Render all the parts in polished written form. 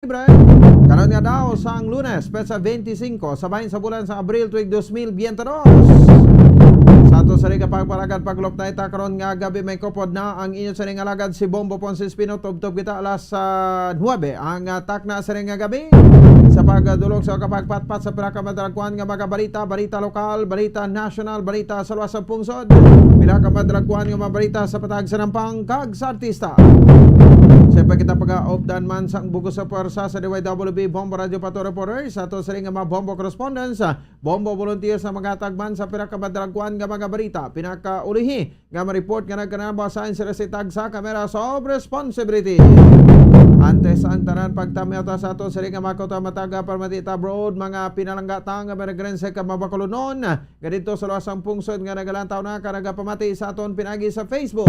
Libre. Karon nga daw sang Lunes, petsa 25, sabahin sa bulan sa Abril tuig 2022. Sa ato sa rin kapagpalagad paglop na ita karon nga gabi may kopod na ang inyo sa ring alagad si Bombo Ponce Espino. Tubtob kita alas 9 ang tak na sa ring nga gabi sa pagdulog sa kapagpatpat sa pinakamadalagkuhan nga mga balita lokal, balita national, balita sa luwas sa pungsod, pinakamadalagkuhan nga mga balita sa patag sa nampang kag sa artista. Siyempre kita pag-opdan man sa bugos sa puwersa sa DYWB Bombo Radio Pato Reporters sa ato sa ring nga mga Bombo Correspondents, Bombo Volunteers sa mga tagman sa pinakamadalagkuhan nga mga balita, pinakaulihi nga ma-report nga nagkanabasaan sila si tag sa camera of responsibility. Antes ang tanan pagtamyata sa ato sa ring nga makota mataga parmatita abroad, mga pinalanggatang nga meragrense ka mabakulunon ganito sa luwas ang pungsod nga nagalantaw na karagapamati sa aton pinagi sa Facebook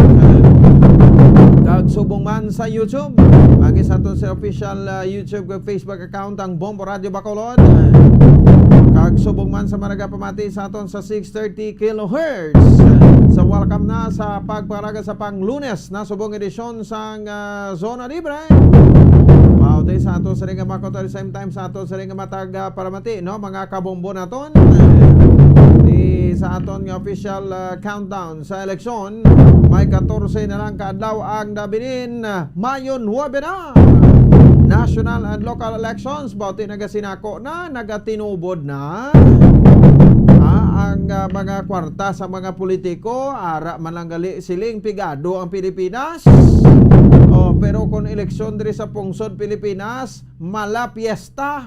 kag subong man sa YouTube. Agi sa aton sa official YouTube kag Facebook account ang Bombo Radio Bacolod. Kag subong man sa maragapamati sa aton sa 630 kHz. So welcome na sa pagparaga sa pang Lunes na subong edisyon sang Zona Libre. Wow, tayo sa aton sa ring nga makota at the same time sa aton sa ring nga matag paramati, no? Mga kabombo naton. Sa aton nga official countdown sa eleksyon, may 14 na lang kaadlaw ang nabilin, Mayo 9 na. National and local elections, bauti nagasinako na, nagatinubod na. Ang mga kwarta sa mga politiko, ara mananggali siling pigado ang Pilipinas. Pero kung eleksyon diri sa pungsod Pilipinas, mala piyesta.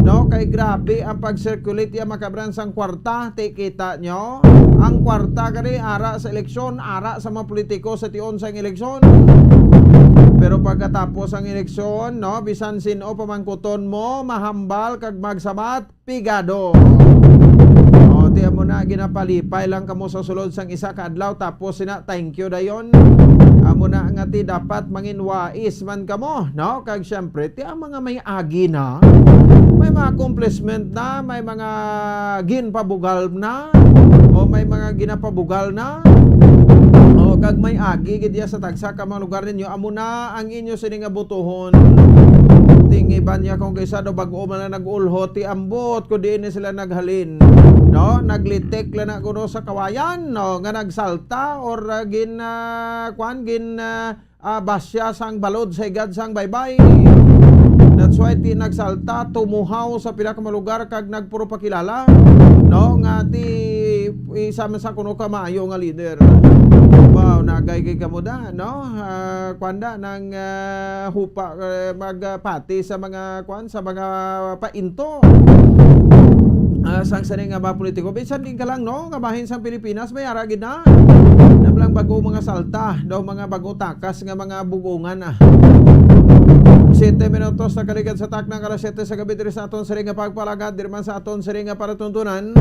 No, kay grabe ang pag-circulate ya makabransang kwarta, tikita nyo. Ang kwarta kani ara sa eleksyon, ara sa mga politiko sa tion sa eleksyon. Pero pagkatapos ang eleksyon, no, bisan sino pamangkuton mo, mahambal kag magsabat, pigado. Tiyan mo na, ginapalipay lang kamo sa sulod sang isa kaadlaw, tapos sina thank you dayon. Amo na nga ti dapat manginwais man kamo, no? Kag syempre ti ang mga may agi na, may mga accomplishment na, may mga ginpabugal na, o may mga ginapabugal na, o kag may agi gid sa tagsa ka mga lugar ninyo, amo na ang inyo sini nga butuhon. Tingiban niya kung kaysa do bago man na nag-ulho ti ambot ko diin sila naghalin, no, naglitek lang na kuno sa kawayan, no, nga nagsalta or basya sang balod sa igad sang baybay. That's why ti nagsalta, tumuhaw sa pinakamalugar kag nagpuro pakilala, no, nga ti isa man sa kuno ka maayo nga leader. Wow, nagay ka mo da, no? Kwanda ng hupa magpati sa mga sa mga painto. Sang saning nga mga politiko, bisan din ka lang, no? Ngabahin sa Pilipinas, may aragid na. Nablang bago mga salta, daw mga bago takas nga mga bugungan. 7 minutos na kaligad sa taknang alas 7 sa gabi diri sa aton sa ring nga pagpalagad, diri man sa aton sa ring nga paratuntunan.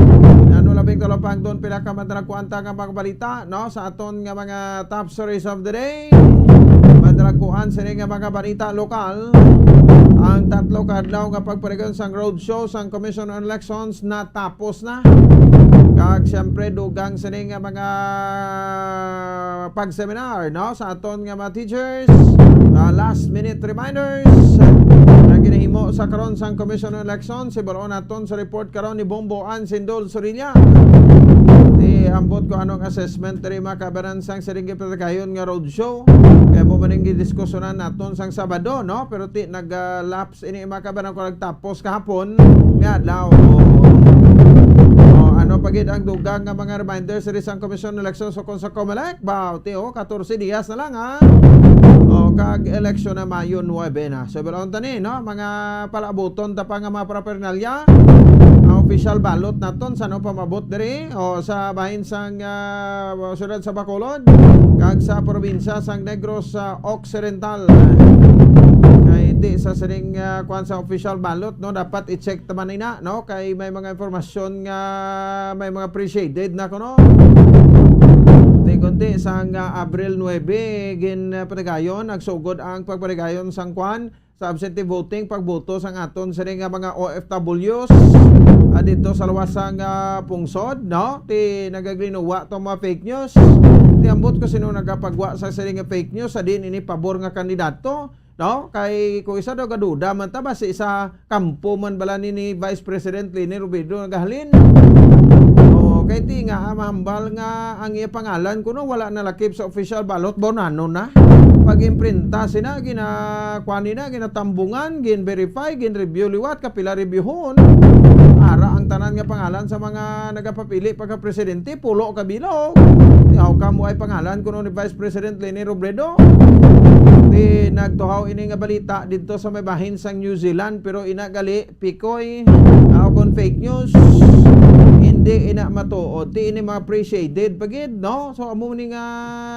Ano labing talapang doon pinakamadalakuanta nga mga balita, no, sa aton nga mga top stories of the day. Madalakuan sa ring nga mga balita lokal. Ang tatlo kadlaw nga pagparigon sang roadshow sang Commission on Elections natapos na. Kag siyempre dugang sa ring nga mga pag-seminar, no, sa aton nga mga teachers. Last minute reminders na ginahimo sa karon sang Commission on Elections. Sibaron naton sa report karon ni Bombo Ann Sindol Sorilla. Ambot ko anong assessment diri makabaran sang siringi patagayon nga roadshow. Kaya mo maning gidiskusyonan naton sang Sabado, no, pero ti nag-lapse ini makabaran ko nagtapos kahapon nga adlaw. Ano pagid ang dugang nga mga reminders sa isang Commission on Elections so kung sa COMELEC ba, 14 dias na lang ha. Kag eleksyon na Mayo 9 na. So bilon tani, no, mga palabuton ta pa nga mga paraphernalia. Ang official ballot naton sa no pamabot diri o sa bahin sang syudad sa Bacolod kag sa probinsya sang Negros Occidental. Kay di sa sining kuan sa official ballot, no, dapat i-check taman ina, no, kay may mga informasyon nga may mga pre-shaded na kuno. Kunti sang Abril 9 gin panigayon nagsugod ang pagpanigayon sang kuan sa absentee voting pagboto sang aton sa nga mga OFWs dito sa luwasang pungsod, no? Ti nagaglinuwa to mga fake news. Ti ambot ko sino nagapagwa sa sining fake news sa din ini pabor nga kandidato. no? Kay kung isa daw gaduda man ta ba si isa kampo man bala ni Vice President Leni Robredo nagahalin. O kay ti nga mahambal nga ang iya pangalan kuno wala na lakip sa official ballot bonano na. Pag-imprinta sina ginakuani na ginatambungan, gin-verify, gin-review liwat kapila reviewhon. Ara ang tanan nga pangalan sa mga nagapapili pagka presidente pulo ka bilog. Aw kamo ay pangalan kuno ni Vice President Leni Robredo. Di nagtuhaw ini nga balita dito sa may bahin sang New Zealand pero inagali pikoy kon fake news. Hindi ina matuod ti ini ma-appreciated pagid no. So amo ni nga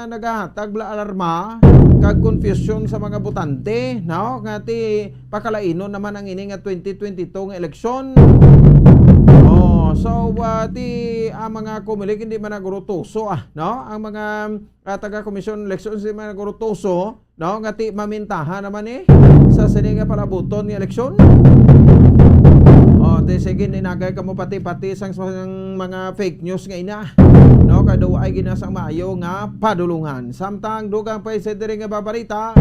nagahatag bla alarma kag confusion sa mga botante no nga ti pakalainon naman ang ini nga 2022 nga eleksyon. So ti ang mga kumilig hindi man nagurutuso no ang mga taga komisyon eleksyon hindi man nagurutuso no nga ti mamintahan naman sa sini nga palabuton nga eleksyon. Di sige inagay ka mo pati-pati sang mga fake news nga ina no kado ay ginasang maayo nga padulungan samtang dugang pa sa diri nga babarita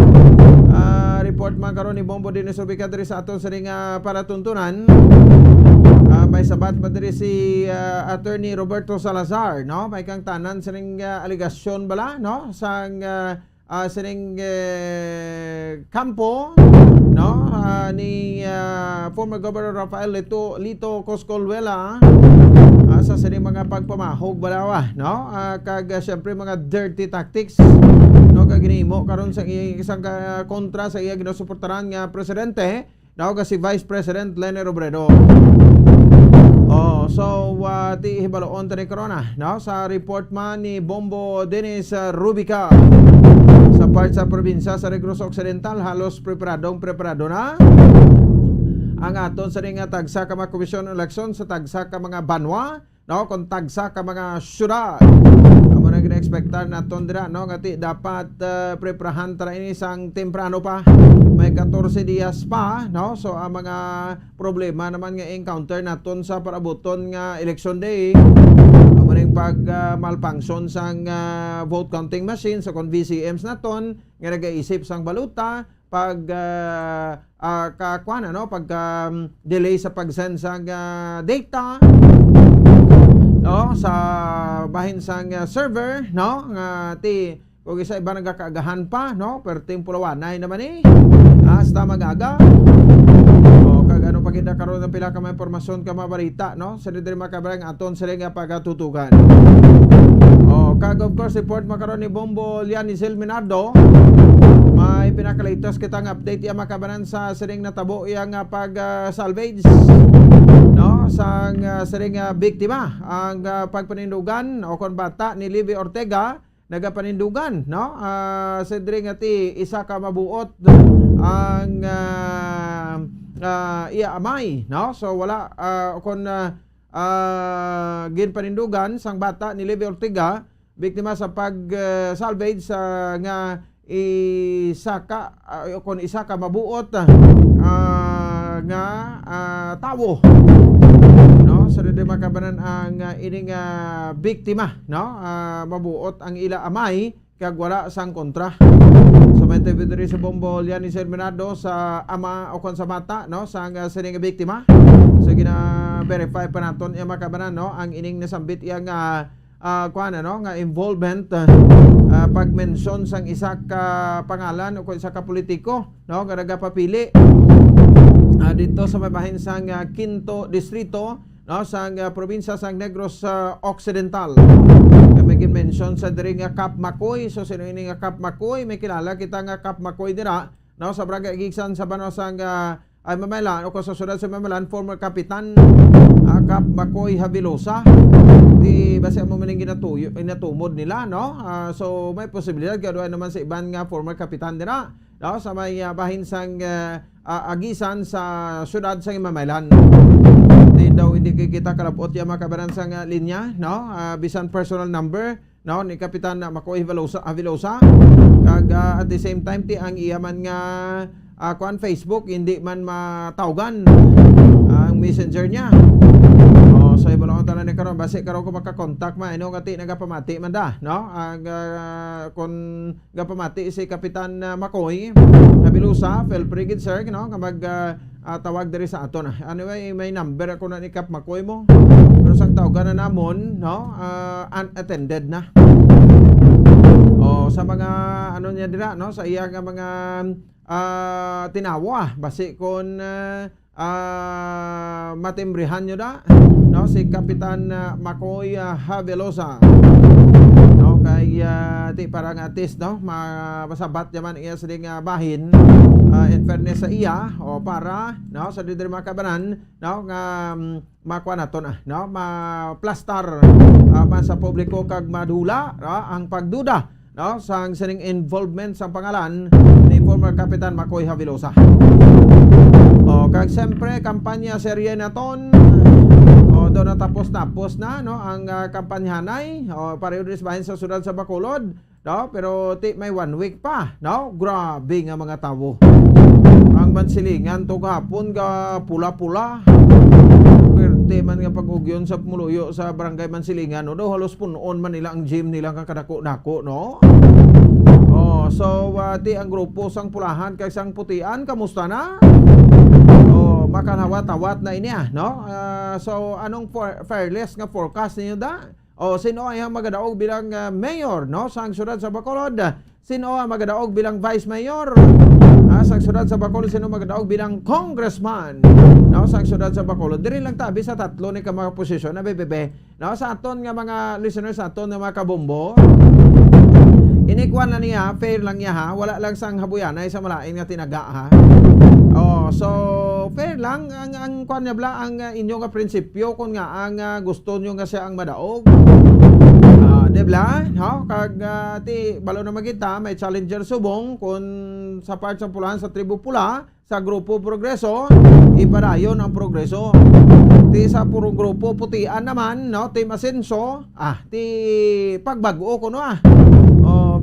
report man karon ni Bombo Dennis Ubica diri sa aton sa nga paratuntunan. May sabat pa diri si Attorney Roberto Salazar no may kang tanan sa aligasyon bala no sang sining kampo no ni former Governor Rafael Lito Coscolwela sa sining mga pagpamahog balawa no kag syempre mga dirty tactics no kag ginimo karon sa isang kontra sa iya ginusuportaran nga presidente no si Vice President Leni Robredo. So ti hibaloon tani corona no sa report man ni Bombo Dennis Rubica sa part sa probinsya sa Negros Occidental halos preparado na ang aton sa nga tagsa ka mga komisyon ng eleksyon sa tagsa ka mga banwa no kung tagsa ka mga syudad amo na gina-expectar naton dira no ngati dapat preparahan tara ini sang temprano pa may 14 dias pa no so ang mga problema naman nga encounter naton sa parabuton nga election day amo ning pag malfunction sang vote counting machine sa kon VCMs naton nga nagaisip sang baluta pag no pag delay sa pag-send sang data no sa bahin sang server no nga ti kung isa iba nagakaagahan pa no perting pulawanay naman hasta magaga kag ano pagida karon ng pila ka may impormasyon ka mabarita no sa diri makabarang aton sila nga pagatutukan kag of course report makaron ni Bombo Lianisel Minardo may pinakalitos kitang update iya makabanan sa siring natabo iya nga pag salvage no sang siring biktima ang pagpanindugan o kon bata ni Livy Ortega nagapanindugan no sa diri nga ti isa ka mabuot ang iya amay no so wala kon ginpanindugan sang bata ni Livy Ortega biktima sa pag salvage sa nga isaka kon isa ka mabuot nga tawo no sa dili makabanan ang ining biktima no mabuot ang ila amay kag wala sang kontra so may interview sa Bombo Lianisel Minardo sa ama o kon sa bata no sang sining biktima so gina verify pa naton iya makabanan no ang ining nasambit iya nga no nga involvement pag-mention sang isa ka pangalan o isa ka politiko no nga nagapapili dito sa mabahin sang Quinto Distrito no sang probinsya sang Negros Occidental may mention sa diri nga Cap Macoy so sino ini nga Cap Macoy may kilala kita nga Cap Macoy dira no sa Barangay Gigsan sa Banwa sang ay Mamalan o sa susunod sa Mamalan former kapitan Cap Macoy Havilosa di base mo maning ginatumod nila no so may posibilidad gaduan naman sa iban nga former kapitan dira no sa may bahin sang agisan sa syudad sang Mamalan di daw hindi kita kalapot ya makabaran sang linya no bisan personal number no ni kapitan Macoy Havilosa kag at the same time ti ang iyaman nga Facebook hindi man matawgan ang messenger niya So ibalong tanan ni karon base karon ko makakontak ma ino ngati nagapamati man da, no? Kon gapamati si Kapitan Makoy Habilosa, feel free gid sir, no? Nga tawag diri sa aton. Anyway, may number ako na ni Kap Makoy mo. Pero sang tawagan na namon, no? Unattended na. Sa mga ano niya dira, no? Sa iya nga mga tinawa base kon matimbrihan nyo da, no? Si Kapitan Makoy Habilosa, no? Kay ti parang artist, no? Masabat yaman iya sa ding bahin, in fairness sa iya o para, no? Sa didiri makabanan, no? Nga makuha na to na, no? Maplastar man sa publiko kag madula, no? Ang pagduda, no? Sang sining involvement sa pangalan ni former Kapitan Makoy Habilosa. Kag siyempre kampanya serye na ton, doon natapos na, no? Ang kampanyanay pareho din sa bahin sa syudad sa Bacolod, no? Pero may 1 week pa, no? Grabe nga mga tao. Ang Mansilingan to gahapon ga pula-pula. Pwerte man nga pag-ugyon sa Pumuluyo sa Barangay Mansilingan, no? Halos punoon man nila ang gym nila nga kadako-dako, no? So ang grupo sang pulahan kay sang putian, kamusta na? Makanawat-awat na ini, no? So anong fairless nga forecast niyo da? Sino ay magadaog bilang mayor, no? Sang syudad sa Bacolod? Sino ang magadaog bilang vice mayor? Sang syudad sa Bacolod, sino magadaog bilang congressman? No, sang syudad sa Bacolod. Diri lang tabi sa tatlo ni ka mga posisyon na bebebe. No, sa aton nga mga listeners, sa aton nga mga kabombo. Inikwan na niya, fair lang niya ha. Wala lang sang habuyanay sa malain nga tinaga ha. So fair lang ang kwan niya bla ang inyong prinsipyo kung nga ang gusto niyo nga siya ang madaog. Debla, no? Kag ti balo na magita may challenger subong kung sa part sa pulahan sa tribu pula sa grupo Progreso, ipadayon ang Progreso. Ti sa puro grupo putian naman, no? Team Asenso, ti pagbago ko no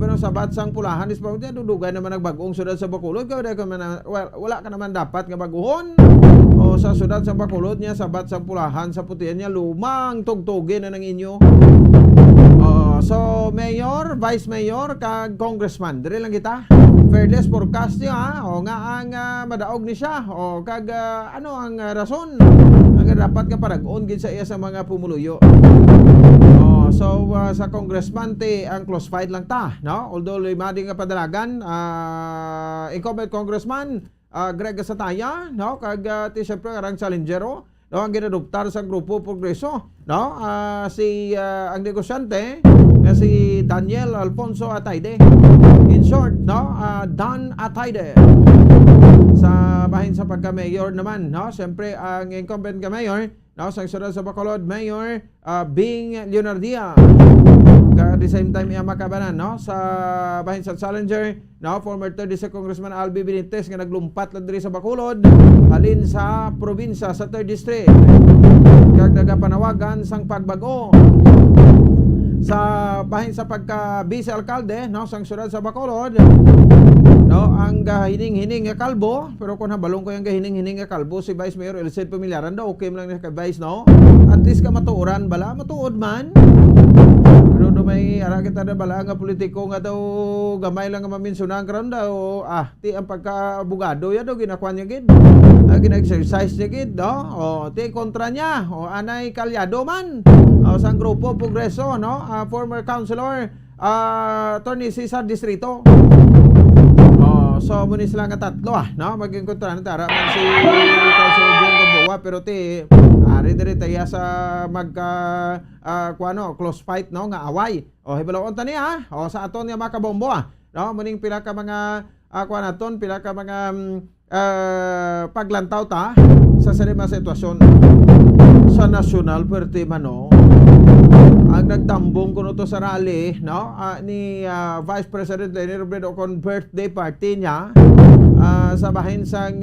pero sa batsang pulahan is dudugay naman nagbagong syudad sa Bacolod, wala ka naman dapat nga baguhon. Sa syudad sa Bacolod niya sa batsang pulahan sa putian niya lumang tugtugin na ng inyo. So mayor, vice mayor kag congressman diri lang kita. Fairless forecast niya nga ang madaog ni siya kag ano ang rason nga dapat ka parag-on gid sa iya sa mga pumuluyo. So sa congressman ang close fight lang ta, no? Although lima din nga padalagan incumbent congressman Greg Sataya, no? Kag ti syempre karang challengero, no? Ang ginadoptar sa grupo Progreso, no? Si ang negosyante si Daniel Alfonso Atayde. In short, no? Dan Atayde. Sa bahin sa pagka-mayor naman, no? Siyempre ang incumbent ka mayor, no? Sa syudad sa Bacolod, Mayor Bing Leonardia. At the same time iya makabanan, no? Sa bahin sa challenger, no? Former 32nd Congressman Albi Benitez nga naglumpat lang diri sa Bacolod halin sa probinsya sa 3rd District. Kag nagapanawagan sang pagbago sa bahin sa pagka vice alkalde, no? Sang syudad sa Bacolod, no? Ang hining-hining nga kalbo, pero kung nabalong ko yung hining-hining nga kalbo si Vice Mayor Elcid Pamilaran daw, okay lang na kay Vice, no? At least ka matuoran bala, matuod man. Pero do may ara kita na bala nga politiko nga daw gamay lang nga maminsunan karon daw ti ang pagka-abogado ya daw ginakuan niya gid. Gina-exercise niya gid, no? Ti kontra niya, anay kalyado man. Sang grupo Progreso, no? Former councilor Attorney Cesar Distrito. So muna sila nga tatlo no? Maging kontra na tara man si Councilor John Gamboa, pero ari diri tayo sa close fight, no? Nga away. Hibalawon ta niya sa aton nga mga kabombo no? Muning pila ka mga pila ka mga paglantaw ta sa sarima sitwasyon sa nasyonal pwerte man, no? Ang nagtambong kuno to sa rally, no? Ni Vice President Leni Robredo kon birthday party niya sa bahin sang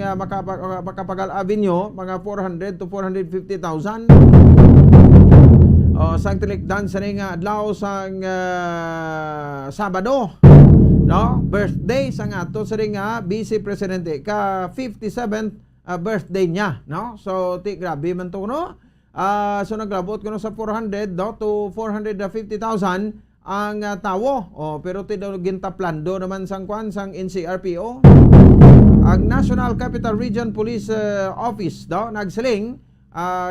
Macapagal Avenue, mga 400 to 450,000. Sang tilikdan sa nga adlaw sang Sabado, no? Birthday sang ato sa nga Vice Presidente ka 57th birthday niya, no? So grabe man to, no? So naglabot ko sa 400 to 450,000 ang tawo. Pero daw gintaplando naman sang NCRPO. Ang National Capital Region Police Office daw nagsiling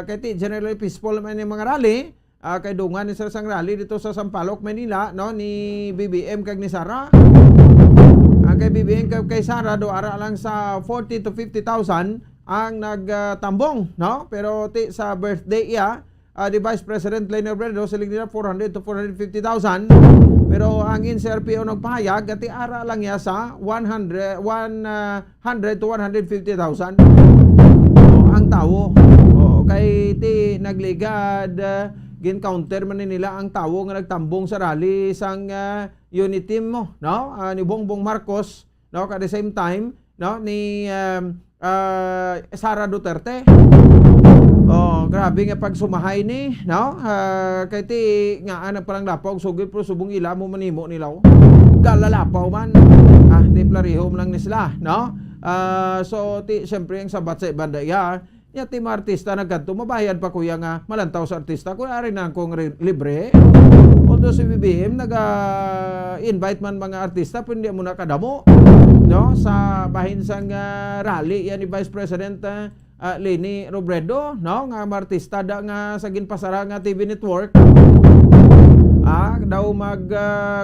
kay generally peaceful man yung mga rally. Kay dungan ni sang rally dito sa Sampaloc, Manila, no, ni BBM kag ni Sara. Kay BBM kay Sara do ara lang sa 40 to 50,000 ang nagtambong, no? Pero sa birthday the Vice President Leni Robredo siling nila 400 to 450,000. Pero ang NCRPO nagpahayag ati ara lang ya sa 100 to 150,000 ang tawo. Kay nagligad gin-counter man nila ang tawo nga nagtambong sa rally sang unit team mo, no? Ni Bongbong Marcos, no? At the same time, no, ni Sara Duterte. Grabe nga pagsumahay ni, no? Kay nga anak parang lapaw sugid pro subong ila mo manimo nila. Galalapaw man. Plariho lang ni sila, no? So siyempre ang sabat sa banda ti mga artista nagkanto, mabayad pa kuya nga malantaw sa artista. Kung ari na kong libre, although si BBM nag-invite man mga artista, pero hindi mo nakadamo, no? Sa bahin sang rally yan ni Vice President Leni Robredo, no? Nga artista da nga sa ginpasara nga TV network. Daw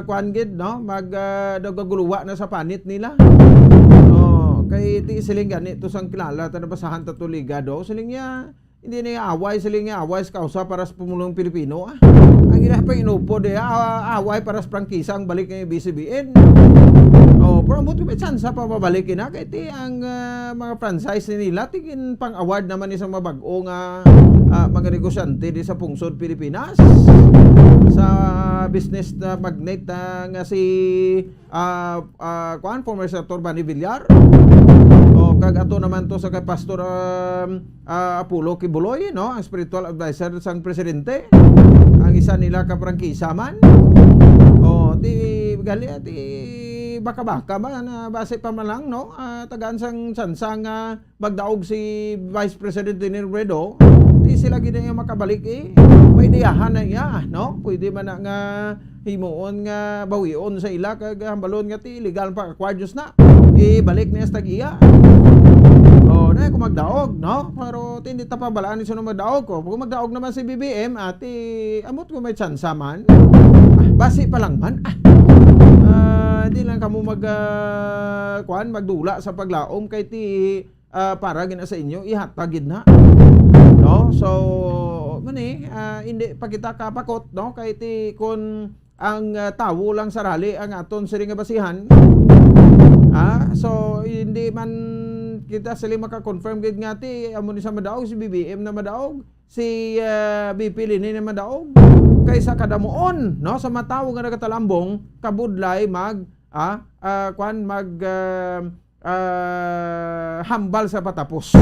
kuangid, no? Daw gaguluwa na sa panit nila. Kay siling ganito sang kilala tanabasahan tatuliga do siling niya hindi niya away siling niya away sa kausa para sa pumulong Pilipino. Ang ginapang inupod away para sa prangkisa ang balik ng BCBN. Pero buti may chance pa mabalikin na kay ang mga franchise nila tigin pang award naman ni sa mabago nga mga negosyante di sa pungsod Pilipinas. Sa business na magnate nga si former Senator Manny Villar. Kag ato naman to sa kay Pastor Apollo Kibuloy, no, ang spiritual advisor sang presidente. Ang isa nila ka prangkisa man. Baka man base pa man lang, no, tagaan sang sansang magdaog si Vice President Leni Robredo. Di sila gina yung makabalik may diyahan na iya, no? Pwede man na nga himuon nga bawion sa ila kag hambalon nga ti legal pa akwadyos na. Balik niya sa tag-iya. Na kung magdaog, no? Pero hindi ta pa balaan ni sino magdaog ko. Kung magdaog naman si BBM, amot ko may chance man. Basi pa lang man. Di lang kamo magdula sa paglaom kay para gina sa inyo ihatagid na. No? So, hindi pa kita kapakot, no? Kay kun ang tawo lang sa rally ang aton siling nga basihan. So hindi man kita sila maka-confirm gid nga amo ni sa madaog si BBM na madaog, si BP Leni na madaog. Kaysa kadamuon, no, sa matawo nga nagatalambong kabudlay hambal sa patapos.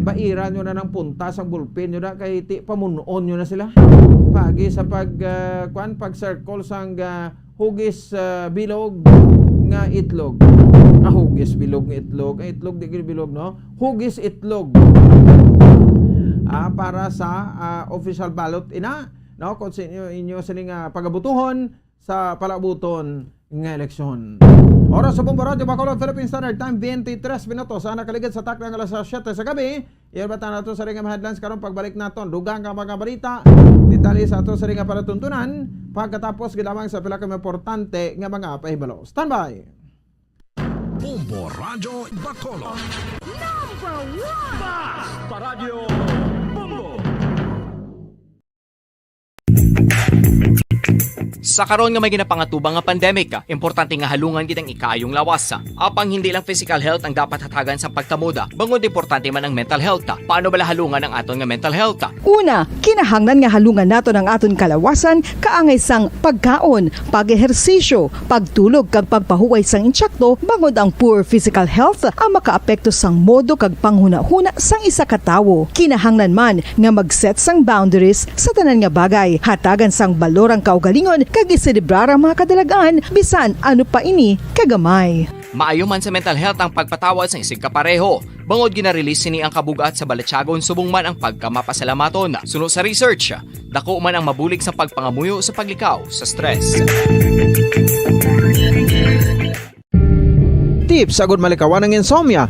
Baira nyo na ng puntas ang bulpin nyo na kay pamunuon nyo na sila. Pagi sa pag-circle sang hugis bilog nga itlog. Hugis bilog nga itlog. Itlog di bilog, no? Hugis itlog. Para sa official ballot no? Kung inyo sining pagabutuhon sa palabuton nga eleksyon. Oras sa Bombo Radio Bacolod, Philippine Standard Time 23 minutos. Sana kaligid sa takla ng alas 7 sa gabi. Iarbatan nato sa ringam headlines karon pagbalik naton. Dugang ka mga balita. Detalye sa ato sa ringam palatuntunan. Pagkatapos gidamang sa pila ka importante nga mga pahibalo. Standby. Bombo Radio Bacolod. Number 1 Basta Radio Bombo. Sa karon nga may ginapangatubang nga pandemic, importante nga halungan gid ang ikaayong lawas. Apang hindi lang physical health ang dapat hatagan sa pagtamuda, bangod importante man ang mental health. Paano bala halungan ang aton nga mental health? Una, kinahanglan nga halungan nato ang aton kalawasan kaangay sang pagkaon, pag-ehersisyo, pagtulog kag pagpahuway sang insyakto, bangod ang poor physical health ang makaapekto sang modo kag panghuna-huna sang isa ka tawo. Kinahanglan man nga mag-set sang boundaries sa tanan nga bagay, hatagan sang balorang kaugalingon kag iselebrar ang mga kadalagaan bisan ano pa ini kagamay. Maayo man sa mental health ang pagpatawad sa isig kapareho. Bangod gina-release sini ang kabugat sa Balachagon subong man ang pagkamapasalamaton. Sunod sa research, dako man ang mabulig sa pagpangamuyo sa paglikaw sa stress. Tips sagud malikawan ng insomnia.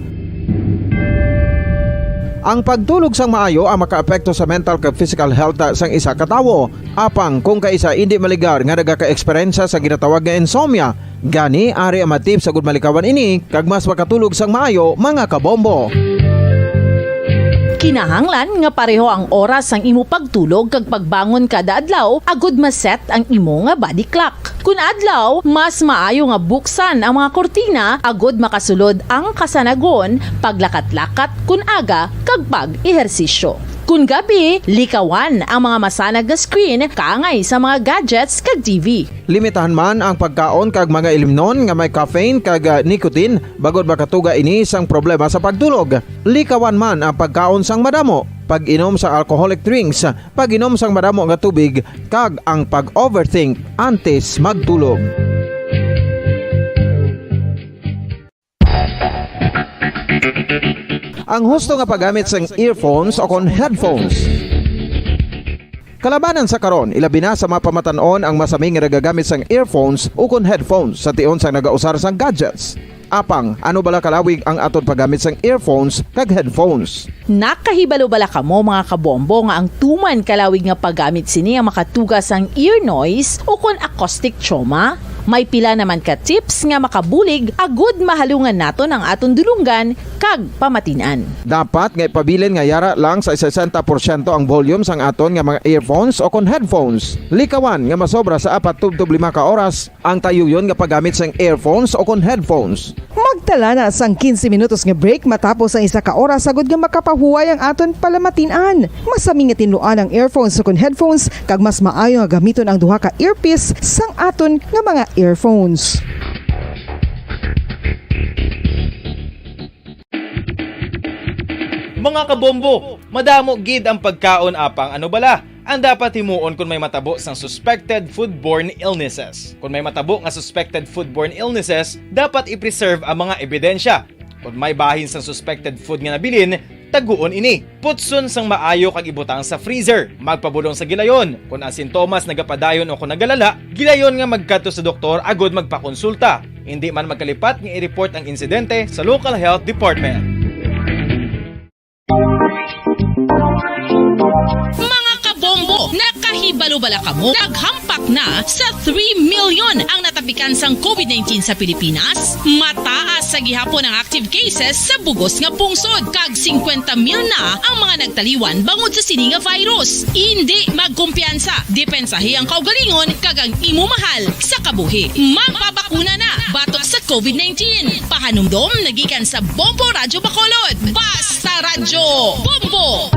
Ang pagtulog sang maayo ang makaapekto sa mental kag physical health sang isa ka tawo. Apang kung kaisa hindi maligar nga nagaka-eksperyensya sa ginatawag nga insomnia, gani ari ang matip sagud malikawan ini kag mas makatulog sang maayo mga kabombo. Kinahanglan nga pareho ang oras ang imo pagtulog kag pagbangon kada adlaw agud maset ang imo nga body clock. Kun adlaw, mas maayo nga buksan ang mga kortina agud makasulod ang kasanagon, paglakat-lakat kun aga kag pag-ehersisyo. Kun gabi, likawan ang mga masanag nga screen kaangay sa mga gadgets kag TV. Limitahan man ang pagkaon kag mga ilimnon nga may caffeine kag nicotine bagod makatuga ini sang problema sa pagtulog. Likawan man ang pagkaon sang madamo, pag-inom sa alcoholic drinks, pag-inom sang madamo nga tubig kag ang pag-overthink antes magtulog. Ang husto nga paggamit sang earphones o kon headphones. Kalabanan sa karon, ilabi na sa mga pamatanon ang masaming nga nagagamit sang earphones o kon headphones sa tion sang nagausar sang gadgets. Apang, ano bala kalawig ang aton paggamit sang earphones kag headphones? Nakahibalo bala kamo mga kabombo nga ang tuman kalawig nga paggamit sini ang makatugas ang ear noise o kon acoustic trauma? May pila naman ka tips nga makabulig agud mahalungan naton ang aton dulunggan kag pamatinan. Dapat nga ipabilin nga yara lang sa 60% ang volume sang aton nga mga earphones o kon headphones. Likawan nga masobra sa 4 tub 5 ka oras ang tayuyon nga paggamit sang earphones o kon headphones. Magtala na sang 15 minutos nga break matapos ang 1 ka oras sagud nga makapahuway ang aton palamatinan. Masami nga tinluan ang earphones o kon headphones kag mas maayo nga gamiton ang duha ka earpiece sang aton nga mga earphones. Mga kabombo, madamo gid ang pagkaon apang ano bala? Ang dapat himuon kung may matabo sang suspected foodborne illnesses. Kung may matabo nga suspected foodborne illnesses, dapat i-preserve ang mga ebidensya. Kung may bahin sang suspected food nga nabilin, taguon ini. Putson sang maayo kag ibutang sa freezer. Magpabulong sa gilayon. Kung ang sintomas nagapadayon o kung nagalala, gilayon nga magkadto sa doktor agud magpakonsulta. Hindi man magkalipat nga i-report ang insidente sa local health department. Mga kabombo, nakahibalo bala kamo? Naghampak na sa 3 million ang natapikan sang COVID-19 sa Pilipinas. Mataas sa gihapon ang active cases sa bugos nga pungsod. Kag 50 mil na ang mga nagtaliwan bangod sa sini nga virus. Hindi magkumpiyansa. Depensahi ang kaugalingon kag ang imo mahal sa kabuhi. Magpabakuna na batok sa COVID-19. Pahanumdom nagikan sa Bombo Radyo Bacolod. Basta Radyo Bombo!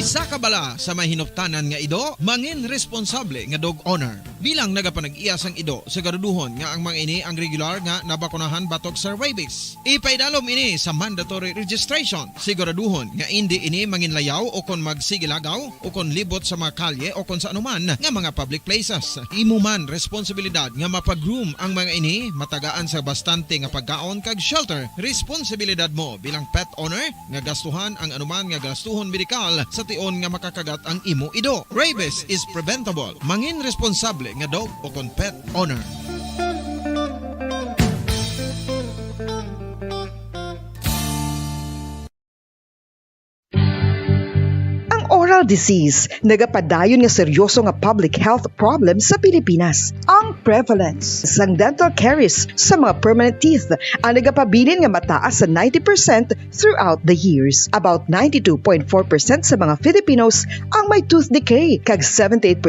Isa ka bala sa mahinuptanan nga ido, mangin responsable nga dog owner. Bilang nagapanag-iyas ang ido, siguraduhon nga ang mga ini ang regular nga nabakunahan batok sa rabies. Ipaidalom ini sa mandatory registration. Siguraduhon nga hindi ini manginlayaw o kon magsigilagaw o kon libot sa mga kalye o kon sa anuman nga mga public places. Imo man responsibilidad nga mapag-groom ang mga ini, matagaan sa bastante nga pagkaon kag shelter. Responsibilidad mo bilang pet owner nga gastuhan ang anuman nga gastuhon medikal sa tion nga makakagat ang imo ido. Rabies is preventable. Mangin responsable nga dog o kon pet owner. Oral disease, nagapadayon nga seryoso nga public health problem sa Pilipinas. Ang prevalence sang dental caries sa mga permanent teeth ang nagapabilin nga mataas sa 90% throughout the years. About 92.4% sa mga Filipinos ang may tooth decay, kag 78%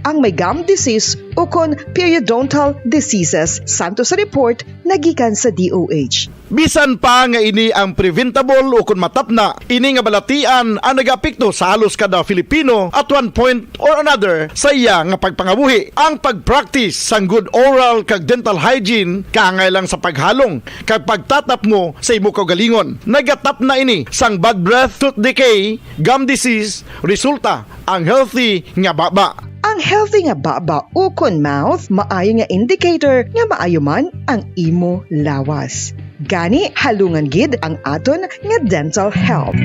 ang may gum disease o kon periodontal diseases. Santo sa report nagikan sa DOH. Bisan pa nga ini ang preventable o kung matapna, ini nga balatian ang nagapikto sa halos kada Filipino at one point or another sa iya nga pagpangabuhi. Ang pag-practice sang good oral kag dental hygiene kaangay lang sa paghalong kag pagtatap mo sa imo kaugalingon. Nagatap na ini sang bad breath, tooth decay, gum disease, resulta ang healthy nga baba. Ang healthy nga baba ukon mouth maayo nga indicator nga maayo man ang imo lawas. Gani halungan gid ang aton nga dental health.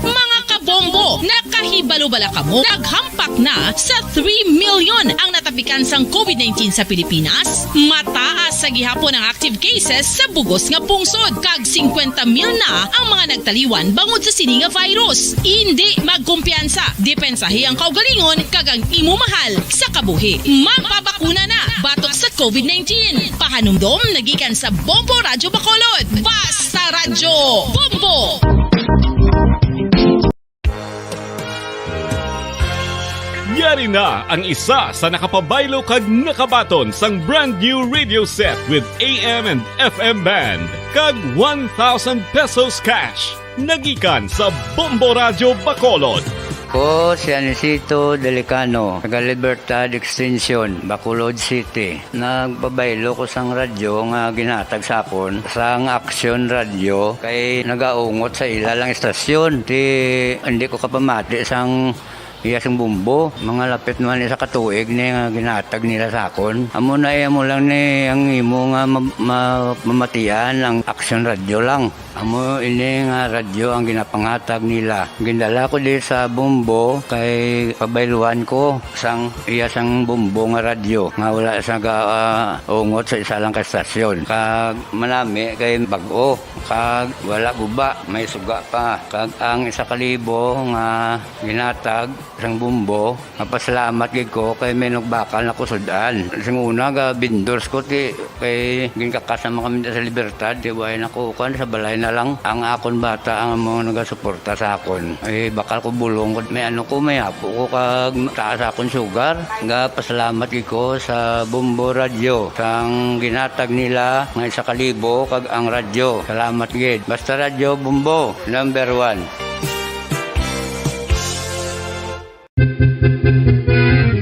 Mga kabombo, nakahibalo-bala ka mo? Naghampak na sa 3 million ang natapikan sang COVID-19 sa Pilipinas. Mataas sa gihapon ang active cases sa bugos nga pungsod. Kag 50 mil na ang mga nagtaliwan bangod sa sini nga virus. Hindi magkumpiyansa. Depensahi ang kaugalingon kag ang imo mahal sa kabuhi. Magpabakuna na batok sa COVID-19. Pahanumdom nagikan sa Bombo Radyo Bacolod. Basta Radyo Bombo! Yari na ang isa sa nakapabaylo kag nakabaton sang brand new radio set with AM and FM band kag 1,000 pesos cash. Nagikan sa Bombo Radyo Bacolod. Ko si Anisito Delicano, taga Libertad Extension, Bacolod City. Nagpabaylo ko sang radyo nga ginatag sakon sang Action Radio kay nagaungot sa ilalang estasyon. Hindi ko kapamati sang iyasang bumbo, mga lapit naman sa katuig ni nga ginatag nila sakon. Amo na mo lang ni ang imo nga mamatian ang Action Radio lang. Amo ini nga radyo ang ginapangatag nila. Gindala ko di sa bumbo kay pabayluan ko sang iyasang bumbo nga radyo nga wala sa ungot sa isa lang ka estasyon. Kag manami kay bag-o kag wala guba, may suga pa. Kag ang 1,000 nga ginatag sang bumbo, mapasalamat gid ko kay may nagbakal na kusudan. Sing una ga vendors ko ti kay ginkakasama kami sa Libertad, di way nakukan sa balay na lang ang akon bata ang mga nagasuporta sa akon. Ay bakal ko bulong may may apo ko kag taas akon sugar. Nga pasalamat gid ko sa Bombo Radio sang ginatag nila nga 1,000 kag ang radyo. Salamat gid. Basta Radyo Bombo number 1.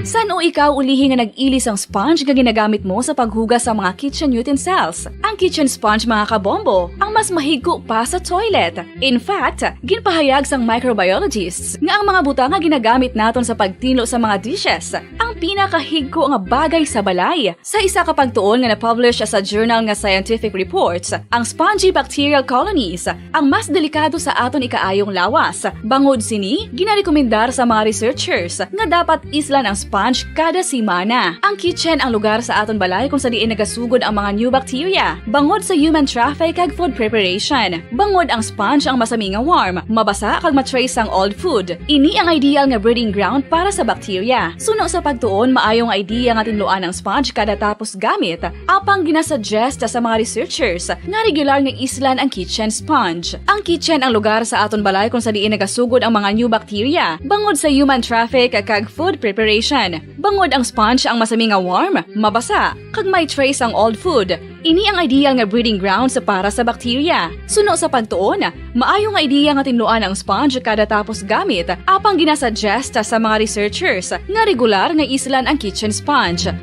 San o ikaw ulihi nga nag-ilis ang sponge nga ginagamit mo sa paghugas sa mga kitchen utensils? Ang kitchen sponge mga kabombo, ang mas mahigko pa sa toilet. In fact, ginpahayag sang microbiologists nga ang mga butang nga ginagamit naton sa pagtino sa mga dishes ang pinakahigko nga bagay sa balay. Sa isa ka pagtuon nga na-publish sa journal nga Scientific Reports, ang spongy bacterial colonies ang mas delikado sa aton ikaayong lawas. Bangod sini, ginarekomendar sa mga researchers nga dapat islan ang sponge kada simana. Ang kitchen ang lugar sa aton balay kung sa diin nagasugod ang mga new bacteria. Bangod sa human traffic kag food preparation. Bangod ang sponge ang masami nga warm, mabasa kag matrace ang old food. Ini ang ideal nga breeding ground para sa bacteria. Suno sa pagtuon, maayong idea nga tinluan ang sponge kada tapos gamit. Apang ginasuggest sa mga researchers nga regular nga islan ang kitchen sponge. Ang kitchen ang lugar sa aton balay kung sa diin nagasugod ang mga new bacteria. Bangod sa human traffic kag food preparation. Bangod ang sponge ang masami nga warm, mabasa, kag may trace ang old food. Ini ang ideal nga breeding ground sa para sa bacteria. Suno sa pagtuon, maayong idea nga tinluan ang sponge kada tapos gamit, apang ginasuggest sa mga researchers nga regular nga islan ang kitchen sponge.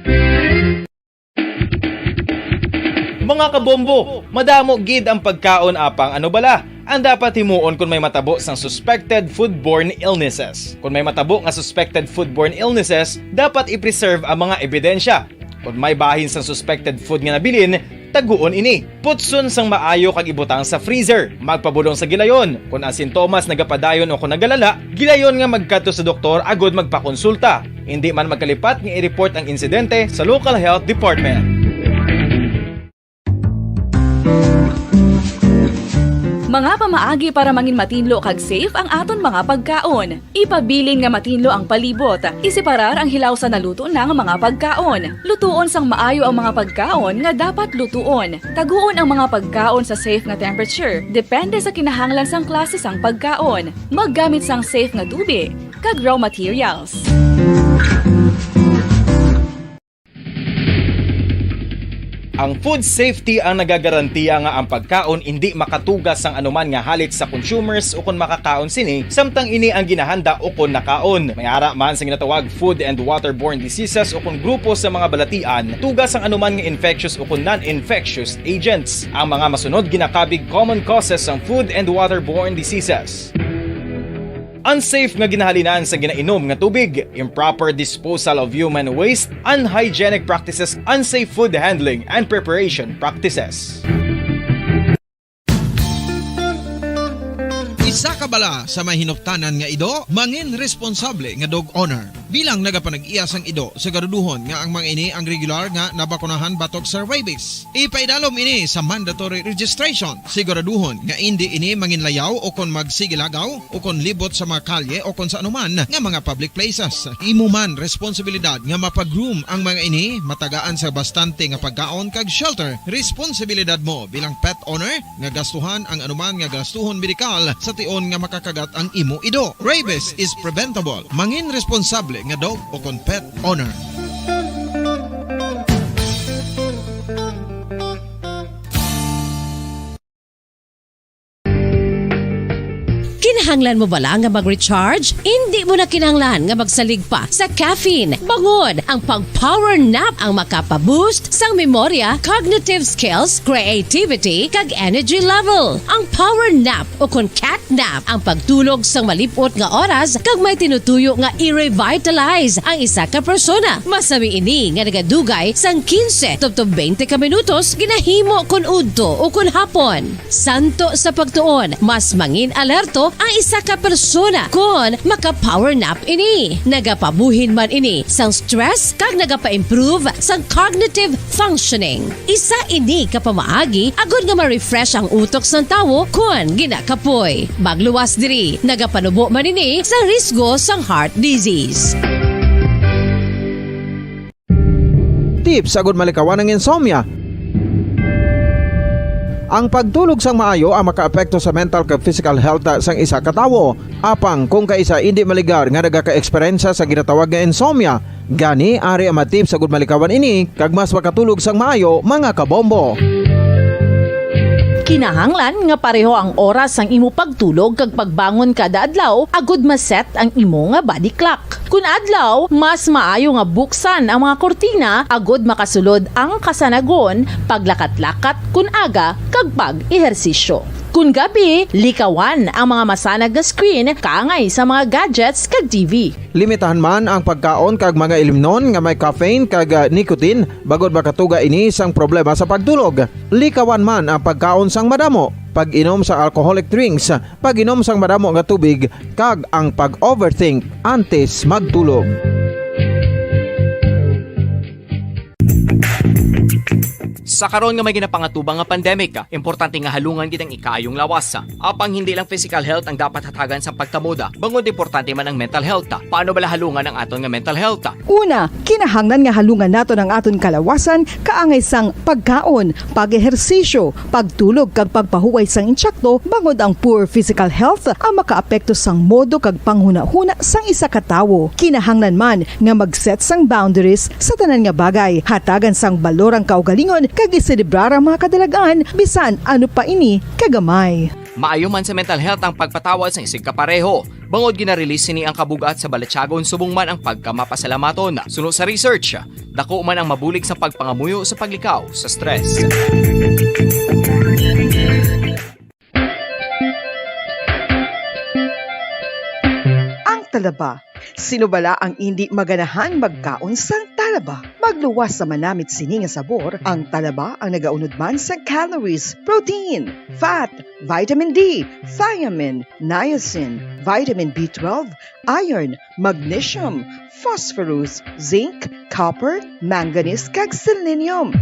Mga kabombo, madamo gid ang pagkaon apang ano bala. Ang dapat himuon kung may matabo sang suspected foodborne illnesses. Kung may matabo nga suspected foodborne illnesses, dapat i-preserve ang mga ebidensya. Kung may bahin sang suspected food nga nabilin, taguon ini. Putson sang maayo kag ibutang sa freezer. Magpabulong sa gilayon. Kung ang sintomas nagapadayon o kung nagalala, gilayon nga magkadto sa doktor agod magpakonsulta. Hindi man magkalipat nga i-report ang insidente sa local health department. Mga pamaagi para mangin matinlo kag safe ang aton mga pagkaon. Ipabilin nga matinlo ang palibot. Isiparar ang hilaw sa naluto na nga mga pagkaon. Lutuon sang maayo ang mga pagkaon nga dapat lutuon. Taguon ang mga pagkaon sa safe nga temperature. Depende sa kinahanglan sang klase sang pagkaon. Maggamit sang safe nga tubig kag raw materials. Ang food safety ang nagagarantiya nga ang pagkaon hindi makatugas sang anuman nga halik sa consumers o kung makakaon sini, samtang ini ang ginahanda o kung nakaon. May ara man sa ginatawag food and waterborne diseases o kung grupo sa mga balatian, tugas ang anuman nga infectious o kung non-infectious agents. Ang mga masunod ginakabig common causes ng food and waterborne diseases. unsafe nga ginahalinan sa ginainom nga tubig, improper disposal of human waste, unhygienic practices, unsafe food handling, and preparation practices. Isa ka bala sa may hinuptanan nga ido, mangin responsable nga dog owner. Bilang nagapanag-iyas ang ido, siguraduhon nga ang mga ini ang regular nga nabakunahan batok sa rabies. Ipaidalom ini sa mandatory registration. Siguraduhon nga hindi ini manginlayaw o kon magsigilagaw o kon libot sa mga kalye o kon sa anuman nga mga public places. Imo man responsibilidad nga mapag-groom ang mga ini, matagaan sa bastante nga pagkaon kag shelter. Responsibilidad mo bilang pet owner nga gastuhan ang anuman nga gastuhon medikal sa tion nga makakagat ang imo ido. Rabies is preventable. Mangin responsable nga dog o kon pet owner. Kinahanglan mo bala nga mag-recharge? Hindi mo na kinahanglan nga magsalig pa sa caffeine. Bangod ang pag-power nap ang makapaboost sang memorya, cognitive skills, creativity, kag energy level. Ang power nap o kon cat nap ang pagtulog sang malipot nga oras kag may tinutuyo nga i-revitalize ang isa ka persona. Masami ini nga nagadugay sang 15 to 20 ka minutos ginahimo kon udto o kon hapon. Santo sa pagtuon, mas mangin alerto ang isa ka persona kung maka-power nap ini. Nagapabuhin man ini sang stress kag nagapa-improve sang cognitive functioning. Isa ini kapamaagi agud nga ma-refresh ang utok sang tawo kung ginakapoy. Magluwas diri, nagapanubo man ini sa risgo sang heart disease. Tips agud malikawan ng insomnia. Ang pagtulog sang maayo ang makaapekto sa mental kag physical health sang isa ka tawo. Apang kung kaisa hindi maligar nga nagaka-eksperyensya sa ginatawag nga insomnia, gani ari ang matip sa gud malikawan ini kag mas makatulog sang maayo mga kabombo. Kinahanglan nga pareho ang oras ang imo pagtulog kag pagbangon kada adlaw agud maset ang imo nga body clock. Kun adlaw, mas maayo nga buksan ang mga kortina agud makasulod ang kasanagon, paglakat-lakat kun aga kag pag-ehersisyo. Kun gabi, likawan ang mga masanag nga screen kaangay sa mga gadgets kag TV. Limitahan man ang pagkaon kag mga ilimnon nga may caffeine kag nicotine bagod makatuga ini sang problema sa pagtulog. Likawan man ang pagkaon sang madamo, pag-inom sa alcoholic drinks, pag-inom sang madamo nga tubig kag ang pag-overthink antes magtulog. Sa karon nga may ginapangatubang nga pandemic, importante nga halungan kitang ikayong lawas. Apang hindi lang physical health ang dapat hatagan sa pagkamoda, bangod importante man ang mental health. Paano bala halungan ang aton nga mental health? Una, kinahanglan nga halungan nato ang aton kalawasan kaangay sang pagkaon, pag-ehersisyo, pagtulog kag pagpahuway sang insyakto bangod ang poor physical health ang makaapekto sang modo kag panghuna-huna sang isa ka tawo. Kinahanglan man nga mag-set sang boundaries sa tanan nga bagay, hatagan sang balorang kaugalingon kag iselebrar ang mga kadalagan bisan ano pa ini kagamay. Maayo man sa mental health ang pagpatawad sa isig kapareho. Bangod ginarelease ni ang kabugat sa balatsagon subong man ang pagkamapasalamaton. Suno sa research, dako man ang mabulig sa pagpangamuyo sa paglikaw sa stress. Ang talaba. Sino bala ang hindi maganahan magkaon sang talaba? Magluwas sa manamit sini nga sabor, ang talaba ang nagaunod man sa calories, protein, fat, vitamin D, thiamine, niacin, vitamin B12, iron, magnesium, phosphorus, zinc, copper, manganese kag selenium.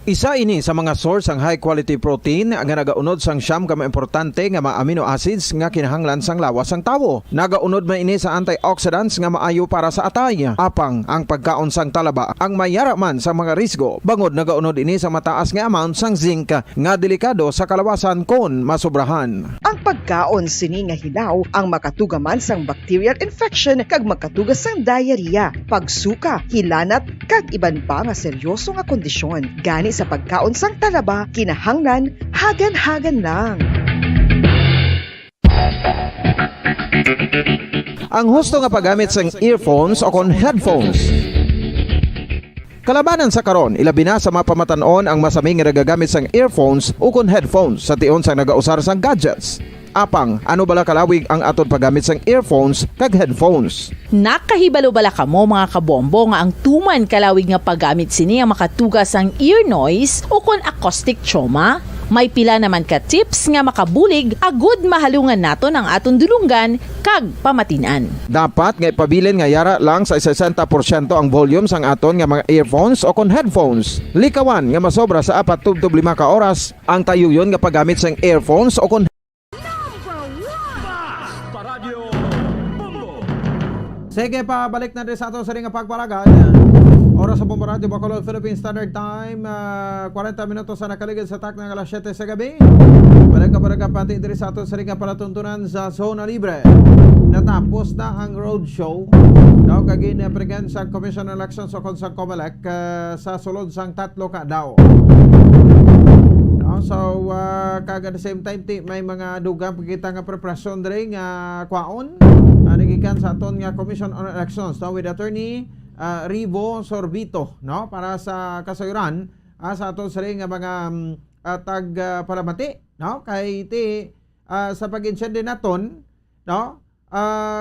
Isa ini sa mga source ang high quality protein nga nagaunod sang siyam ka importante nga mga amino acids nga kinahanglan sang lawas sang tawo. Nagaunod man ini sa antioxidants nga maayo para sa atay. Apang ang pagkaon sang talaba ang mayara man sa mga risgo. Bangod nagaunod ini sa mataas nga amount sang zinc nga delikado sa kalawasan kon masobrahan. Ang pagkaon sini nga hilaw ang makatugaman sang bacterial infection kag makatuga sang diarrhea, pagsuka, hilanat kag iban pa nga seryoso nga kondisyon. Gani sa pagkaon sang talaba, kinahanglan hagan-hagan lang. Ang husto nga paggamit sang earphones o kon headphones. Kalabanan sa karon, ilabi na sa mga pamatanon ang masaming nga nagagamit sang earphones o kon headphones sa tion sang nagausar sang gadgets. Apang, ano bala kalawig ang aton paggamit sang earphones kag headphones? Nakahibalo bala kamo mga kabombo nga ang tuman kalawig nga paggamit sini ang makatugas ang ear noise o kon acoustic trauma? May pila naman ka tips nga makabulig agud mahalungan naton ang aton dulunggan kag pamatinan. Dapat nga ipabilin nga yara lang sa 60% ang volume sang aton nga mga earphones o kon headphones. Likawan nga masobra sa 4 tub 5 ka oras ang tayuyon nga paggamit sang earphones o kon Sige pa, balik na rin sa ato sa ring pagpalagan. Oras sa Bombo Radio, Bacolod, Philippine Standard Time. 40 minutos sa nakaligid sa tak ng alas 7 sa gabi. Balik ka pati diri sa ato sa ring palatuntunan sa Zona Libre. Natapos na ang roadshow. Daw kagin present sa Commission on Elections o Consang Comelec sa sulod sang 3 ka daw. So, kag at the same time, may mga dugang pagkita nga preparasyon diri nga kwaon. Nagikan sa aton nga Commission on Elections with Attorney Rivo Sorbito, no, para sa kasayuran sa aton sa nga mga palamati, no, kay sa pag-insende naton, no,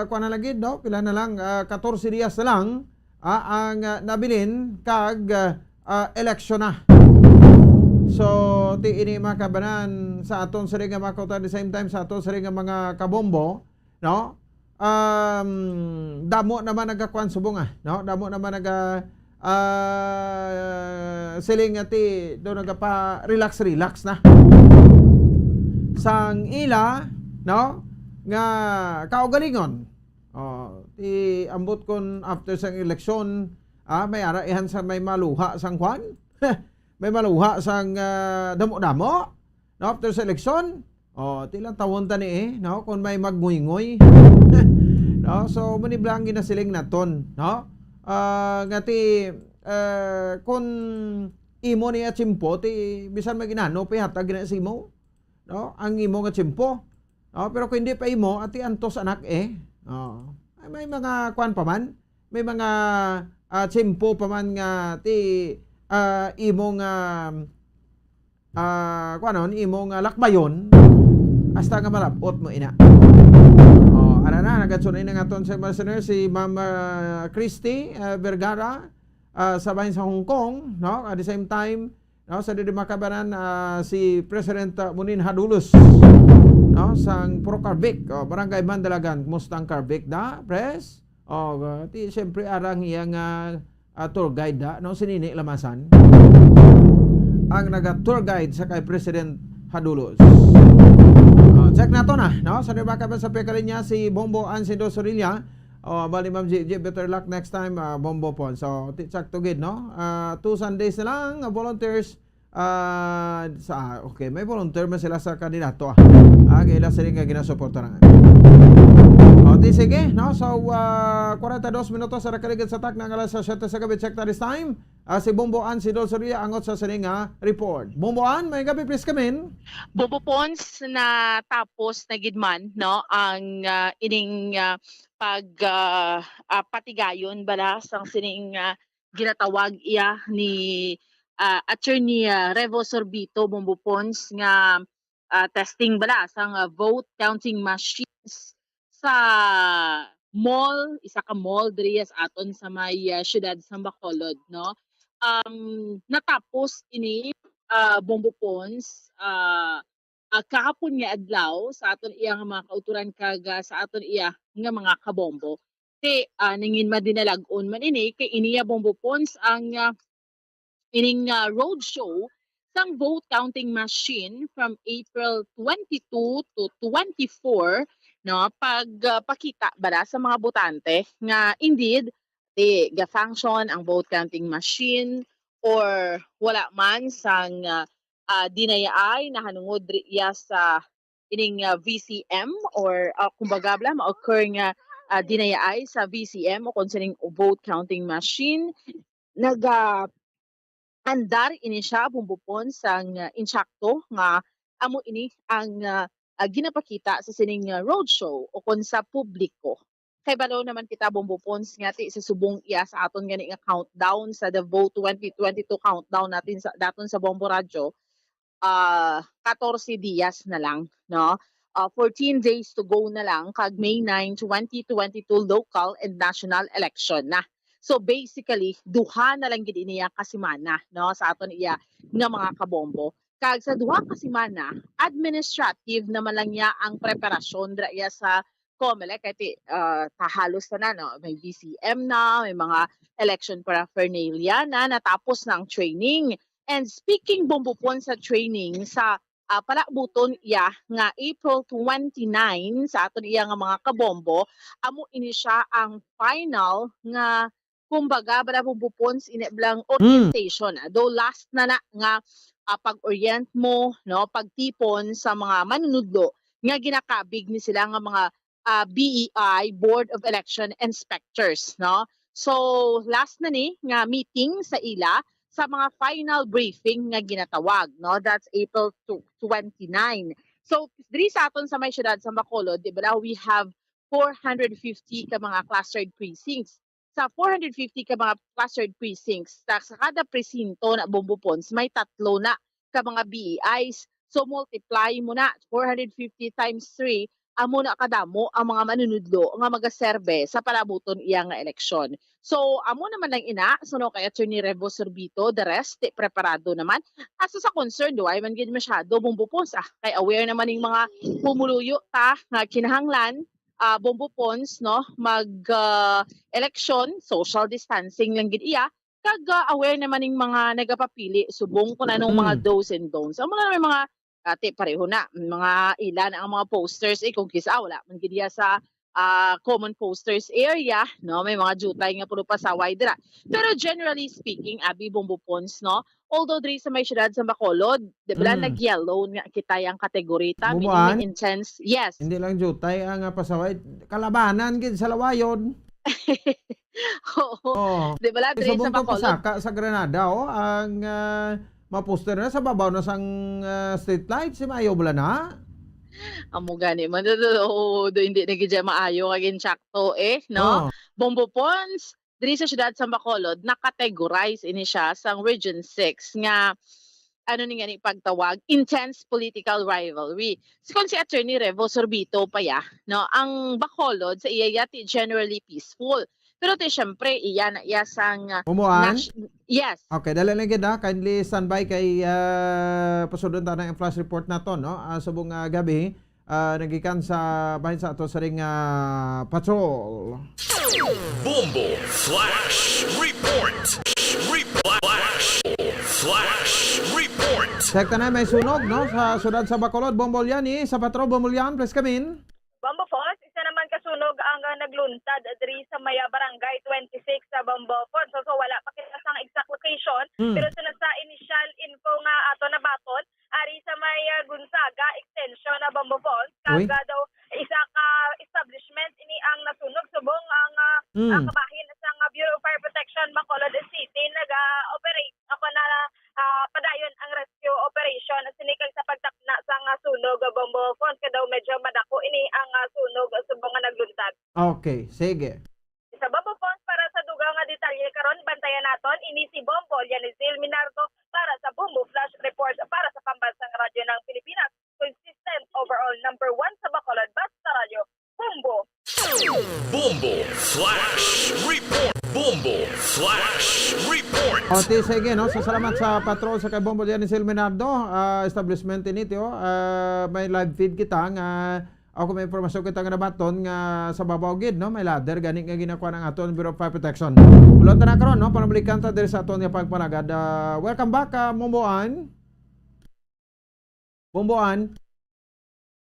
kuha na lagi, no, pila na lang 14 dias na lang ang nabilin kag eleksyon na. So, ini makabanan sa aton sa nga makauta at the same time sa aton sa nga mga kabombo, no? Damo naman nagakuan subong no? Damo naman siling ati do nagapa relax na. Sang ila, no? Nga kaugalingon. Ti ambot kon after sang eleksyon, may ara ihan sa may maluha sang kwan. May maluha sang damo-damo, no, after sa eleksyon. Tilang tawon tani no, kung may magngoy-ngoy. No, so maniblang ginasiling naton, no? Ngati kung imo ni atsimpo ti bisan maginano pihatag gina simo, no? Ang imo nga tsimpo. No, pero kung hindi pa imo ati antos anak may mga kwan pa man, may mga tsimpo pa man nga ti imong imong lakbayon hasta nga malabot mo ina. Nagatsunay na nga ton sa listener si Ma'am Christy Vergara sa bahin sa Hong Kong, no? At the same time, no, sa Didimakabanan si President Munin Hadulos, no, sang Pro Carbic, Barangay Mandalagan, Mustang Carbic da, pres. Ti siyempre arang iyang tour guide da, no, sinini lamasan ang naga-tour guide sa kay President Hadulos. Check na to na, no? Sa Dibaka ba sa pekalinya si Bombo Ansindo Sorilla. Bali Ma'am G, better luck next time, Bombo po. So, check to good, no? 2 Sundays na lang, volunteers. Okay, may volunteer man sila sa kandidato. Kailan sila nga ginasuporta na nga. Sige, no? So, 42 minutos sa nakaligid sa tak ng alas 7 sa gabi. Check na this time. Si Bombo Ann, si Dol Soria, angot sa sininga report. Bombo Ann, may gabi, please come in. Bombo Pons na tapos na gidman, no? Ang ining patigayon bala sang sining ginatawag iya ni Attorney Revo Sorbito, Bombo Pons nga testing bala sang vote counting machines sa mall, isa ka mall diri sa aton sa may syudad sa Bacolod, no? Natapos ini Bombo Pons kahapon nga adlaw sa aton iya nga mga kauturan kag sa aton iya nga mga kabombo. Ningin madinalag-on man ini kay iniya Bombo Pons ang ining road show sang vote counting machine from April 22 to 24, no, pagpakita bala sa mga botante nga indeed ga-function ang vote counting machine or wala man sang dinayaay na hanungod riya sa ining VCM or kumbaga bala ma-occur nga dinayaay sa VCM o concerning vote counting machine. Andar ini siya bumbupon sang insakto nga amo ini ang ginapakita sa sining roadshow o kon sa publiko. kay balo naman kita bombopons nga ti sa subong iya sa aton gani nga countdown sa The Vote 2022 countdown natin sa daton sa Bombo Radyo 14 días na lang, no? 14 days to go na lang kag May 9, 2022 local and national election na. So basically, duha na lang gid niya kasimana, no, sa aton iya nga mga kabombo. Kag sa duha ka semana, administrative naman lang niya ang preparasyon dra iya sa COMELEC kay halos na no, may BCM na, may mga election paraphernalia na natapos na ang training. And speaking bombopon sa training sa palabuton iya nga April 29 sa aton iya nga mga kabombo, amo ini siya ang final nga kumbaga bala bombopon iniblang orientation. Though last na nga pag-orient mo, no, pagtipon sa mga manunudlo nga ginakabig ni sila nga mga BEI, Board of Election Inspectors, no. So last na ni nga meeting sa ila sa mga final briefing nga ginatawag, no, that's April 29. So diri sa aton sa may syudad sa Bacolod, di ba, we have 450 ka mga clustered precincts. Sa 450 ka mga clustered precincts, sa kada presinto na bombopons may tatlo na ka mga BEIs. So multiply mo na 450 times 3, amo na kadamo ang mga manunudlo nga magaserbe sa palabuton iya nga eleksyon. So amo naman lang ina, so no, kay Attorney Revo Sorbito, the rest preparado naman. Aso sa concern do ay man gid masyado bombopons kay aware naman ning mga pumuluyo ta nga kinahanglan bombopons, no, mag election, social distancing lang gid iya. Kag aware naman ning mga nagapapili subong kun anong mga do's and don'ts. Amo na may mga pareho na mga ilan ang mga posters kung kisa wala man gid sa common posters area, no, may mga jutay nga puno pasaway dira. Pero generally speaking, abi bombopons, no, although diri sa may syudad sa Bacolod, di ba nag-yellow nga kita yang kategory ta, Bumuan? meaning intense. Yes. Hindi lang jutay ang pasaway, kalabanan gid sa lawayon. Oo. Di ba diri sa Bacolod? Pasaka sa Granada ang maposter na sa babaw na sang street light si Mayo bala na. Amo gani man do hindi na gid maayo kag insakto no. Bombopons diri sa syudad sa Bacolod na-categorize ini siya sang Region 6 nga ano ni ngani pagtawag intense political rivalry. Kung si Attorney Revo Sorbito pa ya, no, ang Bacolod sa iya yati generally peaceful. Pero syempre iya na iya sang Umuan? yes. Okay, dali lang gid kindly standby kay pasudon ta ng flash report nato, no. Subong gabi nagikan sa bahin sa ato sa ring patrol. Bombo Flash Report. Flash Report. Sekta na may sunog, no, sa syudad sa Bacolod. Bombolyan sa patrol. Bombolyan, please come in. Bombo Falls, isa naman kasunog ang nagluntad diri sa Maya Barangay 26 sa Bombo Falls. So wala pa kita sang exact location, pero sa initial info nga ato na baton, ari sa may Gonzaga extension na Bombo Falls, kaga daw isa ka establishment ini ang nasunog subong ang kabahin sa Bureau of Fire Protection Bacolod City naga-operate ako na padayon ang rescue operation sinikag sa pagtakna sa sunog Bombo Falls kadaw medyo madako ini ang sunog subong nga nagluntad. Okay, sige. Sa Bombo Falls para sa dugang nga detalye karon bantayan naton ini si Bombo Yanizil Minardo para sa Bombo Flash Report para sa Pambansang Radyo ng Pilipinas. Consistent overall number 1 sa Bacolod basta radyo Bombo. Bombo Flash Report. Bombo Flash Report. Okay, sige, no. So, salamat sa patrol sa kay Bombo Diyan ni Silminardo. Establishment inito. May live feed kita nga ako may informasyon kita nga nabaton nga sa babaw gid, no. May ladder gani nga ginakuha ng aton Bureau of Fire Protection. Ulon ta na karon, no. Panabalikan ta diri sa aton nga pagpanagad. Welcome back, Bomboan. Bomboan.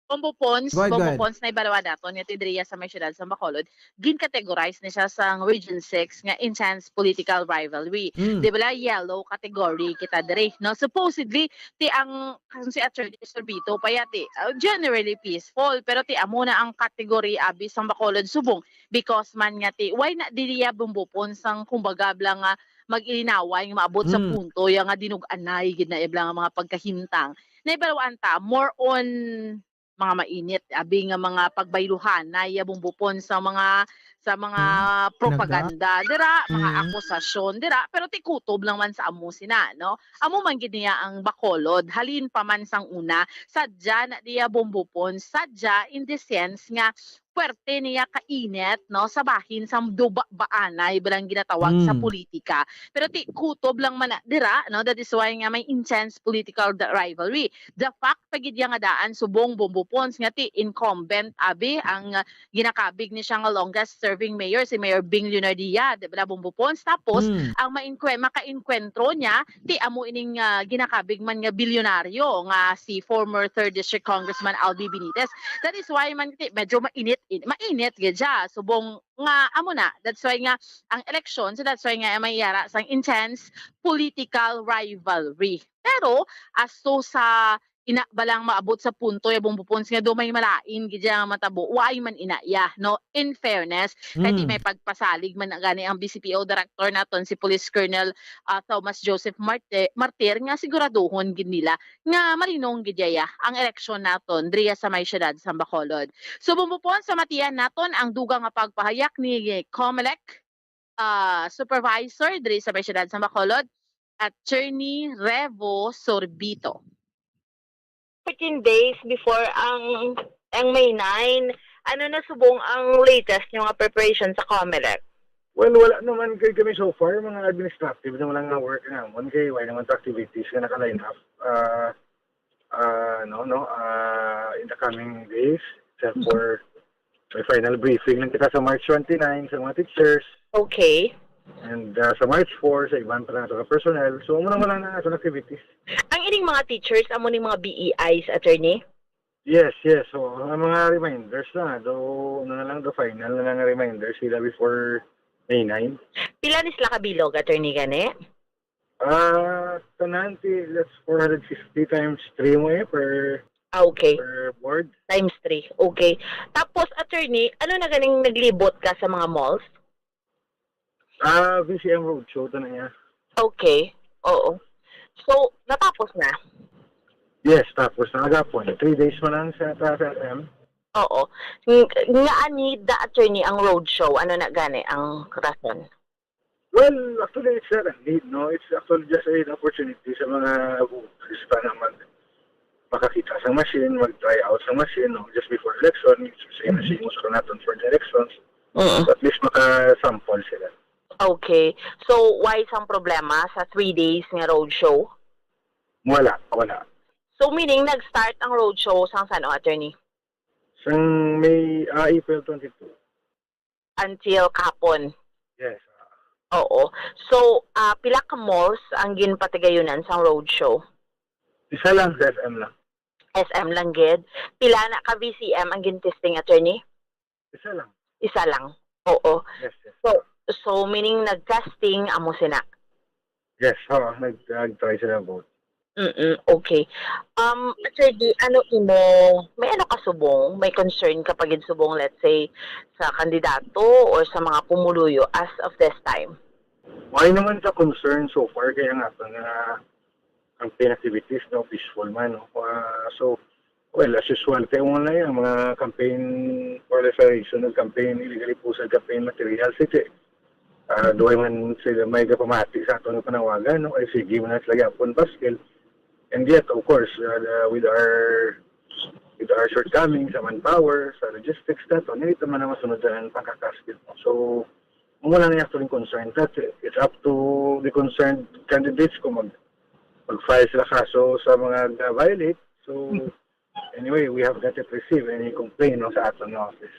Bombopons Go ahead. na ibalawa daton nga tidriya sa may syudad sa Bacolod, gin-categorize ni siya sa Region 6 nga intense political rivalry. Di ba yellow category kita diri, no? Supposedly ti ang si Attorney Sorbito payati generally peaceful, pero ti amo na ang category abi sa Bacolod subong because man nga ti why na diriya bombopons ang kumbaga blang mag-ilinaway nga maabot sa punto yang nga dinug-anay gid na iblang mga pagkahintang. Na ibalawaan ta more on mga mainit abi nga mga pagbayluhan na bumbupon sa mga propaganda dira, mga akusasyon dira, pero ti kutob lang man sa amo sina, no? Amo man gid niya ang Bacolod, halin pa man sang una, sadya na diya bumbupon, sadya in the sense nga puwerte niya kainit, no, sa bahin sa baanay bilang ginatawag sa politika. Pero ti kutob lang man na dira, no, that is why nga may intense political rivalry. The fact pagid nga daan subong bumbupons nga ti incumbent abi ang ginakabig ni siya nga longest serving mayor, si Mayor Bing Leonardia, di ba, bumbupons. Tapos ang maka-inkwentro niya ti amo ining ginakabig man nga bilyonaryo nga si former 3rd District Congressman Albi Benitez. That is why man ti medyo mainit gid siya subong nga amo na, that's why nga ang election, so that's why nga may yara sang intense political rivalry. Pero as to sa ina balang maabot sa punto ya bumbupons nga do may malain gid nga matabo, why man inaya, no? In fairness, kay may pagpasalig man gani ang BCPO director naton si Police Colonel Thomas Joseph Martir nga siguraduhon gid nila nga malinong gid ang eleksyon naton driya sa may syudad sa Bacolod. So bumbupon sa matiyan naton ang dugang nga pagpahayak ni COMELEC supervisor diri sa may syudad sa Bacolod, Attorney Revo Sorbito. 15 days before ang May 9, ano na subong ang latest yung preparation sa COMELEC? Well, wala naman kami so far, mga administrative na walang work naman, kaya wala naman activities na naka-line up in the coming days, except for may final briefing lang kita sa March 29 sa mga teachers. Okay. And sa March 4 sa ibang personnel. So, muna na sa activities. Ang ining mga teachers, amo ning mga BEIs, attorney? Yes. So, ang mga reminders na. Do na lang, do final na lang reminders sila before May 9. Pila ni sila kabilog, attorney, gani? Tananti, that's 450 times 3 mo per board. Times 3, okay. Tapos, attorney, ano na ganing naglibot ka sa mga malls? VCM Roadshow, ito na niya. Okay, oo. So, natapos na? Yes, tapos na agapon. 3 days mo lang sa FM. Oo. Nga ani the attorney ang roadshow, ano na gani ang rason? Well, actually, it's not a need, no? It's actually just an opportunity sa mga voters para makakita sa machine, mag-try out sa machine, no? Just before election, same as yung gusto natin for the elections. At least makasample sila. Okay. So, why isang problema sa 3 days nga roadshow? Wala. So, meaning, nag-start ang roadshow sa saan, attorney? Sang May, April 22. Until kahapon? Yes. Oo. So, pila ka malls ang ginpatigayunan sa roadshow? Isa lang sa SM lang. SM lang, gid. Pila na ka VCM ang gin-testing, attorney? Isa lang. Oo. Yes. So, meaning nag-testing amo sina? Yes, nag-try sila vote. Okay. Attorney, may kasubong? May concern kapag subong, let's say, sa kandidato or sa mga pumuluyo as of this time? Why naman sa concern so far, kaya nga campaign activities, no, peaceful man. No? Well, as usual, kaya na yan, mga campaign proliferation ng campaign, illegally posted campaign materials, doon man sila may kapamati sa ato ng panawagan, no? Ay sige mo na sila yapon baskel. And yet, of course, with our shortcomings sa manpower, sa logistics nato, hindi naman na masunod ang pangkakasket. So, muna na yung concern. It's up to the concerned candidates kung mag-file sila kaso sa mga violate. So, anyway, we have not yet received any complaint sa ato ng office.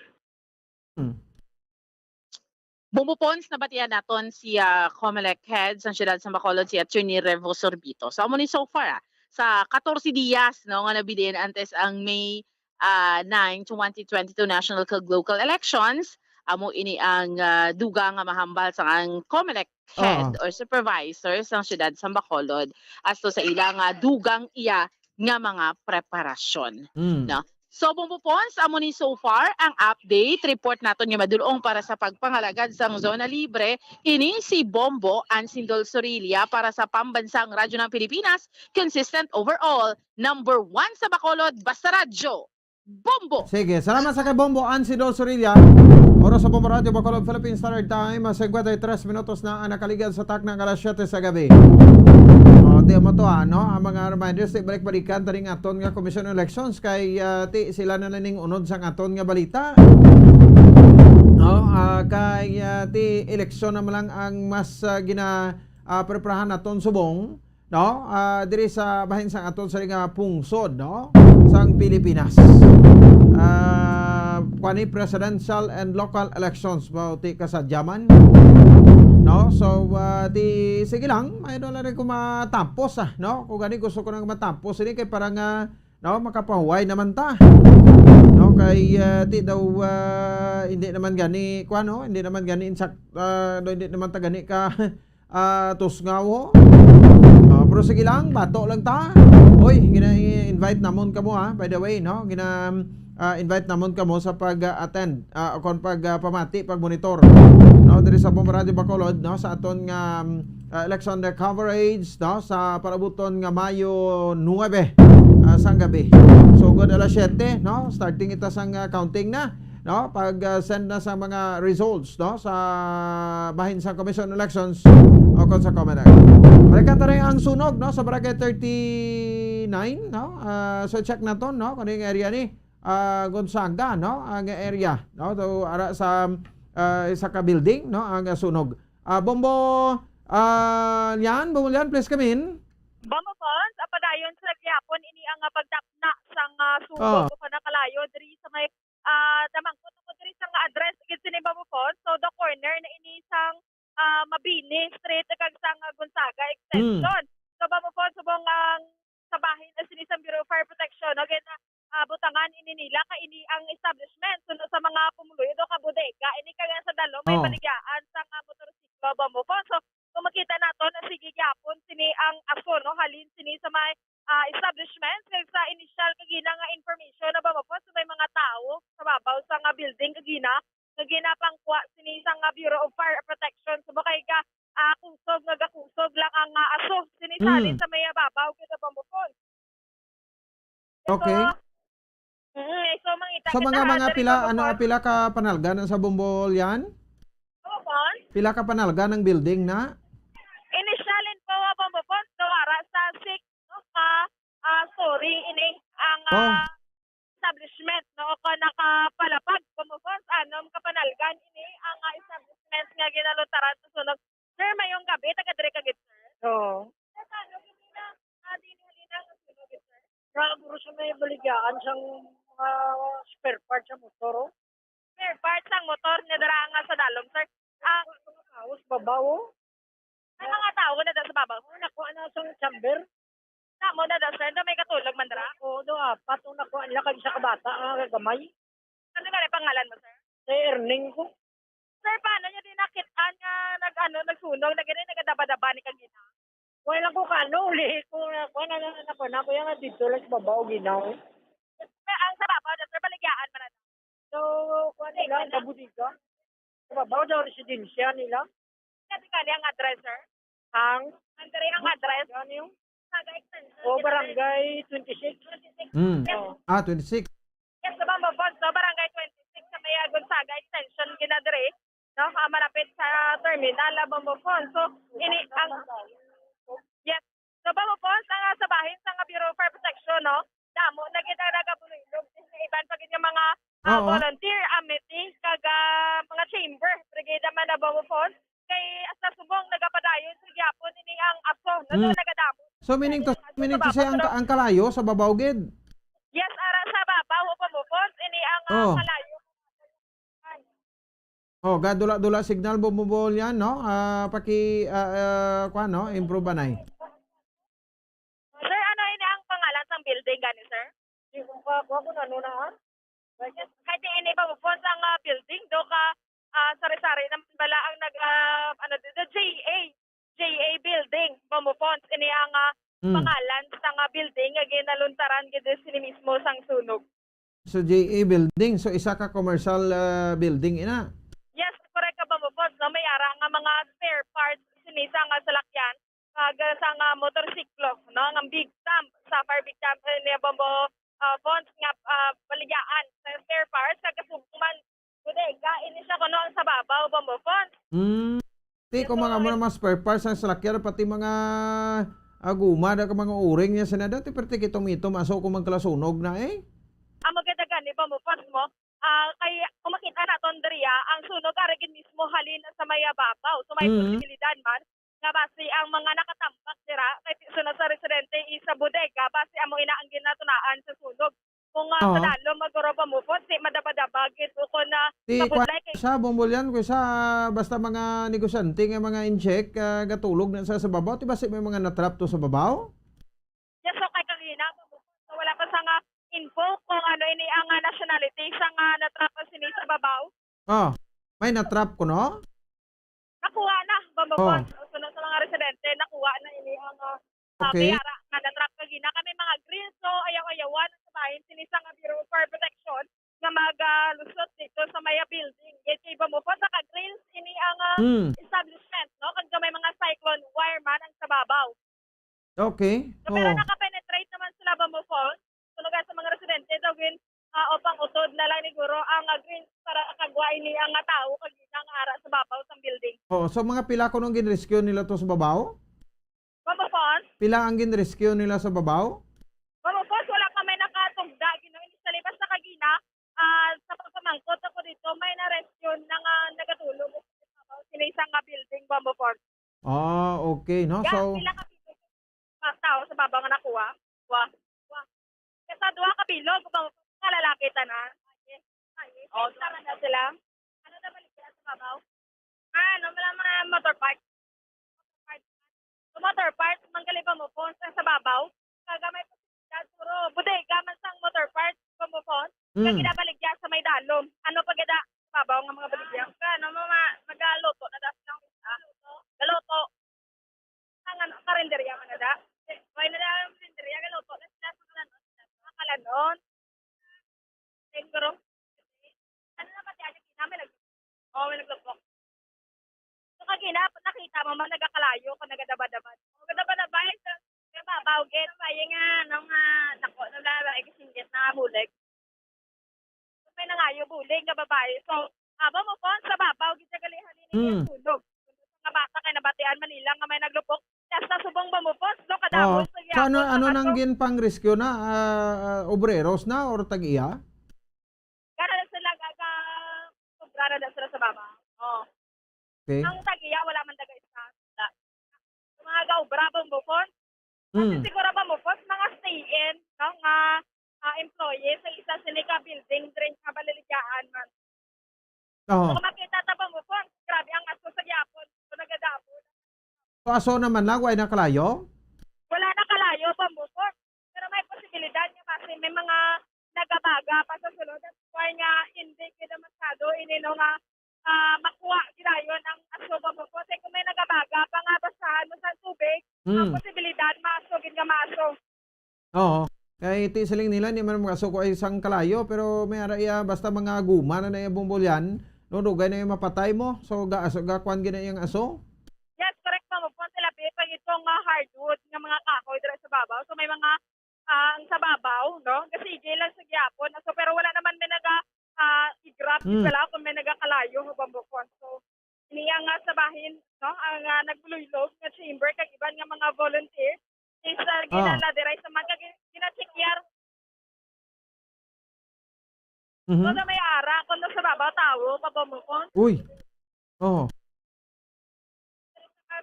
Bumupons na batian naton si COMELEC head sa siyudad sa Bacolod, si Attorney Revo Sorbito. So, amo ni so far, sa 14 días, no, nga nabilin antes ang May 9, 2022 National Local Elections, amo ini ang duga nga mahambal sa ang COMELEC head or supervisor sa siyudad sa Bacolod as to sa ilang dugang iya nga mga preparasyon. No? So, bumupons, amo ni so far ang update report naton nga madulong para sa pagpangalagad sang zona libre ini si Bombo Ansindol Sorilla para sa pambansang radyo ng Pilipinas, consistent overall, number 1 sa Bacolod, basta radyo. Bombo! Sige, salamat sa kay Bombo Ansido Sorilla. Oras sa Bombo Radio Bacolod Philippine Standard Time, 53 minutos na ang nakaligad sa tak ng alas 7 sa gabi. Di mo to ano, ang mga reminders balik-balikan taring aton nga Commission on Elections kay ti sila na laning unod sa aton nga balita. Kay ti eleksyon naman lang ang mas preparahan naton subong, no? Diri sa bahin sang aton sa nga pungsod, no? Sang Pilipinas. Kwani presidential and local elections ba ti kasadyaman. No, so di sige lang, mayroon lang rin ko matapos no? Kung gani gusto ko nang matapos ini kay parang no, makapahuway naman ta. No, kay di daw hindi naman gani kuano, hindi naman gani hindi naman ta gani ka tusngaw. Pero sige lang, bato lang ta. Oy, gina-invite namon kamo by the way, no? Invite namon kamo sa pag-attend kon pamati, pag-monitor. No, diri sa Bombo Radio Bacolod, no, sa aton nga election coverage, no, sa parabuton nga Mayo 9 sang gabi. So good alas 7, no, starting ita sang counting na, no, pag send na sa mga results, no, sa bahin sa Commission on Elections o kon sa Comelec. Balikan tayo ang sunog, no, sa Barangay 39, no. So check na to, no, kung yung area ni Gonzaga, no, ang area, no, to ara sa isa ka building, no, ang sunog. Bombo Bombo Lian, please come in. Bombo Pons, apadayon sa gyapon ini ang pagtapna sang sunog ko nakalayo diri sa may damangkot ko diri sang address gid sini Bombo Pons. So the corner na ini sang Mabini Street kag sang Gonzaga extension. So Bombo Pons subong ang sa bahin na sini sang Bureau of Fire Protection, again butangan ini nila ka ini ang establishment suno sa mga pumuluyo do ka bodega ini kaya sa dalo may baligyan sang motorsiklo Bombo Pons. So kung makita naton sige gyapon sini ang aso, no, halin sini sa may establishment kay sa initial kagina nga information na Bombo Pons may mga tao sa babaw sa nga building kagina pangkuha sini sa nga Bureau of Fire Protection. So kay ka kusog lang ang aso sini salin sa may babaw kita Bombo Pons. Okay. So mangita sa mga pila ka panalgan sa Bombo Lian? Pila ka panalgan ng building na? Initialin po Bombo Pons do ara sa 6 no ka story ini ang establishment, no, ka nakapalapag Bombo Pons anom kapanalgan ini ang establishment nga ginalutaran sa sunog. Sir, mayong gabi taga dire ka gid sir. Oo. Ano kinina dinhalina ang sunog sir? Puro sa may baligyan sang mga spare parts sa motor. Spare parts sang motor na dara nga sa dalom sir. Mga kaos babaw. Ang mga tao na da sa babaw. Nakuha na sa chamber. Mo na da sir, may katulog man dara. Oo, do apat ang nakuha nila kag sa kabata nga gamay. Ano nga pangalan mo sir? Sa earning ko. Sir, paano nyo din nakitaan nga nagsunog na ganyan nagadaba-daba ni kagina? Wala ko kano uli ko na ko yung dito lang sa babaw ginaw. Ang sa babaw na sir, baligyan man na. So, kuha nila sa butika. Sa babaw daw residensya nila. Kasi kani ang address sir? Ang diri ang address? Ano yung? Saga extension. O barangay 26. 26. Yes, sa Bombo Pons, no, barangay 26 sa may Gonzaga extension ginadiri. No, malapit sa terminal Bombo Pons. So, ini ang yes. So Bombo Pons ang sa bahin sa Bureau of Fire Protection, no. Damo na kita nagabulilog sa iban pag yung mga volunteer amity kag mga chamber brigade man na Bombo Pons kay asa subong nagapadayon sa gyapon ini ang aso na nagadamo. So meaning to say ang kalayo sa babaw gid. Yes, ara sa babaw Bombo Pons ini ang kalayo. Gadula signal Bombo yan, no? Improve banay. Sir, ano ini ang pangalan sang building gani, sir? Di ko ko na ano na. Kahit ini Bombo Pons ang building do ka sari-sari naman bala ang the JA building Bombo Pons ini ang pangalan sang building nga ginaluntaran gid sini mismo sang sunog. So JA building, so isa ka commercial building ina. Yes, correct ka Bombo Pons, no, may ara nga mga spare parts sini sang salakyan kag sang motorsiklo, no, ang big dump sa fire big dump ni Bombo funds nga baligyan sa spare parts sa kasubman bodega ini siya kuno sa babaw bombo funds. Ti ko mga mo naman spare parts ang salakyan pati mga aguma da ka mga uring niya sa nada ti perti kitong ito maso ko magkalasunog na eh. Ang maganda gani bombo funds mo kay kung makita naton diriya ang sunog aragin mismo halin sa may babaw. So may posibilidad man nga base ang mga nakatambak dira kay sunod sa residente sa bodega base amo inaang ginatunaan sa sunog. Kung kadalo magoroba mo po, si madabadabag ito ko na kabudlay kay Sa bombolyan ko sa basta mga negosyante nga mga incheck gatulog na sa babaw ti basi may mga natrap to sa babaw? yes, so kay kanina so, wala pa sa nga info kung ano ini ang nationality sa nga natrapa sini sa babaw. May natrap ko no? Nakuha na bababon. Sunod sa mga residente nakuha na ini ang bayara nga natrap kagina kami mga green so ayaw-ayawan sa bahin sinisang nga Bureau of Fire Protection nga magalusot dito sa maya building. Yes, iba mo po sa ka-grills ini ang establishment no kag may mga cyclone wireman ang sa babaw. Okay. So, pero naka-penetrate naman sila ba mo po? Sunog sa mga residente daw gin opang utod na lang siguro ang green para kagwa ini ang tao kag ang ara sa babaw sa building. So mga pila ko nung gin-rescue nila to sa babaw? Babapon? Pila ang gin-rescue nila sa babaw? Babapon, wala ka may nakatugda. Ginoon sa lipas na kagina, sa pagpamangkot ako dito, may na-rescue na nga nagatulog sa sinisang nga building, babapon. Okay, no? So, pila ka bilog tao sa babaw nga nakuha. Kesa duha ka bilog, kalalaki tanan. Tara na sila. Ano na balik sa babaw? Mga motor parts. Motor parts, manggali pa mo po sa babaw. Kagamay po siguro, bodega man sang motor parts pa mo po. Kaya ginabaligya sa may dalom. Ano pag sa babaw ng mga baligya? Ano magaloto na dapat ng isa? Galoto. Ang karinderya man na da. May na ang karinderya, galoto na sila sa kalanon. Kalanon. Siguro. Ano na pati agad namin may naglupok. Kagina, nakita mo man nagakalayo kung nagadabadabad. Nagadabadabad sa babaw, get, may nga, nako, nalala, ikisingit na bulig. May nangayo bulig na babae. So, aba mo po, sa babaw, gitagalihan yung tulog. Sa bata kay nabatian Manila nga may naglupok. Tapos subong ba mo po, so kadabos. So ano nang gin pang rescue na? Obreros na or tag-iya? Gara na sila, sobrara na sila sa babaw. Okay. Ang tagiya, wala man tagay sa mga gaubra bang bukon. Kasi siguro ba mo po, mga stay-in, no, nga employees sa isa sinika building, drink nga baliligaan man. Kung makita ta ba mo po, grabe ang aso sa yapon, so nagadapon. So aso naman lang, wala na kalayo? Wala na kalayo ba mo po, pero may posibilidad niya kasi may mga nagabaga pa sa sulod at why nga hindi kita masyado inino nga makuha ginayon ang aso ba mo po. Kasi kung may nagabaga, pangabasahan mo sa tubig, ang posibilidad, masugin nga maso. Kaya iti siling nila, hindi man mga aso ko ay isang kalayo, pero may araya, basta mga guma na na yung bumbolyan, no, dugay na yung mapatay mo. So, gakwan gina yung aso? Yes, correct pa mo po. Sila pag itong hardwood ng mga kahoy dito sa babaw. So, may mga sa babaw, no? Kasi lang sa gyapon. So, pero wala naman may i-grab sila kung may nagakalayo ng bambukon. So, iniya nga sa bahin, no? Ang naglulog na chamber, kag iban nga mga volunteer, is ginaladiray sa mga ginachekyar. So, na may ara, kung sa babaw, tao, pabambukon. Uy!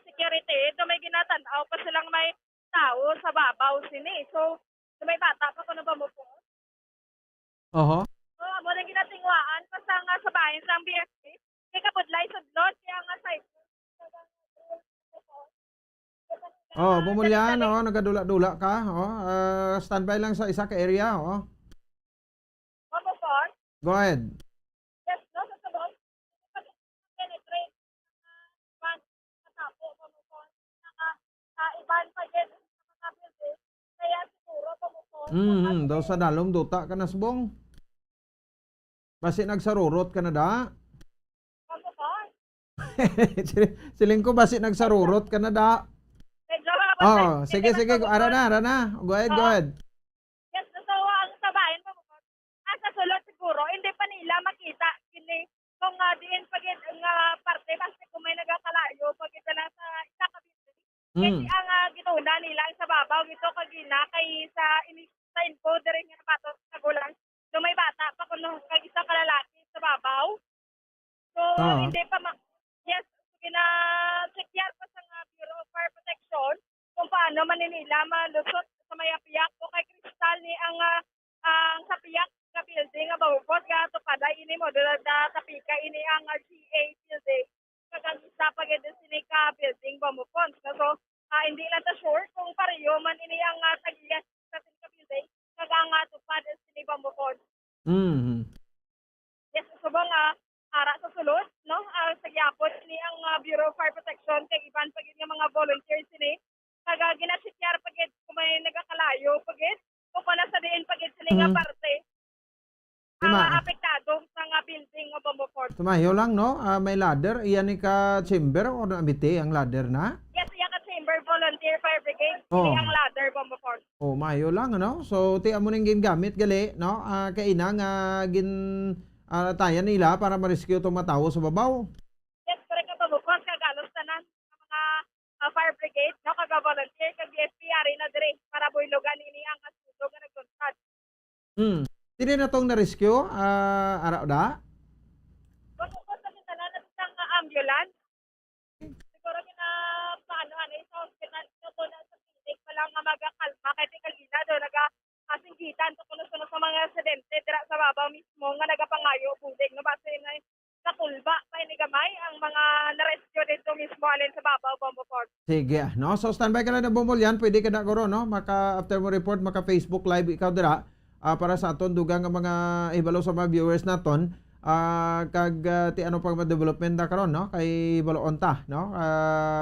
Security, ito may ginatanaw pa silang may tao sa babaw sini. So, may bata pa kung nabambukon. Mo na ginatingwaan basta nga sa bahin sa BFP kay kabudlay sa blood kaya nga site. Bumulyan, nagadula-dula ka, standby lang sa isa ka area, Go ahead. Yes, no, sa sabon. Penetrate katapo pamukon. Iban pa din sa mga building. Kaya siguro pamukon. Daw sa dalom duta ka na subong. Basi nagsarurot ka na da. Siling ko basi nagsarurot ka na da. Sige. Ara na. Go ahead. Yes, so ang sa Kasi ang gituna nila sa babaw ito kagina kay sa info diri nga nabaton sa gulang. So may bata pa kuno kag isa ka lalaki sa babaw. So hindi pa yes, check yan pa sa Bureau of Fire Protection kung paano man nila malusot sa may piyak o kay kristal ni ang sa piyak nga building nga bawpot nga tupada ini mo dala tapika ini ang GA building kagang isa pa gid sinika building bamupon. So hindi lang ta sure kung pareho man ini ang tagiyas sa sinika building kagang tupad sini bamupon. Yes, subong ara sa sulod, no? Sa gyapon ni ang Bureau of Fire Protection kay iban pagid nga mga volunteers ni kaga ginasityar pagid kung may nagakalayo pagid o pa sa diin pagid sini nga parte apektado sa nga building o bambuport. Tumayo lang, no? May ladder. Iyan ni ka chamber o nabiti ang ladder na? Yes, iya ka chamber volunteer fire brigade. Ini ang ladder bambuport. Mayo lang, no? So, tiyan mo nang gingamit, gali, no? Kainang tayan nila para ma-rescue itong matawo sa babaw. Yes, correct ka bambuport. Kagalos tanan sa mga fire brigade, no? Kaga-volunteer, kag-BFP, ari na dire para builogan ini ang kasudo nga nagkontad. Hindi na itong na-rescue, araw da? Bambuport sa tanan na isang ambulance. Siguro paano sa hospital ito na sa clinic palang magakalma kay kagina do singgitan to kuno sa mga residente dira sa babaw mismo nga nagapangayo budig no base na katulba pa ni gamay ang mga na-rescue dito mismo alin sa babaw Bambuport. Sige, no? So standby ka lang na Bombol yan, pwede ka na guro, no? Maka after mo report, maka Facebook live ikaw dira para sa aton dugang nga mga ibalo sa mga viewers naton kag ti ano pag development na karon, no? Kay baloon ta, no?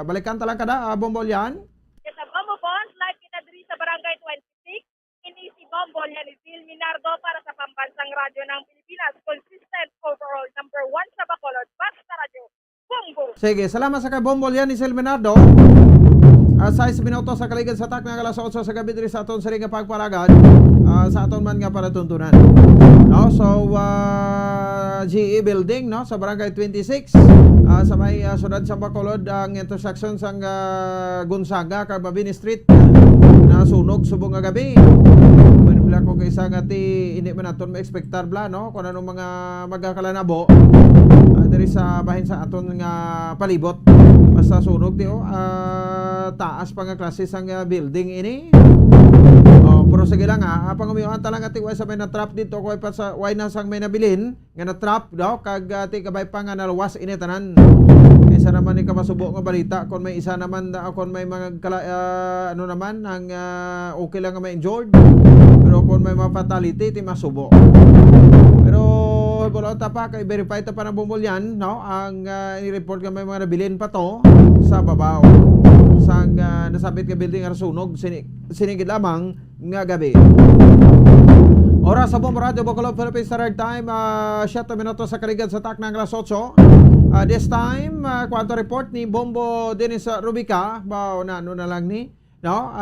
Balikan ta lang kada Bombol yan. Yes, Bambuport live kita diri sa Barangay 26. Ini si Bombol yan ni Phil Minardo para sa Pambansang Radyo ng Pilipinas. Consistent overall number 1 sa Bacolod. Basta radyo. Bongo. Sige, salamat sa kay Bombol yan ni Phil Minardo. 6 minutos sa kaligid sa tak ng alas 8 sa gabi diri sa aton sa ring pagpalagad sa aton man nga para tuntunan. No, so GE building, no, sa Barangay 26 sa may sudad sa Bacolod ang intersection sa Gonzaga Carbabini Street na sunog subong nga gabi. Manibla ko kay isa nga ti hindi man aton ma-expectar bla, no, kung anong mga magakalanabo diri sa bahin sa aton nga palibot. Basta sunog ti taas pa nga klase sang building ini. Pero sige lang pangumiuan talang ati way sa may na-trap dito ko pa sa way na sang may nabilin nga na-trap daw kag ati kabay pa nga nalawas ini tanan. Isa naman ni kamasubo nga balita kung may isa naman kung may mga ano naman ang okay lang nga may injured. Pero kung may mga fatality ti masubo. Pero wala ta pa kay verify ta pa ng Bombol yan, no? Ang i-report nga may mga nabilin pa to sa babaw. Sang nasabit ka building nga sunog sinigid lamang nga gabi. Oras sa Bombo Radio Bacolod Philippines Standard Time 7 minutos sa kaligid sa tak ng alas 8. This time kwanto report ni Bombo Dennis Rubica ba na ano na lang ni, no?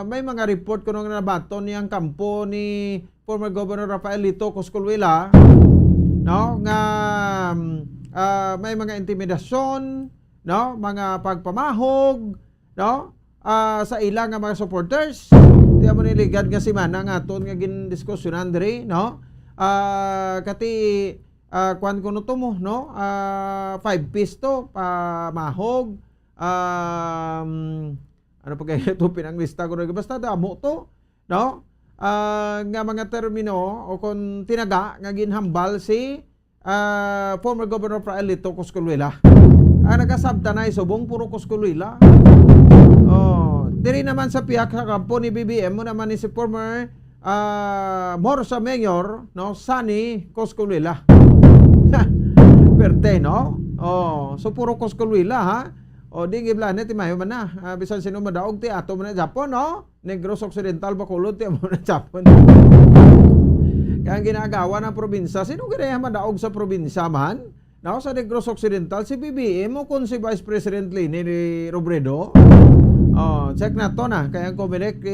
May mga report kuno nga nabaton niyang kampo ni former Governor Rafael Lito Coscolwela, no, nga may mga intimidasyon, no, mga pagpamahog, no, sa ilang nga mga supporters. Tiyan mo niligad nga si Mana nga aton nga gindiskusyonan diri, no, kati kwan kuno to mo, no, 5 piece to pamahog, ano pa kaya ito pinanglista ko na basta damo to, no, nga mga termino o kung tinaga nga ginhambal si former Governor Rafael Lito Coscolwela. Nagasabta na isubong puro Coscolwela. Diri naman sa pihak sa kampo ni BBM mo naman ni si former Morsa Mayor, no, Sunny Coscolwela. Perte, no? So puro Coscolwela, ha? Di giblane ti mayo man na. Bisan sino madaog ti ato man na Japon, no? Negros Occidental Bacolod ti mo na Japon. Kaya ginagawa ng probinsya, sino gaya madaog sa probinsya man? No, sa Negros Occidental si BBM o kung si Vice President Lini Robredo. Check na to na. Kaya ang Comelec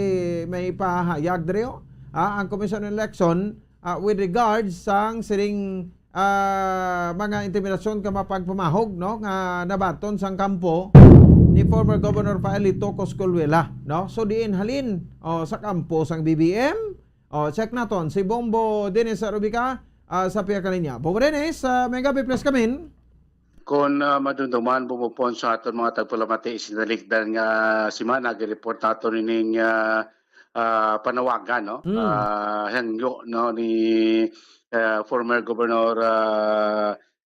may pahayag dito. Ang Commission on Election with regards sang siring mga intimidasyon ka mapagpamahog, no, nga nabaton sang kampo ni former Governor Paelito Coscolluela, no? So diin halin sa kampo sang BBM. Check naton si Bombo Dennis Rubica sa piya kaninya. Bombo Dennis, may gabi plus kamin. Kung madunduman bumupon sa aton mga tagpulamati sinalikdan nga si Mana nag-report nato ning panawagan no hangyo no ni former Governor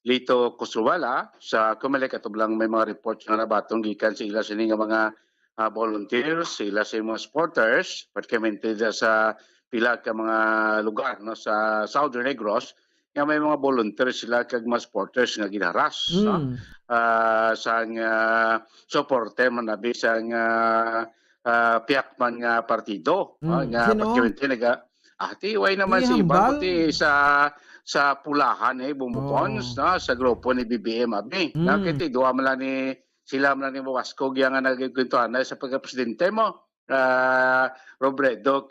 Lito Coscolluela sa Comelec atublang may mga report na nabatong gikan sa ila sini nga mga volunteers, sila sa mga supporters particularly sa pila ka mga lugar no sa Southern Negros nga may mga volunteers sila kag mga supporters nga ginaras no sang suporte man nabi sang piyak man nga partido nga particularly naga way naman si iba pati sa pulahan bumupons no sa grupo ni BBM abi nakita duwa man ni sila man ni Wasco nga nagkwentuhan sa pagka-presidente mo Robredo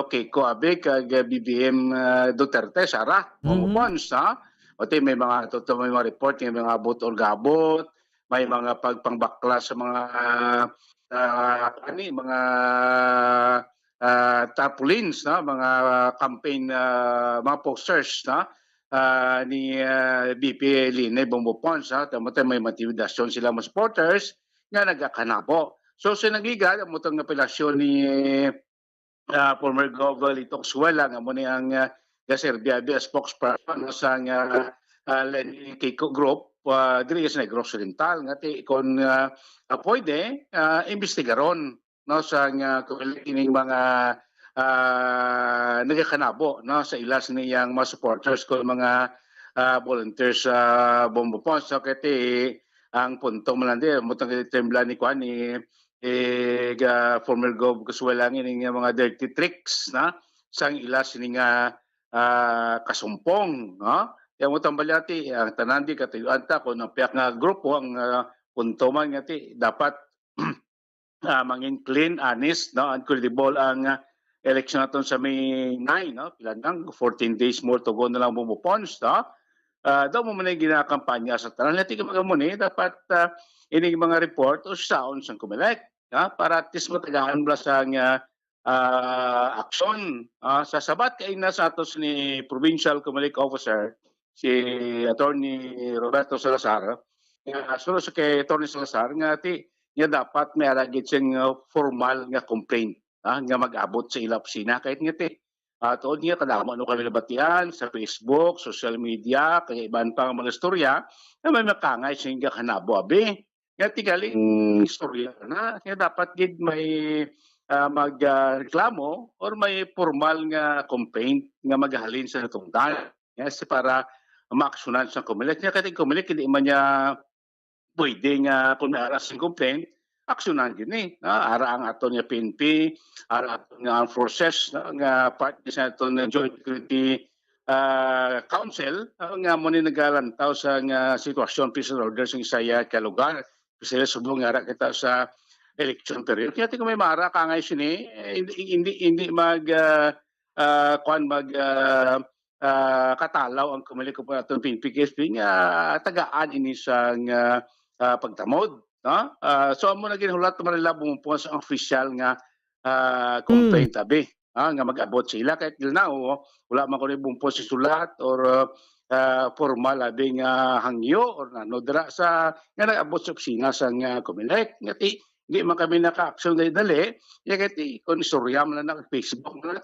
Kiko abi kag BBM Duterte Sara bumupons na ote may mga may mga report may mga abot or gabot may mga pagpangbakla sa mga mga tarpaulins na mga campaign mga posters na ni BP Line Bumupons tamo may motivasyon sila mga supporters nga nagakanabo so sinagiga mo tong apelasyon ni former Governor Lito Coscolluela nga mo ni ang Gaserbia spokesperson sa Kiko Group diri sa Negros Oriental nga ti kon pwede investigaron no sa kining mga nagakanabo no sa ilas niyang mga supporters ko mga volunteers sa Bombopon so kati ang punto man din mo tang tembla ni kuan ni former Gov Coscolluela ning mga dirty tricks na sang ilas ni nga kasumpong no yang mo tambalyati ang tanan di katuyuan ta kun ang piyak nga grupo ang punto man nga ti dapat mangin clean, honest, no, and credible ang election natin sa May 9, no, pilan lang, 14 days more to go na lang bumupons, no. Daw mo man ay ginakampanya sa tanan. Lati ka magamuni, dapat ining mga report o saon sa Comelec, para at least matagaan mo sa aksyon. Sa sabat kay na sa atos ni Provincial Comelec Officer, si Attorney Roberto Salazar, sunod sa kay Attorney Salazar, nga nga dapat may aragit siyang formal nga complaint nga mag-abot sa ila opisina kahit nga tuod nga kadamo ano kami nabatian sa Facebook, social media, kaya iban pang mga istorya na may makangay siyang kanabo abi nga tigaling istorya na nga dapat gid may magreklamo or may formal nga complaint nga maghalin sa natungdan yes para maaksyonan sa Comelec nga kay Comelec hindi man niya pwede nga kung naaras ng complaint, aksyonan din ara ang aton nga PNP, ara aton nga armed forces, nga part sa aton Joint Security Council, nga mo ni nagalantaw sa nga sitwasyon, peace and order sa isaya ka lugar. Kasi subong nga ara kita sa election period. Kaya kung may mara ka ngay sini, hindi katalaw ang Comelec ko po aton PNP KSP nga tagaan ini sa pagtamod no so amo na ginhulat man nila bumupos ang official nga complaint abi nga mag-abot sila kahit na wala man ko ni bumupos si sulat or formal abi nga hangyo or nano dira sa nga nag-abot sa opisina sa Comelec ngati hindi man kami naka-action dali kati kon istorya man na Facebook na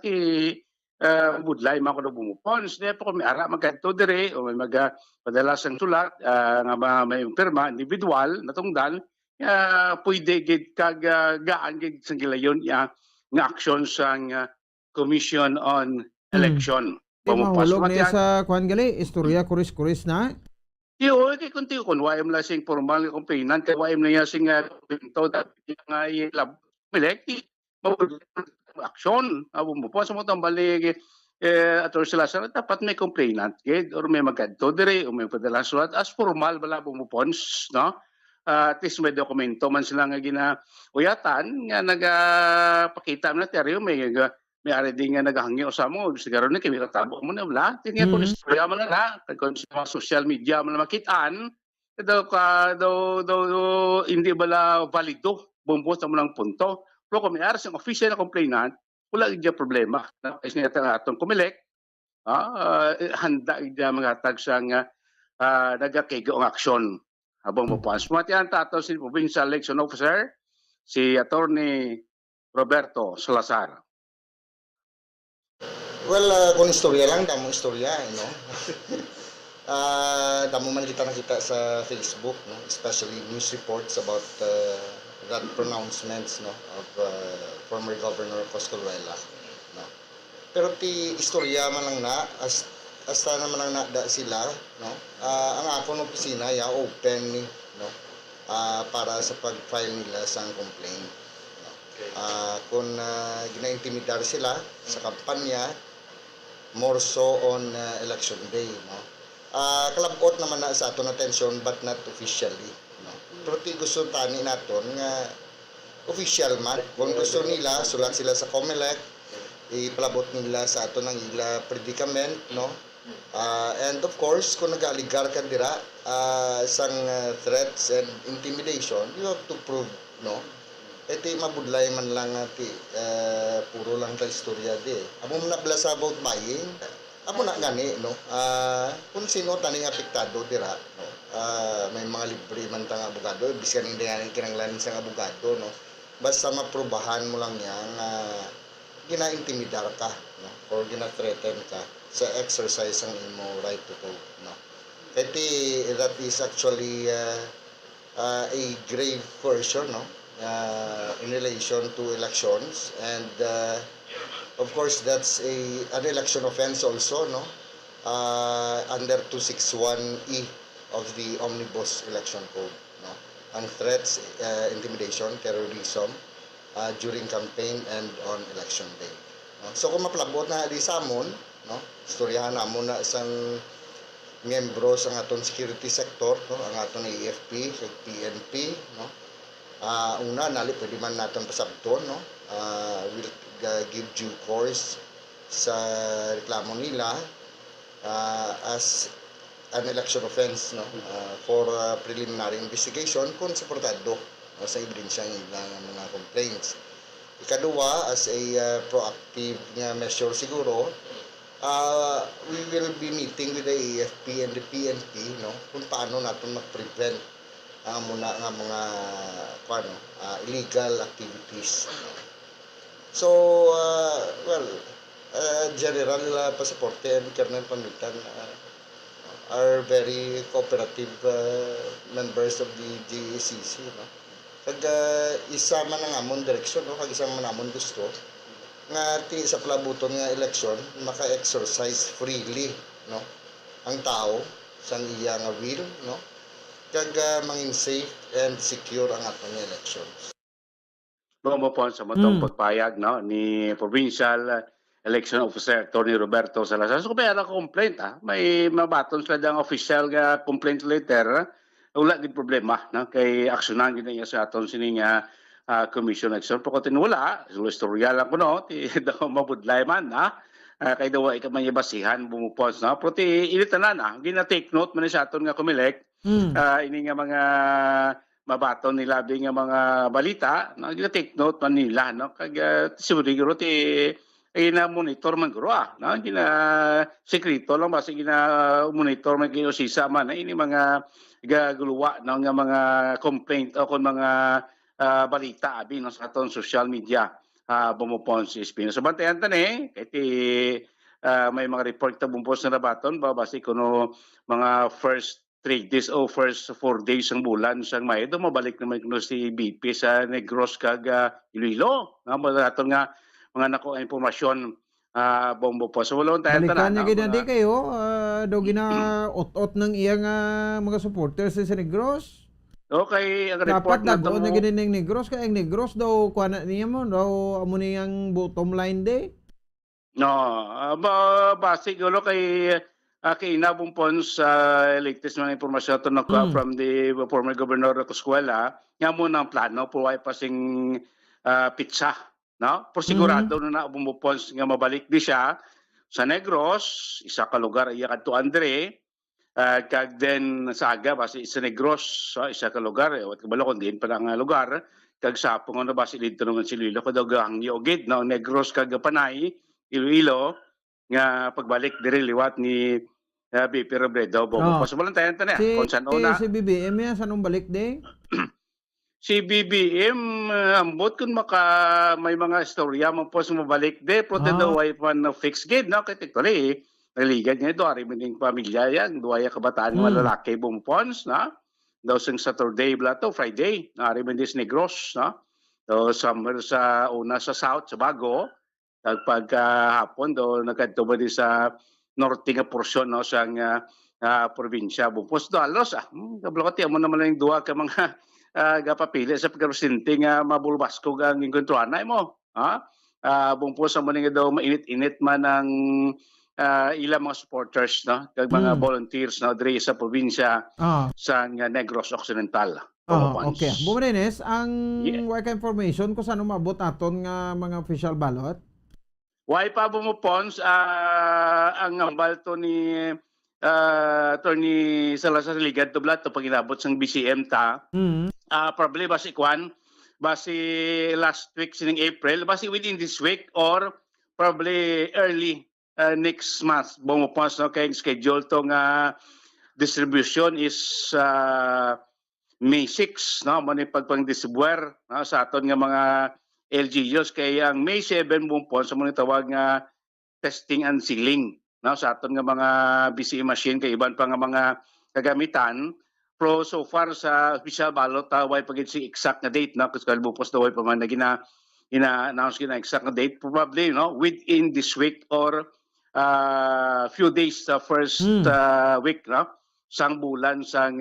budlay man ko na bumupons di po kami ara magkanto dire o may magpadala sang sulat nga may pirma individual natungdan pwede gid kag gaan gid sang gilayon nga action sang Commission on Election Mahulog niya sa kuan gali istorya kuris-kuris na kay kunti kun waim la sing formal complainant kay waim na sing pinto that nga ilab melekti aksyon mo sa mo tambali Attorney Salazar dapat may complainant or may magkanto dire o may padala sulat as formal bala bumupons no at least may dokumento man sila nga ginauyatan nga nagapakita na teryo may ari din nga nagahangyo sa mo siguro ni kami katabo mo na wala tingnan ko istorya man na kung sa social media man makitaan hindi bala valido bumbos sa mga punto. Pero kung may aras yung official na complainant, wala yung problema. Kasi nga atong kumilek, handa yung mga tag siyang nagkakigo ang aksyon habang mapuans. Matiyan tato si Provincial Election Officer, si Attorney Roberto Salazar. Well, kung istorya lang, damo istorya, no? Damo man kita nakita sa Facebook, no? Especially news reports about that pronouncements, no, of former Governor Coscolluela, no? Pero ti istorya man lang na, hasta naman lang na sila, no? Ang akong opisina ya open ni, no? Para sa pag-file nila sa complaint. No? Kung gina-intimidar sila sa kampanya, more so on election day, no? Kalabot naman na sa aton attention but not officially, no? Pero ti gusto tani naton nga official man. Kung gusto nila, sulat sila sa COMELEC, ipalabot nila sa aton ang ila predicament, no? And of course, kung nag-aligar ka dira sang threats and intimidation, you have to prove, no? Iti mabudlay man lang ti puro lang ta istorya di. Amo na blasa about buying, amo na gani, no? Kung sino taning apektado dira, no? May mga libre man tang abogado, bisan hindi nga kinanglan sang abogado, no? Basta maprobahan mo lang yang gina-intimidar ka, no? Or gina-threaten ka sa exercise ang imo right to vote, no? Iti that is actually a grave coercion, no? In relation to elections, and of course that's an election offense also, no? Under 261E of the Omnibus Election Code, no? Ang threats, intimidation, terrorism during campaign and on election day, no? So kung maplabot na di samon, no, istoryahan na mo na isang miyembro sa aton security sector, no, ang aton AFP, sa PNP, no. Una, pwede man natin pasabton, no? Will give due course sa reklamo nila as an election offense, no? For preliminary investigation kung suportado, no, sa ebidensyang ilang mga complaints. Ikaduwa, as a proactive measure siguro, we will be meeting with the AFP and the PNP, no, kung paano natin mag-prevent muna nga mga illegal activities. So, General Pasaporte and Colonel Pamitan are very cooperative members of the GACC, no? Kag isa man ang amon direksyon, no? Kag isa man amon gusto nga ti sa palabuton nga election maka-exercise freely, no, ang tao sang iya nga will, no, kag mangin safe and secure ang atong elections. Mo po sa matong pagpayag, no, ni Provincial Election Officer Tony Roberto Salazar. So may complaint, may mabaton sila ang official nga complaint letter, wala gid problema, no, kay aksyonan gid niya sa aton sini nga commission action. Pero kung wala, istorya lang ko, no, ti daw mabudlay man, kay daw ay kamay basihan bumupos, no. Pero ti ilitanan gina-take note man sa aton nga COMELEC. Ini nga mga mabaton nila nga mga balita, no, gina-take note man nila, no, kag siguro ti ina-monitor man guro, no, gina sekreto lang basta gina-monitor man kayo sisa man ini mga gaguluwa, no, nga mga complaint o kon mga balita abi no sa aton social media bumupon si Espino. So bantayan tani kay may mga report ta bumpos na nabaton babasi kuno mga first 3 days o first 4 days ang bulan sang Mayo mabalik naman kuno si BP sa Negros kag Iloilo. Aton nga mga nako impormasyon bombo po. So wala tayo balikan niya ginadi kayo daw gina-ot-ot ng iyang mga supporters sa Negros. Okay, ang report na dapat na ginin ng Negros kaya ang Negros daw kuha niya mo daw amo niyang bottom line day. No, base gulo kay inabumpon sa latest mga impormasyon to from the former Governor Coscolluela nga mo ng plano po ay pasing pizza, no? Por sigurado na bumupon nga mabalik di siya sa Negros, isa ka lugar iya kadto Andre, kag den saga basi sa Negros, isa ka lugar, wat kabalo kun diin pa nga lugar, kag sapong ano basi dito naman si Iloilo kag ang Yogid no Negros kag Panay, Iloilo nga pagbalik diri liwat ni BP Robredo Bongo. Pasubalan tayo na kung saan una. Si BBM yan, saan balik de? Si BBM, ambot kung may mga istorya mo po sumabalik de, prote daw ay pan fixed gate, no? Kaya tiktori, naligan niya ito, arimin pamilya yan, duwaya kabataan ng lalaki bumpons, na? Daw sang Saturday, blato, Friday, na arimin din Negros, no? Daw summer sa una sa South, sa Bago, pagkahapon, daw nagkatuba din sa norte nga porsyon, no? Sa probinsya, bumpos, do alos, kablokati, amo naman lang yung duwa ka mga gapapili sa pagkarosinti nga mabulbas ko ang inkontroanay mo. Bungpo sa mga daw mainit-init man ang ilang mga supporters, no? Kag mga volunteers no? Diri sa probinsya sa Negros Occidental. Okay. Bumarines, ang wika information kung saan umabot aton nga mga official ballot? Why pa bumupons ang ambalto ni Attorney Salazar Ligad to blat to pag-inabot sang BCM ta. Probably basi kwan, basi last week sining April, basi within this week or probably early next month. Bumupons no kay schedule tong distribution is May 6 no mo ni pagpang-distribuer no, sa aton nga mga LGUs kay ang May 7 bumupons sa mo ni tawag nga testing and sealing. No, sa aton nga mga BCE machine kay iban pa nga mga kagamitan pero so far sa official ballot way pagit si exact na date na kasi kalbupos daw pa man na ina-announce gina exact na date probably no within this week or few days sa first week no sang bulan sang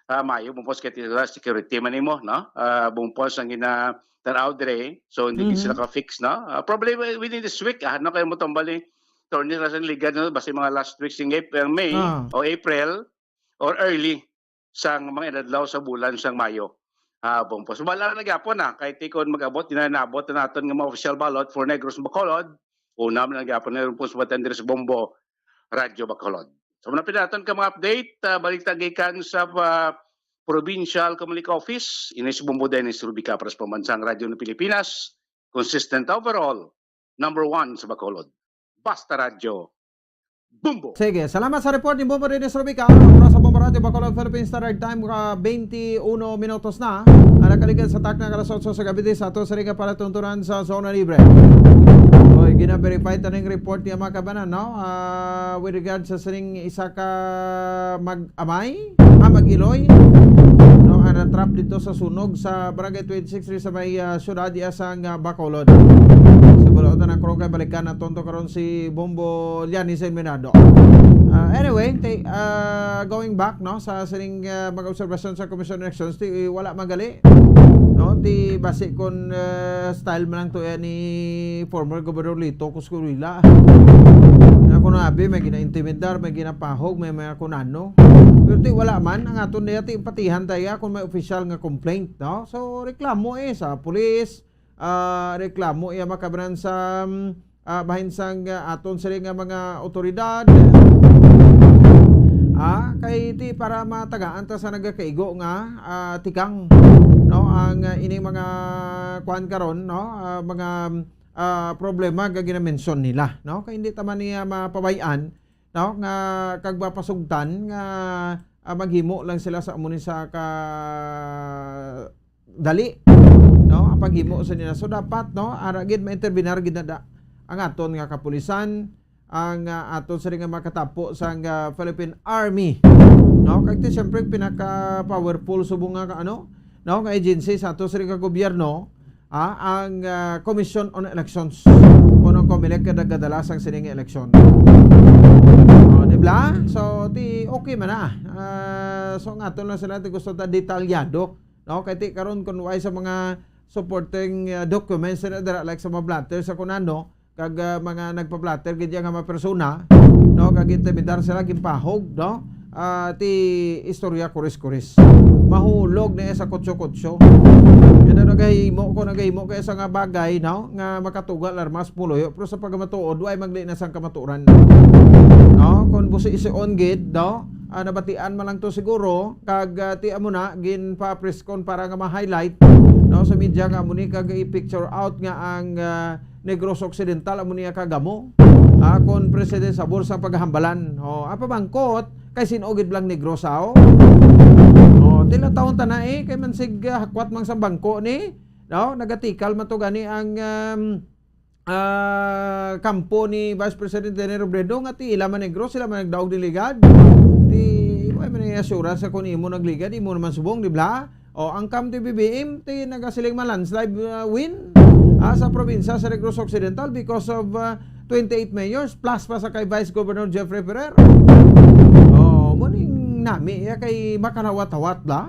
Mayo bumpos kay security man nimo no bumpos ang ina tanaw dire so hindi sila ka fix no probably within this week no kayo mo tambali Attorney Salazar Ligad no basta mga last week sing May o April or early sang mga adlaw sa bulan sang Mayo. Bumpos. Wala na gyapon na kay tikon magabot dinanabot na naton nga mga official ballot for Negros Bacolod. Una man gyapon na ron po sa Batanderes Bombo Radio Bacolod. So muna pinaton ka mga update balik tagikan sa Provincial Communique Office Ines Bombo Dennis Rubica para sa pambansang radyo ng Pilipinas. Consistent overall. Number 1 sa Bacolod. Basta Radyo. Bumbo. Sige, salamat sa report ni Bumbo Dennis Rubica. Oras sa Bumbo Radio Bacolod Philippines Standard Time 21 minutos na. Nakaligan sa tak ng alas 8 sa gabi sa ato sa ringa para tuntunan sa Zona Libre. Oy, gina-verify taning report ni mga kabanan, no? With regard sa sining isa ka mag-amay, mag-iloy. No, na-trap dito sa sunog sa Barangay 26 sa may syudad sang Bacolod. Sa ng Krokay balikan na tonto karon si Bombo Lianis Minado. Anyway, going back no sa sining mga obserbasyon sa Commission on Elections ti wala magali. No, ti base kon style man lang to ni former Governor Lito Coscuela. Na kuno abi may gina-intimidar, may ginapahog, may mga kunano. Pero ti wala man ang aton niya ti patihan taya kung may official nga complaint, no? So reklamo sa pulis, reklamo iya makabanan sa bahin sang aton sila nga mga otoridad. Kay ti para matagaan ta sa nagakaigo nga tikang no ang ining mga kuan karon no mga problema nga ginamention nila no kay hindi taman niya mapabayan no nga kag mapasugtan nga maghimo lang sila sa amunin sa ka dali no ang paghimo sa nila so dapat no ara gid ma-interbinar gid na ang aton nga kapulisan ang aton sa nga makatapo sa Philippine Army no kay ti syempre pinaka powerful subong nga ano no nga agency sa aton sa nga gobyerno ang Commission on Elections kuno COMELEC kada kadalasang sining eleksyon dibla so ti okay man so nga aton lang sila ti gusto ta detalyado no kay ti karon kun way sa mga supporting documents na dara like sa mga blatter sa kunano kag mga nagpa-blatter gid nga mga persona no kag intimidar sila gimpahog no ti istorya kuris-kuris mahulog na sa kutso-kutso. Kaya nagahimo kaya sa nga bagay, no? Nga makatugal armas puloy. Pero sa pagmatuod, ay magli na sang kamaturan. No? Kung busi isi-on gid, no? Nabatian man lang to siguro, kag tiyan mo na, gin pa-preskon para nga ma-highlight, no? Sa media nga mo ni kag i-picture out nga ang Negros Occidental, amo niya kagamo. Kung president sa bursang paghambalan. Apa bangkot, kay sinugid lang Negros sao? Tila taon ta na kay mansig hakwat mang sa bangko ni, no? Nagatikal man to gani ang kampo ni Vice President Leni Robredo nga ti ila man Negros, sila man nagdaog diligad. Ti way man assurance sa kun imo nagligad, imo naman subong, di ba? Ang Camp BBM ti nagasiling man landslide win sa probinsya sa Negros Occidental because of 28 mayors plus pa sa kay Vice Governor Jeffrey Ferrer. Muning nami kay makanawat-awat la.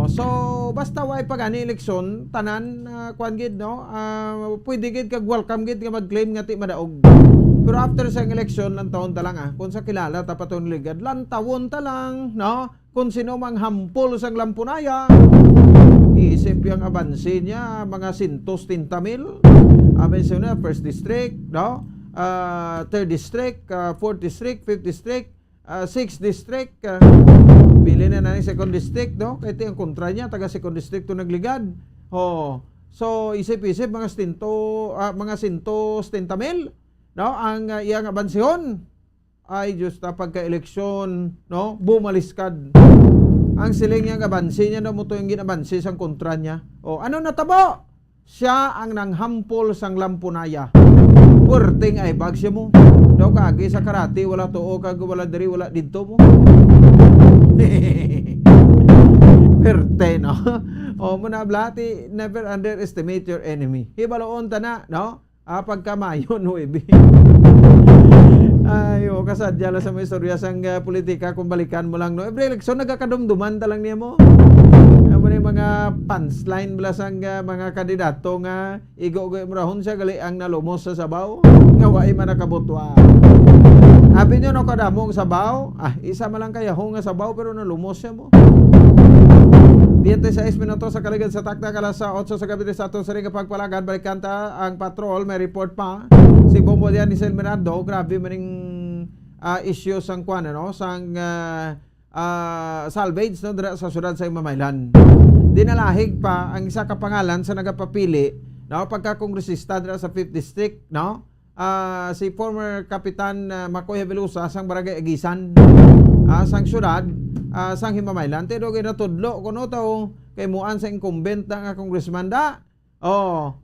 So basta way pagani eleksyon tanan kwan gid, no? Pwede gid kag welcome gid nga mag-claim nga ti madaog. Pero after sa eleksyon lang taon ta lang kung sa kilala ta paton ligad lan tawon ta lang, no? Kung sino mang hampol sang lampunaya, isip yung abansi niya mga 130,000. Abansi na first district, no? Third district, fourth district, fifth district, 6th district, bili na ng second district, no? Kaya ito yung kontra niya, taga second district to nagligad. So isip-isip mga 130,000, no? Ang iyang abansihon ay Diyos na pagka-eleksyon, no? Bumaliskad. Ang siling niyang abansi niya, no? Muto yung ginabansi sang kontra niya. Ano natabo? Siya ang nanghampol sang lampunaya. Puerting ay bagsya mo. Daw kagi sa karate, wala tuo, kag wala diri, wala dito mo. Perte, no? Muna blati, never underestimate your enemy. Hibaloon ta na, no? Pagkamayon, huibi. Kasadya lang sa mga istorya sang politika, kung balikan mo lang, no? Every election, nagkakadumduman talang niya mo. Mga punchline bala sang mga kandidato nga igo-go murahon siya gali ang nalumos sa sabaw nga waay man nakabutwa. Abi nyo no kadamong sabaw, isa man lang kaya nga sabaw pero nalumos siya mo. 26 minutos sa kaligid sa taktak, alas 8 sa gabi sa aton sa ring pagpalagan, balikan ta ang patrol, may report pa si Bombo diyan ni Sel Mirando. Grabe maning issue sang kwan, no? Sang salvage, no? Sa syudad sa Mamaylan. Dinalahig pa ang isa ka pangalan sa nagapapili, no? Pagka-kongresista sa 5th district, no? Si former Kapitan Makoy Havelusa sang Barangay Agisan, sang syudad, sang Himamaylan. Pero ginatudlo kuno taw kay muan sa incumbent nga congressman da.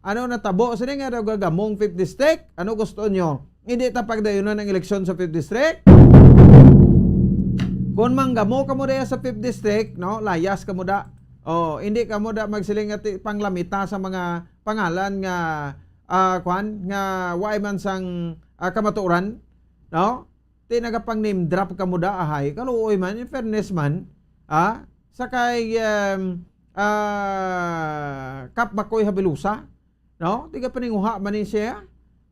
Ano natabo sa nga daw gagamong 5th district? Ano gusto nyo? Hindi ta pagdayunan ng eleksyon sa 5th district? Kung manggamo ka mo da sa 5th district, no? Layas ka mo da. Hindi ka mo da magsiling at panglamita sa mga pangalan nga nga waay man sang kamaturan, no? Ti nagapang name drop ka mo da ahay. Kaluoy man, in fairness man, sa kay Kap Makoy Havelusa, no? Tiga paninguha man ni siya.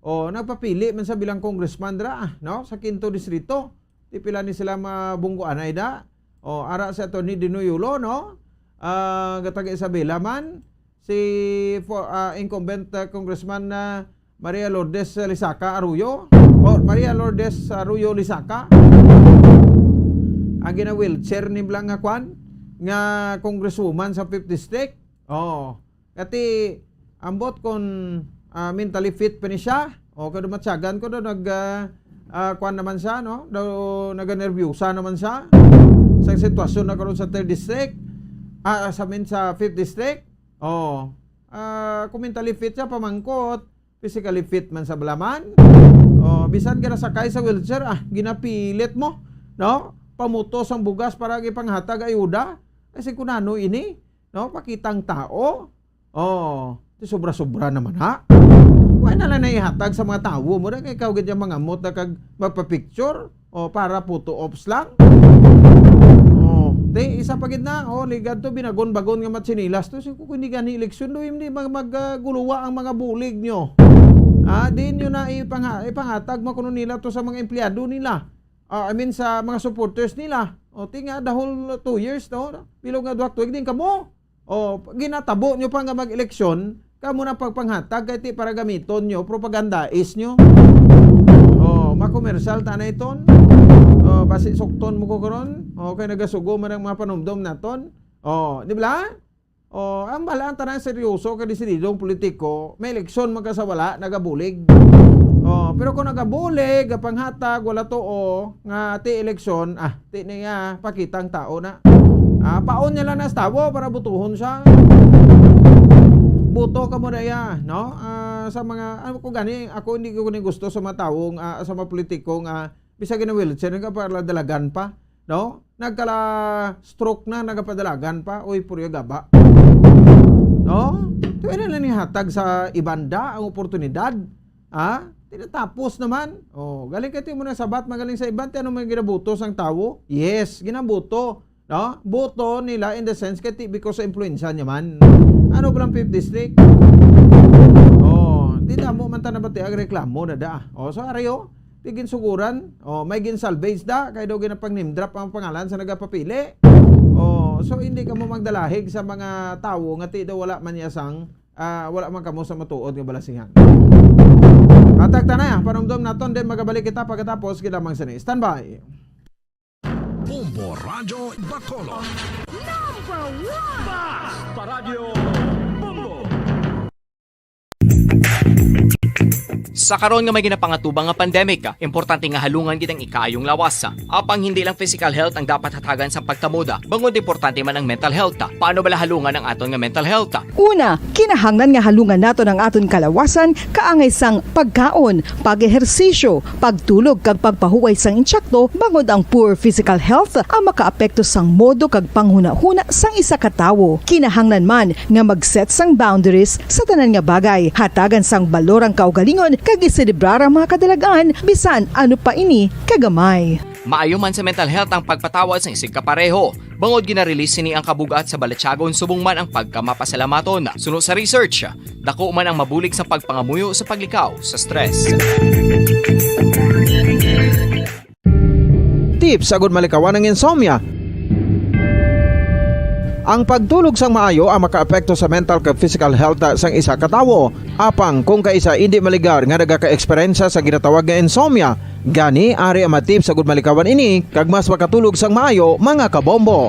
Nagpapili man sa bilang congressman dra, no? Sa 5th distrito. Ti pila ni sila mabungguan ay da. Ara sa Atty. Dinoy Yulo, no? Gatag Isabela man, si incumbent congressman Maria Lourdes Lisaca Arroyo, Maria Lourdes Arroyo Lisaca, ang gina-wheelchair ni Blang nga kwan nga congresswoman sa 5th district. Kati ambot kon mentally fit pa ni siya, kada matsagan ko daw kwan naman siya, no? Daw naga-nervyosa naman siya sa sitwasyon na karon sa 3rd district. Sa 5th district, kung mentally fit siya, pamangkot, physically fit man sa balaman, bisan ka nasakay sa wheelchair, ginapilit mo, no? Pamutos ang bugas para ipanghatag ayuda, kasi kung ano ini, no? Pakitang tao, sobra-sobra naman ha. Huwag na lang naihatag sa mga tao mo, kaya ikaw ganyan mga mot na kag magpa-picture, para photo ops lang. Isa pagid na, ligad to, binagon-bagon nga matsinilas to. So, kung hindi gani eleksyon, hindi magaguluwa ang mga bulig nyo. Di nyo na ipangatag makuno nila to sa mga empleyado nila. Sa mga supporters nila. O tinga dahol 2 years no. Bilog nga duwak tuig din kamo. O ginatabo nyo pa nga mag-eleksyon, kamo na pagpanghatag kay ti para gamiton nyo propaganda is nyo. O makomersyal ta na iton. O basi sukton mo ko karon. O kay nagasugo man ang mga panumdom naton. O di ba? O ang balaan tanang seryoso kay desididong politiko, may eleksyon magkasawala nagabulig. Oh, pero kung nagabulig, panghatag, wala to nga ti eleksyon, ti niya pakitang tao na. Paon niya lang na tawo para butuhon siya. Buto ka mo na ya, no? Sa mga, ano ko gani, ako hindi ko gusto sa mga taong, sa mga politiko nga, bisa gina wheelchair, para dalagan pa, no? Nagkala stroke na, nagapadalagan pa, uy, puryo gaba. No? Tuwin na lang hatag sa ibanda ang oportunidad, tinatapos naman. Galing kayo mo na sabat, magaling sa iban, ano may ginabuto sang tao? Yes, ginabuto. No? Boto nila in the sense kaya because sa influensya niya man. Ano ba lang 5th district? Di mo man tanabati ang reklamo na da. So arayo, tigin suguran. May gin-salvage da, kaya daw ginapang name drop ang pangalan sa nagapapili. So hindi ka mo magdalahig sa mga tao nga ti daw wala man yasang, wala man kamo sa matuod nga balasihan. Atagta na panumdom naton din magabalik kita pagkatapos kita mang sini. Standby. Bombo Radio Bacolod. Number 1 Basta Radio Bombo. Sa karon nga may ginapangatubang nga pandemic, importante nga halungan kitang ikayong lawas. Apang hindi lang physical health ang dapat hatagan sa pagtamuda, bangod importante man ang mental health. Paano bala halungan ang aton nga mental health? Una, kinahanglan nga halungan nato ang aton kalawasan kaangay sang pagkaon, pag-ehersisyo, pagtulog kag pagpahuway sang insyakto bangod ang poor physical health ang makaapekto sang modo kag panghuna-huna sang isa ka tawo. Kinahanglan man nga mag-set sang boundaries sa tanan nga bagay, hatagan sang balorang kaugalingon kag iselebrar ang mga kadalagaan bisan ano pa ini kagamay. Maayo man sa mental health ang pagpatawad sa isig kapareho. Bangod gina-release ni ang kabugat sa Balatsyagon subong man ang pagkamapasalamaton. Sunod sa research, dako man ang mabulig sa pagpangamuyo sa paglikaw sa stress. Tips agud malikawan ng insomnia. Ang pagtulog sang maayo ang makaapekto sa mental kag physical health sang isa ka tawo. Apang kung kaisa hindi maligar nga nagaka-eksperyensya sa ginatawag nga insomnia, gani ari ang matip sa gud malikawan ini kag mas makatulog sang maayo mga kabombo.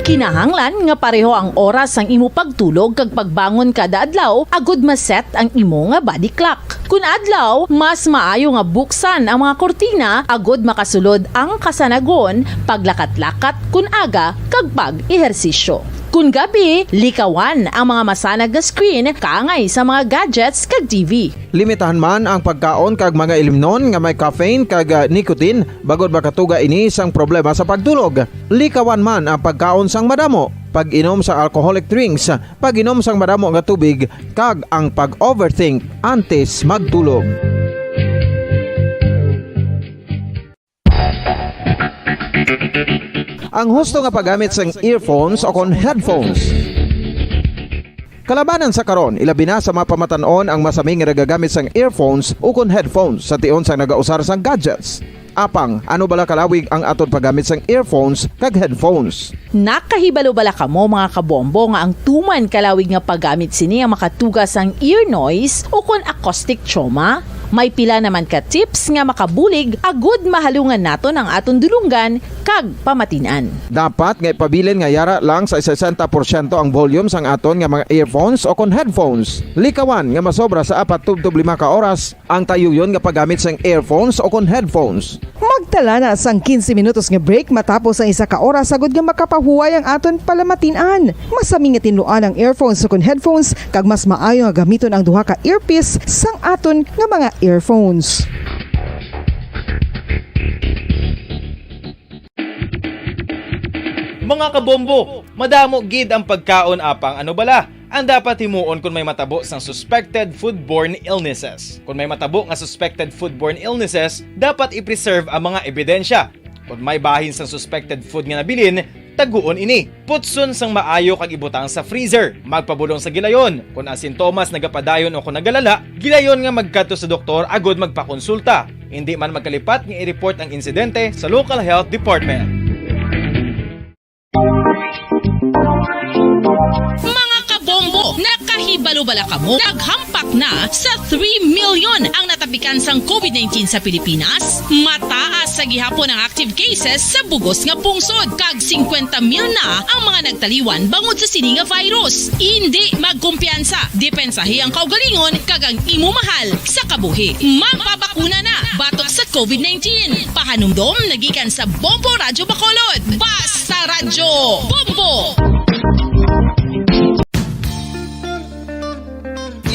Kinahanglan nga pareho ang oras ang imo pagtulog kag pagbangon kada adlaw agud maset ang imo nga body clock. Kun adlaw, mas maayo nga buksan ang mga kortina agud makasulod ang kasanagon, paglakat-lakat kun aga kag pag-ehersisyo. Kun gabi, likawan ang mga masanag nga screen kaangay sa mga gadgets kag TV. Limitahan man ang pagkaon kag mga ilimnon nga may caffeine kag nicotine bagod makatuga ini sang problema sa pagtulog. Likawan man ang pagkaon sang madamo, pag-inom sa alcoholic drinks, pag-inom sang madamo nga tubig kag ang pag-overthink antes magtulog. Ang husto nga paggamit sang earphones o kon headphones. Kalabanan sa karon, ilabi na sa mga pamatanon ang masaming nga nagagamit sang earphones o kon headphones sa tion sang nagausar sang gadgets. Apang, ano bala kalawig ang aton paggamit sang earphones kag headphones? Nakahibalo bala kamo mga kabombo nga ang tuman kalawig nga paggamit sini ang makatugas ang ear noise o kon acoustic trauma? May pila naman ka tips nga makabulig agud mahalungan naton ang aton dulunggan kag pamatinan. Dapat nga ipabilin nga yara lang sa 60% ang volume sang aton nga mga earphones o kon headphones. Likawan nga masobra sa 4 to 5 ka oras ang tayuyon nga paggamit sang earphones o kon headphones. Magtala na sang 15 minutos nga break matapos ang 1 ka oras agud nga makapahuway ang aton palamatinan. Masami nga tinluan ang earphones o kon headphones kag mas maayo nga gamiton ang duha ka earpiece sang aton nga mga earphones. Mga kabombo, madamo gid ang pagkaon apang ano bala. Ang dapat himuon kung may matabo sang suspected foodborne illnesses. Kung may matabo nga suspected foodborne illnesses, dapat i-preserve ang mga ebidensya. Kung may bahin sang suspected food nga nabilin, taguon ini. Putson sang maayo kag ibutang sa freezer. Magpabulong sa gilayon. Kung ang sintomas nagapadayon o kung nagalala, gilayon nga magkadto sa doktor agud magpakonsulta. Hindi man magkalipat nga i-report ang insidente sa local health department. Mga kabombo, nakahibalo-bala ka mo? Naghampak na sa 3 million ang natapikan sang COVID-19 sa Pilipinas. Mataas sa gihapon ang active cases sa bugos nga pungsod. Kag 50 mil na ang mga nagtaliwan bangod sa sini nga virus. Hindi magkumpiyansa. Depensahi ang kaugalingon kag ang imo mahal sa kabuhi. Magpabakuna na batok sa COVID-19. Pahanumdom nagikan sa Bombo Radyo Bacolod. Basta Radyo Bombo!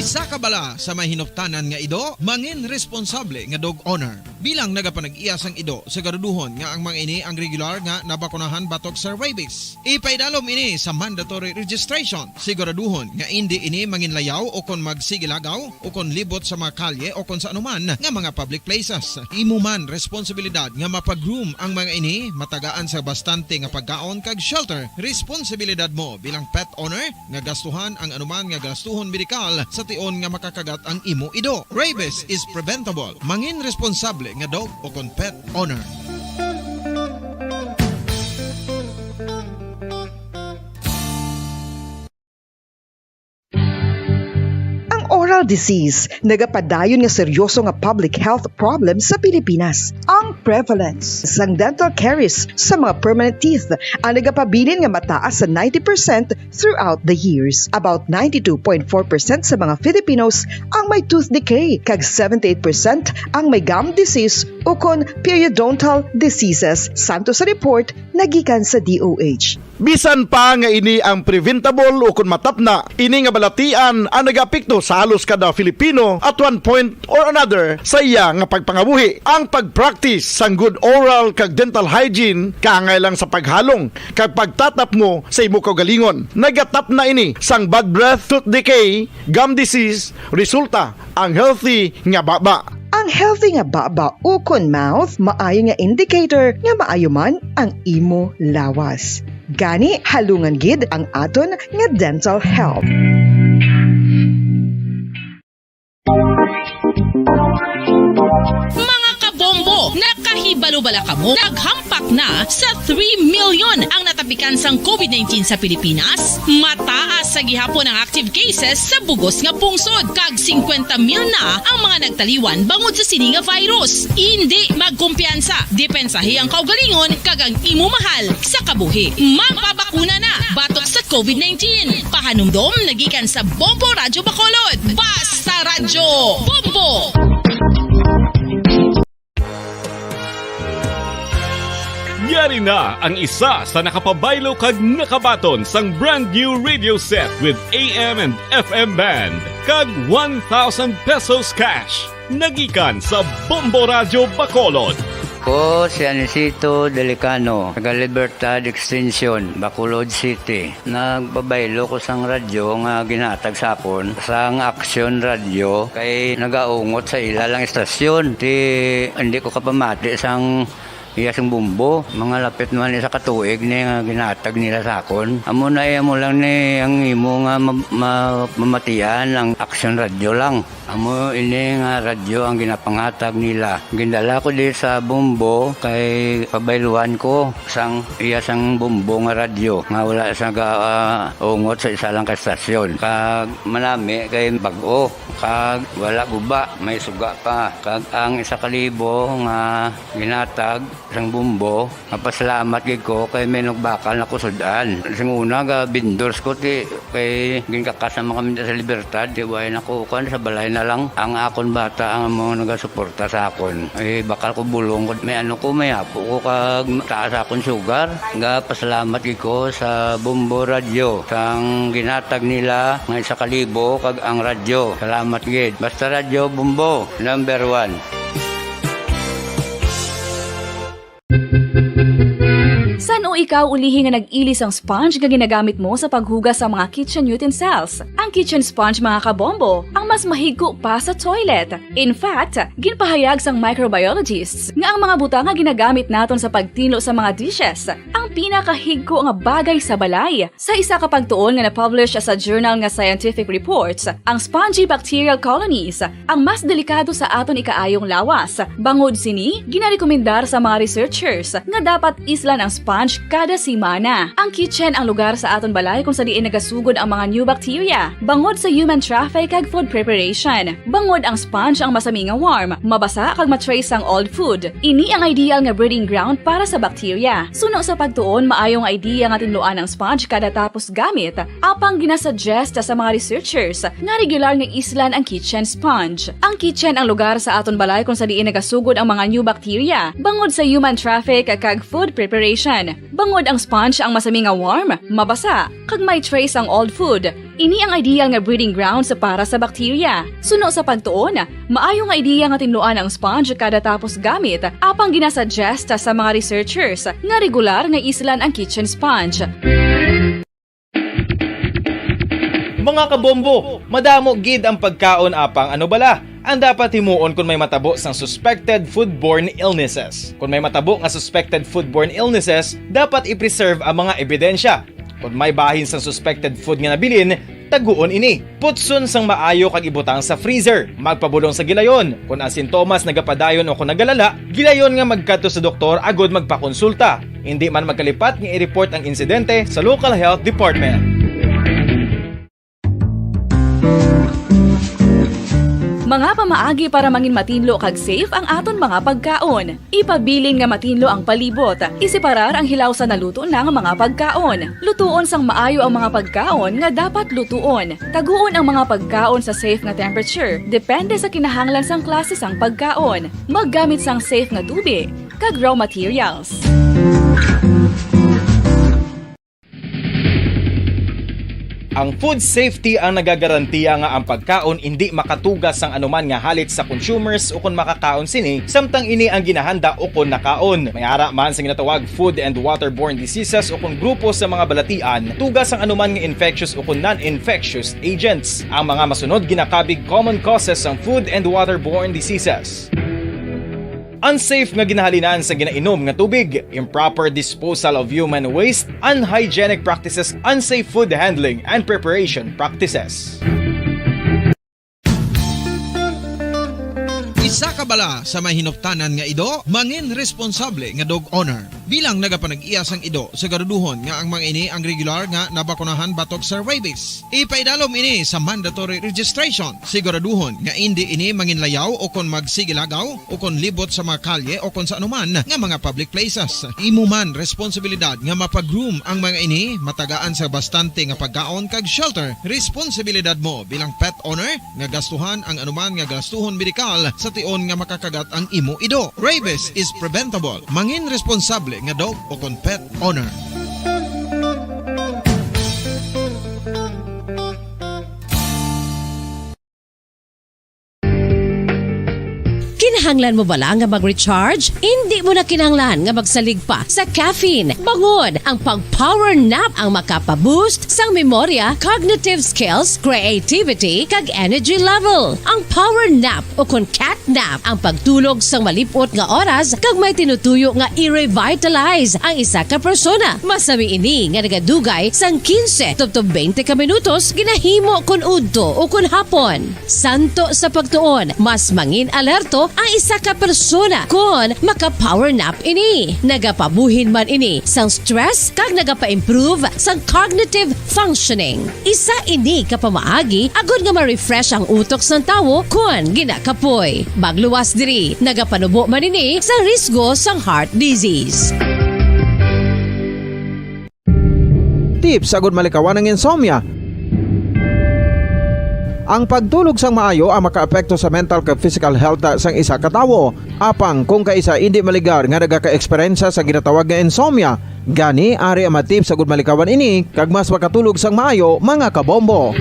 Isa ka bala sa mahinuptanan nga ido, mangin responsable nga dog owner. Bilang nagapanag-iyas ang ido, siguraduhon nga ang mga ini ang regular nga nabakunahan batok sa rabies. Ipaidalom ini sa mandatory registration. Siguraduhon nga hindi ini manginlayaw o kon magsigilagaw o kon libot sa mga kalye o kon sa anuman nga mga public places. Imo man responsibilidad nga mapag-groom ang mga ini, matagaan sa bastante nga pagkaon kag shelter. Responsibilidad mo bilang pet owner nga gastuhan ang anuman nga gastuhon medikal sa tion nga makakagat ang imo ido. Rabies is preventable. Mangin responsable nga dog o kon pet owner. Oral disease, nagapadayon nga seryoso nga public health problem sa Pilipinas. Ang prevalence sang dental caries sa mga permanent teeth ang nagapabilin nga mataas sa 90% throughout the years. About 92.4% sa mga Filipinos ang may tooth decay, kag 78% ang may gum disease o kon periodontal diseases. Santo sa report nagikan sa DOH. Bisan pa nga ini ang preventable o kung matapna, ini nga balatian ang nagapikto sa halos kada Filipino at one point or another sa iya nga pagpangabuhi. Ang pag-practice sang good oral kag dental hygiene kaangay lang sa paghalong kag pagtatap mo sa imo kaugalingon. Nagatap na ini sang bad breath, tooth decay, gum disease, resulta ang healthy nga baba. Ang healthy nga baba o kon mouth, maayo nga indicator nga maayo man ang imo lawas. Gani, halungan gid ang aton nga dental health. Mga kabombo, nakahibalo-bala ka mo? Naghampak na sa 3 million ang natapikan sang COVID-19 sa Pilipinas. Mataas sa gihapon ang active cases sa bugos nga pungsod. Kag 50 mil na ang mga nagtaliwan bangod sa sini nga virus. Hindi magkumpiyansa. Depensahi ang kaugalingon kag ang imo mahal sa kabuhi. Magpabakuna na batok sa COVID-19. Pahanumdom nagikan sa Bombo Radyo Bacolod. Basta Radyo Bombo! Yari na ang isa sa nakapabaylo kag nakabaton sang brand new radio set with AM and FM band kag 1,000 pesos cash. Nagikan sa Bombo Radyo Bacolod. Ko si Anisito Delicano, taga Libertad Extension, Bacolod City. Nagbabaylo ko sang radyo nga ginatag sapon sang Action Radio kay nagaungot sa ilalang estasyon. Hindi ko kapamati sang iyasang bumbo, mga lapit naman sa katuig ni nga ginatag nila sakon. Amo na mo lang ni ang imo nga mamatian ang Action Radio lang. Amo ini nga radyo ang ginapangatag nila. Gindala ko di sa bumbo kay pabayluan ko sang iyasang bumbo nga radyo nga wala sa ungot sa isa lang ka estasyon. Kag manami kay bag-o, kag wala guba, may suga pa. Kag ang 1,000 nga ginatag sang bumbo, napasalamat gid ko kay may nagbakal na kusudan. Sing una ga bindors ko ti kay ginkakasama kami sa Libertad, di way nako kan sa balay na lang ang akon bata ang mga nagasuporta sa akon. Ay bakal ko bulong ko may ano ko may apo ko kag taas akon sugar. Ga pasalamat gid ko sa Bombo Radio sang ginatag nila nga 1,000 kag ang radyo. Salamat gid. Basta Radyo Bombo number 1. San o ikaw ikaw ulihi nga nag-ilis ang sponge nga ginagamit mo sa paghugas sa mga kitchen utensils, ang kitchen sponge mga kabombo ang mas mahigko pa sa toilet. In fact, ginpahayag sang microbiologists nga ang mga butang nga ginagamit naton sa pagtilo sa mga dishes ang pinakahigko nga bagay sa balay. Sa isa ka pagtuon nga na-publish sa journal nga Scientific Reports, ang spongy bacterial colonies ang mas delikado sa aton ikaayong lawas. Bangod sini, ginarekomendar sa mga researchers nga dapat islan ang sponge kada simana. Ang kitchen ang lugar sa aton balay kung sa diin nagasugod ang mga new bacteria. Bangod sa human traffic kag food preparation. Bangod ang sponge ang masami nga warm, mabasa kag matrace ang old food. Ini ang ideal nga breeding ground para sa bacteria. Suno sa pagtuon, maayong idea nga tinluan ang sponge kada tapos gamit. Apang ginasuggest sa mga researchers nga regular nga islan ang kitchen sponge. Ang kitchen ang lugar sa aton balay kung sa diin nagasugod ang mga new bacteria. Bangod sa human traffic kag food preparation. Bangod ang sponge ang masami nga warm, mabasa, kag may trace ang old food. Ini ang ideal nga breeding ground sa para sa bacteria. Suno sa pagtuon, maayong idea nga tinluan ang sponge kada tapos gamit. Apang ginasuggest sa mga researchers nga regular nga islan ang kitchen sponge. Mga kabombo, madamo gid ang pagkaon apang ano bala ang dapat himuon kung may matabo sang suspected foodborne illnesses. Kung may matabo nga suspected foodborne illnesses, dapat i-preserve ang mga ebidensya. Kung may bahin sang suspected food nga nabilin, taguon ini. Putson sang maayo kag ibutang sa freezer. Magpabulong sa gilayon. Kung ang sintomas nagapadayon o kung nagalala, gilayon nga magkadto sa doktor agod magpakonsulta. Hindi man magkalipat nga i-report ang insidente sa local health department. Mga pamaagi para mangin matinlo kag safe ang aton mga pagkaon. Ipabilin nga matinlo ang palibot. Isiparar ang hilaw sa naluto na nga mga pagkaon. Lutuon sang maayo ang mga pagkaon nga dapat lutuon. Taguon ang mga pagkaon sa safe nga temperature. Depende sa kinahanglan sang klase sang pagkaon. Maggamit sang safe nga tubig kag raw materials. Ang food safety ang nagagarantiya nga ang pagkaon hindi makatugas sang anuman nga halit sa consumers o kung makakaon sini, samtang ini ang ginahanda o kung nakaon. May ara man sa ginatawag food and waterborne diseases o kung grupo sa mga balatian, tugas ang anuman nga infectious o kung non-infectious agents. Ang mga masunod ginakabig common causes ng food and waterborne diseases. Unsafe nga ginahalinan sa ginainom nga tubig, improper disposal of human waste, unhygienic practices, unsafe food handling and preparation practices. Isa ka bala sa may hinuptanan nga ido, mangin responsable nga dog owner. Bilang nagapanag-iyas ang ido, siguraduhon nga ang mga ini ang regular nga nabakunahan batok sa rabies. Ipaidalom ini sa mandatory registration. Siguraduhon nga hindi ini manginlayaw o kon magsigilagaw o kon libot sa mga kalye o kon sa anuman nga mga public places. Imo man responsibilidad nga mapag-groom ang mga ini, matagaan sa bastante nga pagkaon kag shelter. Responsibilidad mo bilang pet owner nga gastuhan ang anuman nga gastuhon medikal sa tion nga makakagat ang imo ido. Rabies is preventable. Mangin responsable nga dog o kon pet owner. Kinahanglan mo bala nga mag-recharge? Hindi mo na kinahanglan nga magsalig pa sa caffeine. Bangod ang pag-power nap ang makapaboost sang memorya, cognitive skills, creativity, kag energy level. Ang power nap o kon cat nap ang pagtulog sang malipot nga oras kag may tinutuyo nga i-revitalize ang isa ka persona. Masami ini nga nagadugay sang 15 to 20 ka minutos ginahimo kun udto o kun hapon. Santo sa pagtuon, mas mangin alerto ang isa ka persona kung maka-power nap ini. Nagapabuhin man ini sang stress kag nagapa-improve sang cognitive functioning. Isa ini kapamaagi agud nga ma-refresh ang utok sang tawo kung ginakapoy. Magluwas diri, nagapanubo man ini sa risgo sang heart disease. Tips agud malikawan ng insomnia. Ang pagtulog sang maayo ang makaapekto sa mental kag physical health sang isa ka tawo. Apang kung kaisa hindi maligar nga nagaka-eksperyensya sa ginatawag nga insomnia, gani ari ang matip sa gud malikawan ini kag mas makatulog sang maayo mga kabombo.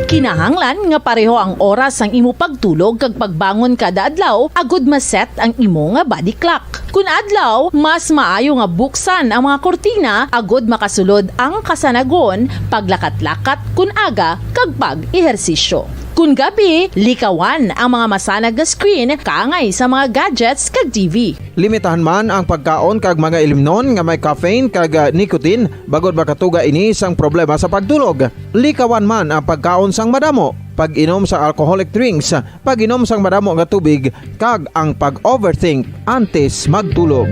Kinahanglan nga pareho ang oras ang imo pagtulog kag pagbangon kada adlaw agud maset ang imo nga body clock. Kun adlaw, mas maayo nga buksan ang mga kortina agud makasulod ang kasanagon, paglakat-lakat kun aga kag pag-ehersisyo. Kun gabi, likawan ang mga masanag nga screen kaangay sa mga gadgets kag TV. Limitahan man ang pagkaon kag mga ilimnon nga may caffeine kag nicotine bagod makatuga ini sang problema sa pagtulog. Likawan man ang pagkaon sang madamo, pag-inom sa alcoholic drinks, pag-inom sang madamo nga tubig kag ang pag-overthink antes magtulog.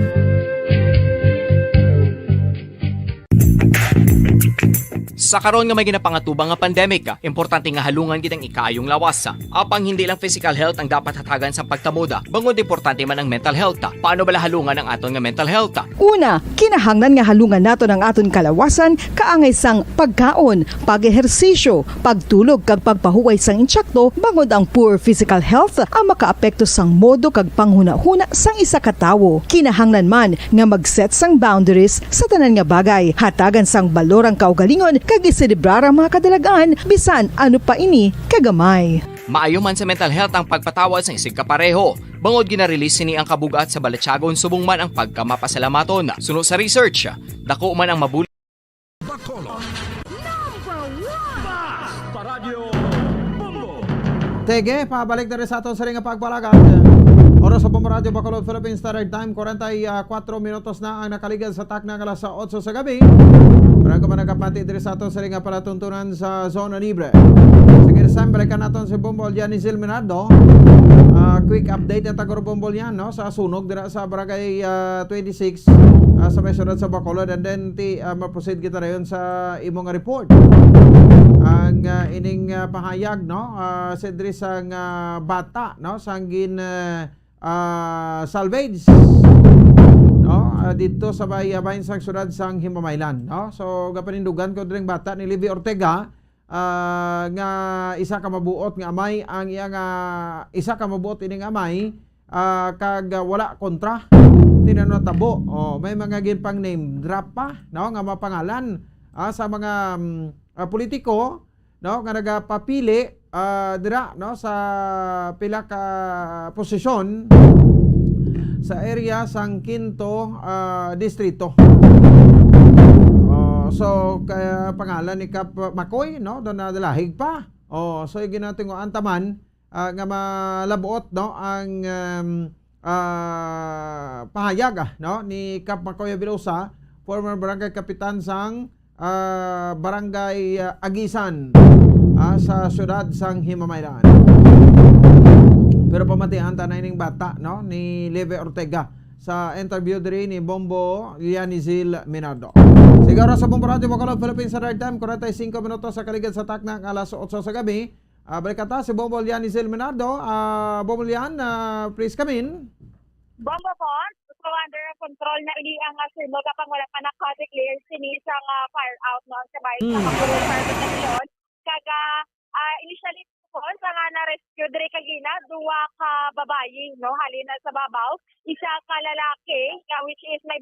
Sa karon nga may ginapangatubang nga pandemic, importante nga halungan gid ang ikaayong lawas. Apang hindi lang physical health ang dapat hatagan sa pagtamuda, bangod importante man ang mental health. Paano bala halungan ang aton nga mental health? Una, kinahanglan nga halungan nato ang aton kalawasan kaangay sang pagkaon, pag-ehersisyo, pagtulog kag pagpahuway sang insyakto bangod ang poor physical health ang makaapekto sang modo kag panghuna-huna sang isa ka tawo. Kinahanglan man nga mag-set sang boundaries sa tanan nga bagay, hatagan sang balorang kaugalingon kag iselebrar ang mga kadalagaan bisan ano pa ini kagamay. Maayo man sa mental health ang pagpatawad sa isig kapareho. Bangod gina-release ni ang kabugat sa Balatsyagon subong man ang pagkamapasalamaton. Sunod sa research, dako man ang mabuli. Bacolod. Paradyo Bombo. Tege, pabalik na rin sa aton sa ring pagpalagad. Oras sa Bombo Radio Bacolod Philippines Standard Time, 44 minutos na ang nakaligan sa taknang alas 8 sa gabi. Parang ka man nakapati diri sa aton sa ring palatuntunan sa Zona Libre. Sige, Sam, balikan natin si Bombol Yanis Ilminado. Quick update na taga Bombol yan, no? Sa sunog dira sa Barangay 26 sa may sunod sa Bacolod, and then maproceed kita rayon sa imong report. Ang ining pahayag, no? Sa diri sang bata, no? Sanggin salvage, no? Dito sa bayan sang syudad sang Himamaylan, no? So gapanindugan ko diring bata ni Livy Ortega nga isa ka mabuot nga amay ang iyang isa ka mabuot ining amay kag wala kontra tinanotabo. May mga ginpang name drop pa, no? Nga mapangalan sa mga politiko, no? Nga nagapapili dira, no? Sa pila ka posisyon sa area sang Quinto distrito. So kaya pangalan ni Kap Makoy, no? Doon na dalahig pa. So ginating ang taman nga malabuot, no? Ang pahayag, no? Ni Kap Makoy Vilosa, former barangay kapitan sang barangay Agisan sa syudad sang Himamaylan. Pero pamatihan ta na ining bata, no? Ni Leve Ortega sa interview diri ni Bombo Yanizil Minardo. Siguro sa Bombo Radio Bacolod Philippines Standard Time, 45 minutos sa kaligid sa takna alas 8 sa gabi. Balik ta si Bombo Yanizil Minardo. Bombo Yan, please come in. Bombo po, so under control na ini ang sunog kapag wala pa naka-declare sinisang fire out no sa bayan sa Bacolod Fire Protection. Kaga initially po sa nga na-rescue diri kagina duwa ka babayi, no, halina sa babaw, isa ka lalaki which is may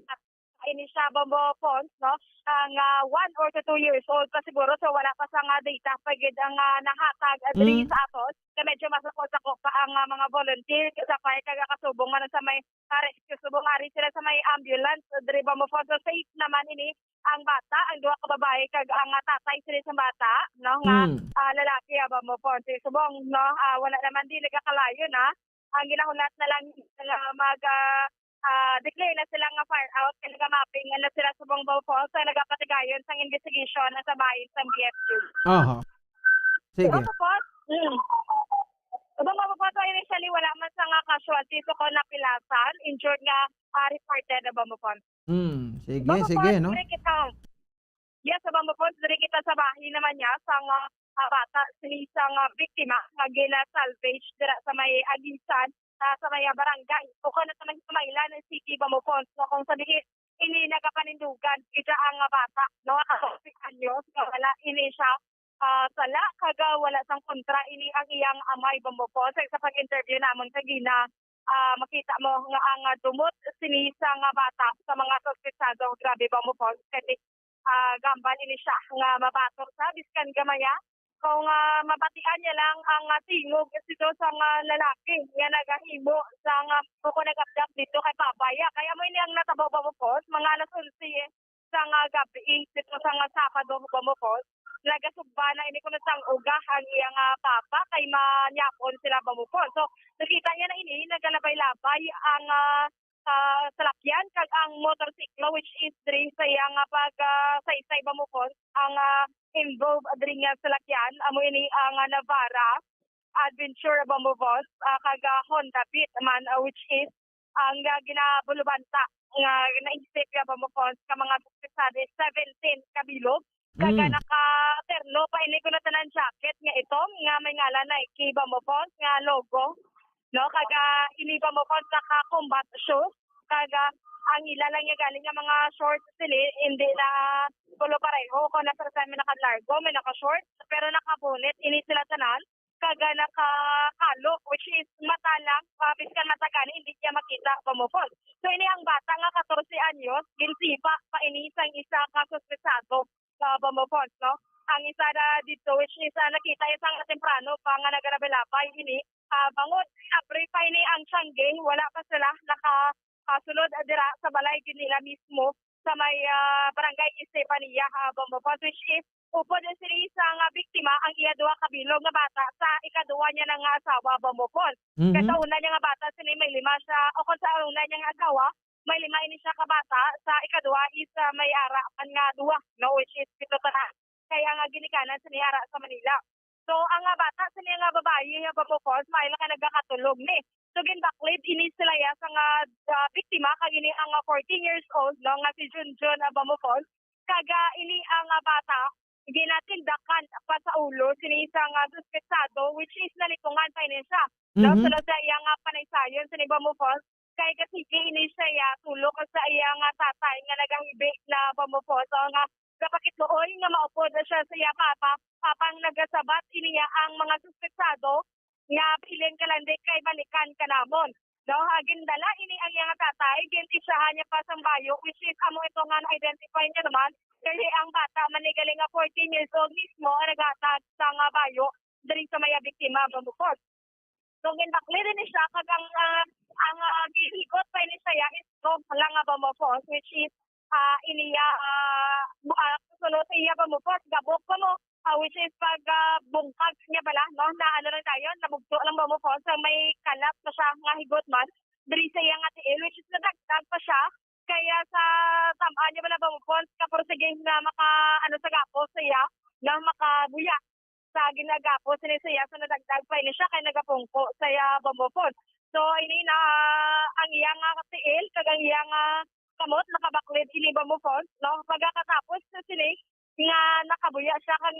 ini siya Bombo Pons, no, ang 1 or 2 years old pa siguro, so wala pa sa nga data pagid ang nahatag diri sa aton na medyo masakot pa ang mga volunteer sa fire kaga kasubong man sa may rescue subong ari sila sa may ambulance diri Bombo Pons. So safe naman ini ang bata, ang duha ka babae kag ang tatay sila sa bata, no, nga lalaki Bombo Pons. Subong, no, wala naman di nagakalayo na ang ginahulat na lang mag declare na sila nga fire out kaya nagamapping na sila sa Bombo Falls sa nagapatigayon sa investigation na sa bayan sa BFQ. Sige. Bombo Falls initially wala man sa nga casualty so ko napilasan, injured nga reported na Bombo Falls. Sige, no? Yes, sa Bombo Falls diri kita sa bahay naman niya sa bata sinisang biktima nga gina-salvage dira sa may Agisan sa may barangay. O kana sa Himamaylan ng City Bombo Falls, no, kung sabihin ini nagapanindugan ita ang bata, no, kasi anyos wala ini siya sala kaga wala sang kontra ini ang iyang amay Bombo Falls. Sa pag-interview namon kagina makita mo nga ang dumot sinisa nga bata sa mga suspetsado. Grabe Bombo Falls kasi gambal ini siya nga mabatok sa biskan gamaya kung mabatian niya lang ang tingog dito sa lalaki nga nagahimo sa buko nagabdak dito kay Papaya. Kaya mo ini ang natabaw ba mo po, mga alas 11 sa gabi dito sa Sabado ba mo po. Nagasugba na ini kuno sang uga ang iyang papa kay manyapon sila ba mo po. So nakita niya na ini nagalabay-labay ang salakyan kag ang motorsiklo which is diri sa iyang pag saysay ba mo po ang involved diri nga salakyan amo ini ang Navara Adventure ba mo po kag Honda Beat man which is ang ginabulubanta nga naisip ba mo po sa mga buksade 17 kabilog kaga naka-terno pa ini ko na tanan jacket nga ito nga may ngalan Nike ba mo po nga logo no kaga ini ba mo po sa combat shoes kaga ang ilalang niya galing nga mga shorts sila hindi na pulo pareho kung nasa sa may naka-largo may naka-short pero naka-bonnet ini sila tanan kaga naka-kalo which is mata lang biskan mata gani hindi niya makita ba mo po so ini ang bata nga 14 anyos ginsipa pa ini isang isa ka suspetsado ba mo po no ang isa na dito which is nakita isang temprano pa nga nagarabelapay ini bangod apre pa ini ang Shanghai wala pa sila nakasunod adira sa balay nila mismo sa may barangay Estefania Bambopon which is upod sila isang biktima ang iya duha kabilog nga bata sa ikaduha niya ng asawa Bambopon. Kasi una niya nga bata sila may 5 siya o kung sa una niya nga asawa may 5 ini siya kabata sa ikaduha is may ara man nga duha no which is 7 na kaya nga ginikanan sa ara sa Manila. So ang bata sa niya nga babae Bambopon may lang ka nagkakatulog ni. So ginbaklid ini sila ya sa nga biktima kag ini ang 14 years old no nga si Junjun Bambopon kaga ini ang bata ginatindakan pa sa ulo sini isang suspetsado which is nalitungan pa ini siya. No so sa iyang panaysayon sa Bambopon kay kasige ini siya tulok sa iyang tatay nga nagahibi na Bambopon so nga kapakitloon nga maupod siya sa iya papang nagasabat ini ang mga suspetsado nga piling kalande kay balikan kanamon. No, hagin dala ini ang iyang tatay, gintisahan niya pa sa bayo, which is amo ito nga na-identify niya naman, kasi ang bata manigaling nga 14 years old mismo, nagatag sa nga bayo, dali sa maya biktima Bambopon. So, ginbakli rin siya, kag ang gihigot pa ini siya, is lang nga Bambopon, which is iniya, sunod sa iya Bambopon, gabok pa mo, which is pag bungkag niya bala, no? Na ano lang tayo, nabugto lang ba mo po sa may kalap na siya nga higot man, diri sa iyang atiil, which is nadagdag pa siya, kaya sa tamaan niya bala ba mo po, kapursige na maka, ano sa gapo sa iya, na makabuya sa ginagapo sa iya, so nadagdag pa ini siya, kaya nagapungko sa iya ba mo po. So, ini na ang iyang atiil, kag ang iyang kamot, nakabaklid, ini ba mo po, no? Pagkatapos sa sinig, nga nakabuya siya kang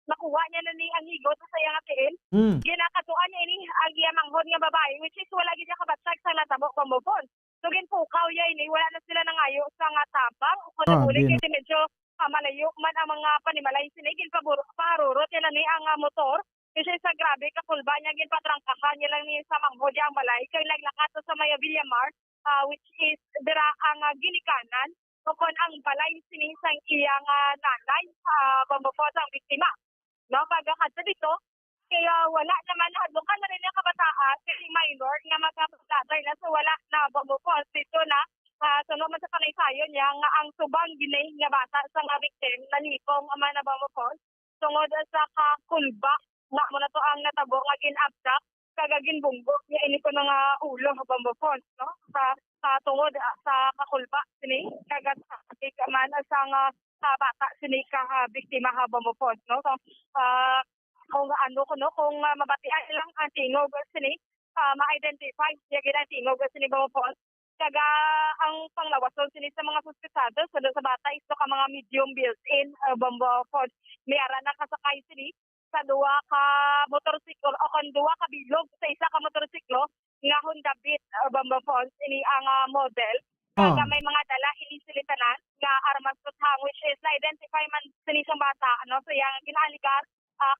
nakuha niya na ni ang higot sa iyang atiil. Ginakatuan niya ini ang iyang manghod nga babae which is wala gid niya kabatsag sa natabo Bambopon. So ginpukaw niya ini wala na sila nangayo sa nga tabang o nahuli kay medyo malayo man ang mga panimalay sini paharurot niya lang ni ang motor. Kasi sa grabe kakulba niya ginpatrangkahan niya lang ni sa manghod ang balay kay laglakat sa Maya Villamar which is dira ang ginikanan o kung ang balay sinisang iyang nanay Bambopon ang biktima. No, pagkakadto dito, kaya wala naman hadlukan na rin ang kabataan kasi minor nga magkapagkatay na so wala na Bambopon dito na sunod man sa panaysayon niya nga ang subang ginay nga bata sa nga victim nalipong ama na Bambopon tungod sa kakulba nga mo na to ang natabo nga ginabdak kagagin bunggok niya ini ko nga ulo Bambopon no sa tungod sa kakulba sini kagat man sa nga bata sini ka biktima Bambopon no so kung ano kuno kung mabatian lang ang tingog sini ma-identify niya gid ang tingog sini Bambopon kaga ang panglawason sini sa mga suspetsado sa bata ito ka mga medium built-in Bambopon mayara na kasakay sini sa duwa ka motorsiklo o kan duwa ka bilog sa isa ka motorsiklo nga Honda Beat Bambopon ini ang model kaga may mga dala ini silitanan nga armas tuthang which is na-identify man sini sa bata ano so yang ginaligar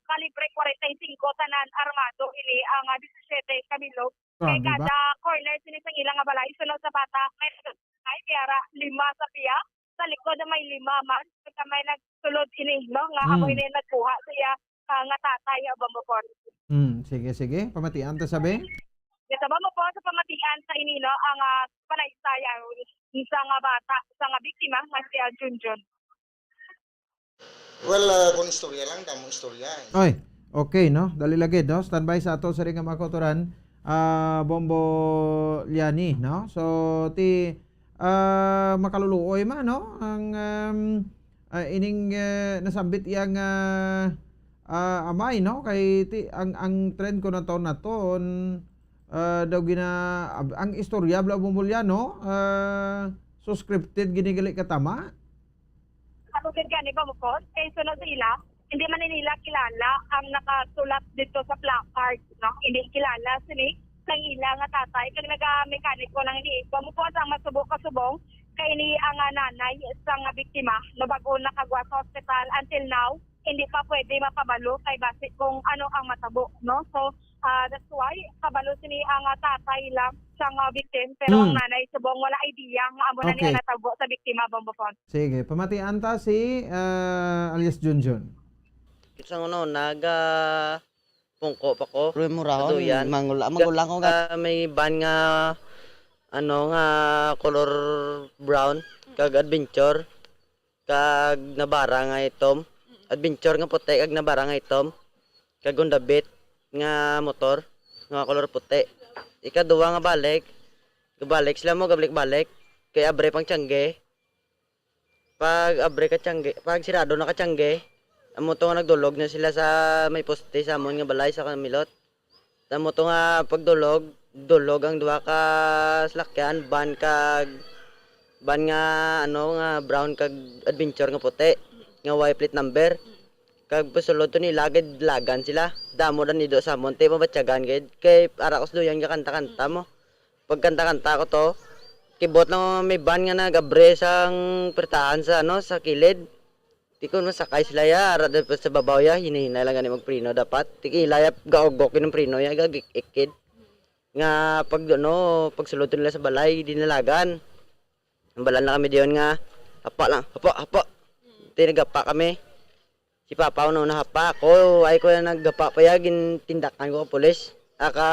kalibre 45 tanan armado ini ang 17 kabilog kay kada corner sini sa ilang balay sunod sa bata may kaya 5 sa piya sa sa likod na may 5 man. Pagka may nagsulod ini, no? Nga kamo ini nagkuha siya nga tatay bambopon. Sige. Pamatian ta sabi? Ito ba mo po sa pamatian sa ini, no? Ang panaysaya sa nga bata, sa nga biktima, nga si Junjun. Well, kung istorya lang, damo istorya. Oy, okay, no? Dali lagid, no? Standby sa ato sa ring nga makotoran. Bombo Liani, no? So, makaluluoy man, no? Ang ining nasambit yang amay, no? Kay ang trend ko na taon na to, daw ang istorya bla Bombo Liano, so scripted ginigali katama. Ako din gani ba mo po? Kaya sunod sila, hindi man nila kilala ang nakasulat dito sa placard, no? Hindi kilala sini kang ila nga tatay kag naga-mekaniko lang ni ba mo po ang masubok-kasubong kay ni ang nanay sa nga biktima no bago nakagwa sa hospital until now hindi pa pwede mapabalo kay base kung ano ang matabo, no? So that's why kabalo sini ang tatay lang sa nga victim pero ang nanay subong wala idea nga amo na niya natabo sa biktima bombopon. Sige, pamatian ta si alias Junjun. Kitsa no naga pungko pa ko. Pero murahon, mangulang ko may ban nga nga color brown kag adventure kag nabara nga itom. Adventure nga puti kag nabara nga itom. Kag Honda Beat nga motor nga color puti. Ikaduwa nga balik. Gabalik sila mo gabalik-balik kay abre pang tiyangge. Pag abre ka tiyangge, pag sirado na ka tiyangge, amo to nga nagdulog na sila sa may poste sa amon nga balay sa Kamilot. Amo to nga pagdulog, ang duha ka salakyan, ban nga nga brown kag adventure nga puti, nga white plate number. Kag pasulod to nila gid lagan sila. Damo ra nido sa monte mabatyagan gid kay ara ko duyan nga kanta-kanta mo. Pag kanta-kanta ko to, kibot lang may ban nga nagabre sang pertahan sa sa kilid. Tikon masakay sila ya, ara dapat sa babaw ya, hinahinay lang gani magprino dapat. Tikilaya gaugok ng prino ya, gagikid. Nga pag sulod nila sa balay, dinalagan. Balan na kami diyon nga, hapa. Tinagapa kami. Si Papa no nahapa ko, ay ko na naggapa pa ya, gintindakan ko ka pulis, aka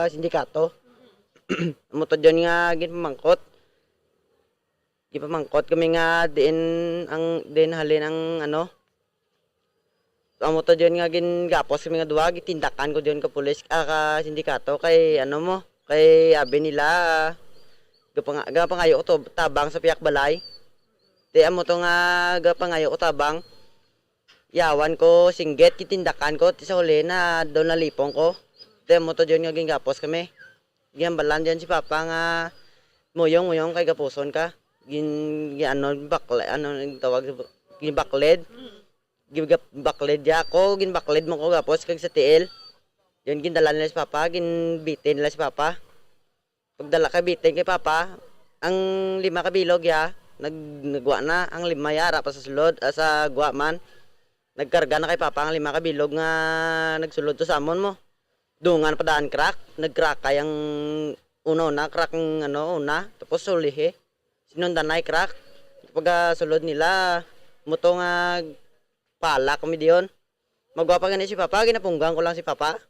sindikato. Amo to diyon nga ginpamangkot. Ipamangkot kami nga din halin ang amo to diyon nga gingapos kami nga duwa gitindakan ko diyon ka pulis ka sindikato kay kay abi nila gapangayo ko to tabang sa piyak balay. Te amo to nga gapangayo ko tabang yawan ko singget gitindakan ko ti sa huli na daw nalipong ko. Te amo to diyon nga gingapos kami. Giambalan diyan si Papa nga moyong kay gapuson ka. Bakled ya ako bakled mo ko gapos kag sa tiil yun gindala nila si Papa ginbitin nila si Papa pagdala ka bitin kay Papa ang 5 kabilog ya nagwa na ang 5 yara pa sa sulod sa guwa man nagkarga na kay Papa ang 5 kabilog nga nagsulod to sa amon mo dungan pa daan crack nagcrack kayang una crack una tapos sulihi sinundan na crack pag sulod nila muto nga pala kami diyon magwa pa gani si Papa ginapunggang ko lang si Papa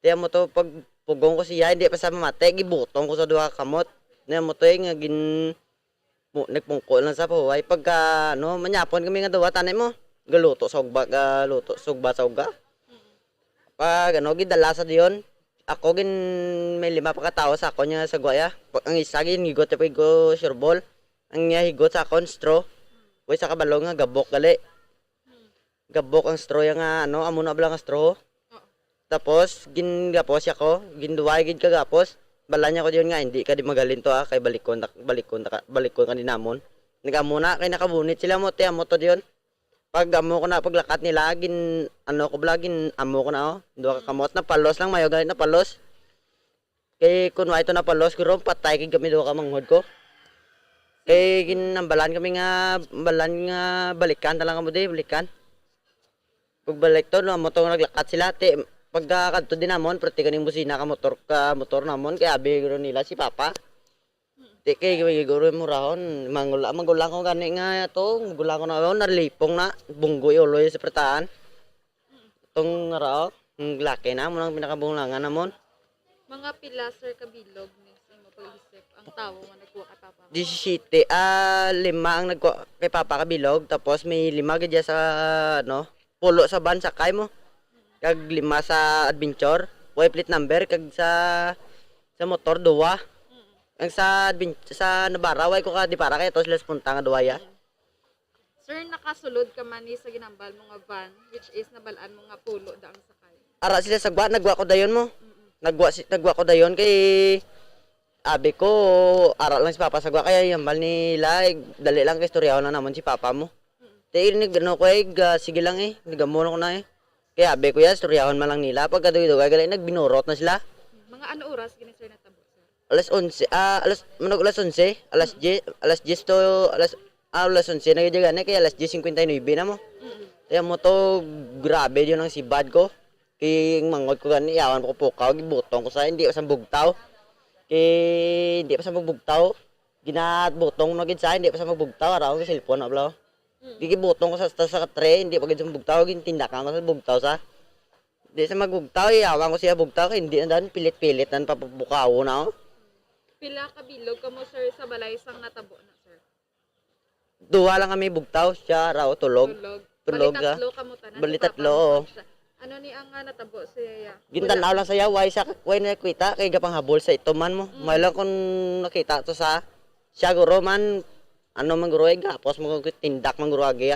tiya mo to pag pugong ko siya hindi pa sa mamate gibutong ko sa duha ka kamot na mo to nga nagpungko lang sa pahuway pagka manyapon kami nga duwa tanay mo galuto sugba sa uga pag gidala sa diyon ako may 5 pa katao sa ako nya sa guaya. Ang isa higot pa ko sureball. Ang niya higot sa akon straw. Way sa kabalo nga gabok gali. Gabok ang straw nga amo na blang nga straw. Tapos gingapos ako, ginduway gid kagapos. Balanya ko diyon nga hindi ka di magaling to kay balikon ka dinamon. Nagamo na kay nakabunit sila mo te amo to diyon. Pag amo ko na paglakat nila amo ko na duha ka kamot na palos lang mayo galit na palos kay kun wa ito na palos guro patay kay kami duha ka manghod ko kay ginambalan kami nga balikan talang kamo balikan pagbalik to amo to naglakat sila te pagka kadto din namon perti kaning busina ka motor namon kay abi guro nila si Papa Di kay giguro murahon, mangulang ko gani nga to, gulang ko na narlipong na, bunggoy uloy sa pretaan. Itong rao, ang laki na mo nang pinakabunlangan namon. Mga pila, sir, kabilog ni sa imo pag-isip ang tawo nga nagkuha kay papa mo? 17, 5 ang nagkuha kay Papa kabilog, tapos may 5 gadya sa, pulo sa van sakay mo. Kag 5 sa adventure, way plate number, kag sa motor, 2. Ang sa Nabara, way ko ka di para kay tos les punta nga duwaya. Sir, nakasulod ka man ni sa ginambal mo nga van, which is nabalaan mo nga pulo daang sakay. Ara sila sagwa, nagwa ko dayon mo. Nagwa ko dayon kay abi ko, ara lang si Papa sagwa kaya yambal nila, dali lang kay istoryaw na naman si Papa mo. Tay nagano ko sige lang nagamono ko na Kaya abi ko ya, istoryahon man lang nila pagkadugi-dugi gali nagbinurot na sila. Mga ano oras gini sir natabo? Alas 11, alas 11, alas 10 to alas 11 nagiging kaya alas 10:59 na mo. Kaya mo to grabe yun ang sibad ko. Kaya mangot ko gani yawan ko pukaw gibutong ko sa hindi pa sa bugtaw. Kaya hindi pa sa magbugtaw. Ginatbutong no gid sa hindi pa sa magbugtaw araw ko cellphone na blaw. Gigibutong ko sa katre hindi pa gid sa bugtaw gintindakan ko sa bugtaw sa. Di sa magbugtaw yawan ko siya bugtaw kay hindi na dan pilit-pilit nan papubukaw na. Pila kabilog ka mo sir sa balay sang natabo na sir? 2 lang kami bugtaw, siya raw tulog. Tulog. Bali tatlo ka mo tanan. Bali tatlo. Ano ni ang natabo siya? Gintanaw lang saya way na kwita kay gapang habol sa ituman mo. May lang kung nakita to sa siya guro man ano man guro gapos mo tindak man guro agi.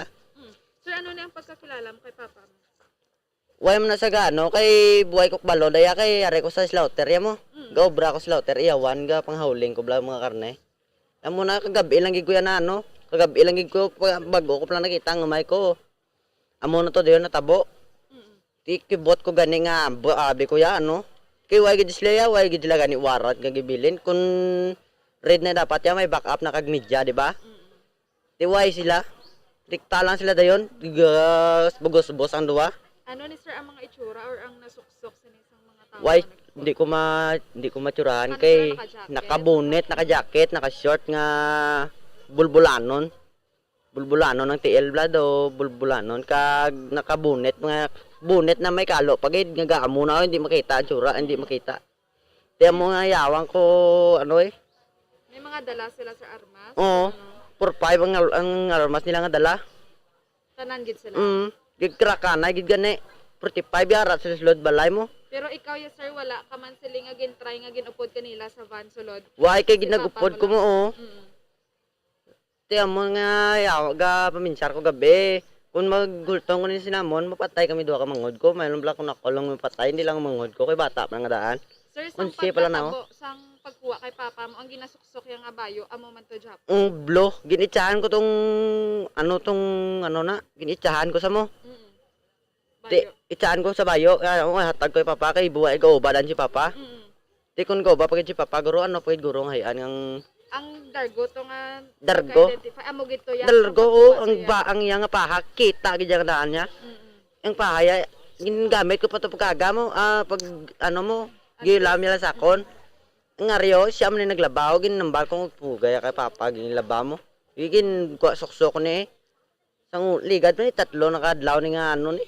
Sir, ano ni ang pagkakilala mo kay Papa mo? Way man na sa gano kay buhay ko balo daya kay are ko sa slaughter ya mo. Gaobra ko slaughter iyawan ga panghauling ko bla mga karne. Amo na kagabi lang gid ko yan ano. Kagabi lang gid ko bago ko pala nakita ng umay ko. Amo na to dayon natabo. Tikibot ko gani nga abi ko ya ano. Kay way gid sila way gid sila gani warat nga gibilin kun red na dapat ya may backup na kag media di ba? Di way sila. Dikta lang sila dayon. Bugos-bugos ang duwa. Ano ni sir ang mga itsura or ang nasuksok sa isang mga tao? Why hindi ko maturahan kay naka-jacket, naka-short nga bulbulanon. Bulbulanon ng TL blad o bulbulanon kag naka-bunet mga bunet na may kalo pagid nga gaamo na hindi makita ang tsura, hindi makita. Tiyan mo nga yawang ko ano May mga dala sila sa armas? Oo. 4-5 ang armas nila nga dala. Tanan gid sila? Gid krakana gid gani 45 yara sa sulod balay mo. Pero ikaw sir wala ka man sila nga gin-try nga ginupod kanila sa van sulod. Why kay ginagupod ko mo Tiyan mo nga ga paminsar ko gabi. Kung maggultong ko ni sinamon mapatay kami duha ka mangod ko. Mayroon bla ko nakulong mapatay hindi lang mangod ko kay bata pa nga daan. Sir, sang pagkatabo sang pagkuha kay Papa mo ang ginasuksok yang abayo amo man to Japan. Blo, ginitsahan ko tong ginitsahan ko sa mo. Itsahan ko sa bayo, hatag ko kay Papa kay buhay ko badan si Papa. Di kun ko ba pagid si Papa guro ano pagid guro nga hayan ang dargo to nga dargo. Amo gito yan. Dargo ang yang paha kita gid ang daan niya. Ang pahaya ginagamit ko pa to pagkaga mo pag ano mo gilam niya sa kon. Ngaryo siya man naglabaw ginambal ko pugay kay Papa ginlaba mo. Gigin ko soksok ni sang ligad man tatlo nakadlaw ni nga ano ni.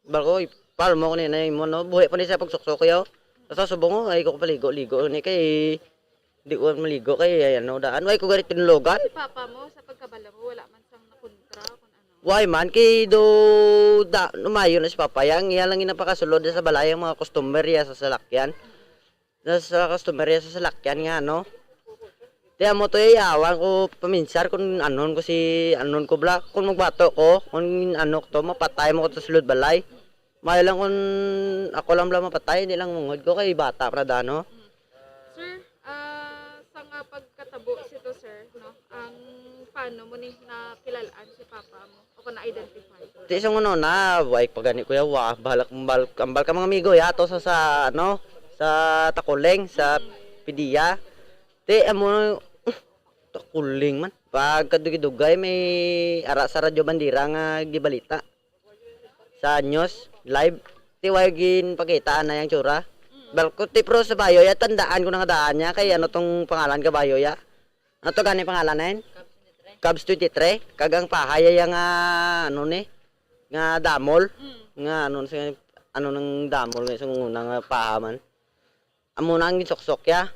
Balko palmo ko ni na mo no buhay pa ni sa pagsoksok yo. Sa subong ay ko paligo-ligo ni kay di ko maligo kay ano daan way ko garit tinulugan. Si Papa mo sa pagkabala mo wala man sang nakontra kun ano. Why man kay do numayo na si Papa yang iya lang ginapakasulod sa balay ang mga customer ya sa salakyan. Sa customer ya sa salakyan nga no. Tiya mo to yawan ko paminsar kung anon ko si anon ko bla kung magbato ko kung ano to mapatay mo ko sa sulod balay. May lang kung ako lang bla mapatay hindi lang mungod ko kay bata pra dano. Sir, sa nga pagkatabo sito sir no ang paano mo ni nakilalaan si Papa mo o kung na-identify? Di isang ano na way pagani ko ya wa balak ambal ka mga amigo ya to sa ano sa Takuleng sa Pidia. Te amo Takuleng man. Pag kadugay may ara sa Radyo Bandira nga gibalita. Sa news live ti way gin pakitaan na yang tsura. Balko ti pro sa bayo ya tandaan ko na nga daan niya kay ano tong pangalan ka bayo ya. Ano to gani pangalan na yun? Cubs 23. Kagang pahaya yung ano ni? Nga damol. Nga ano ng damol nga isang unang pahaman. Amo na ang gisoksok ya.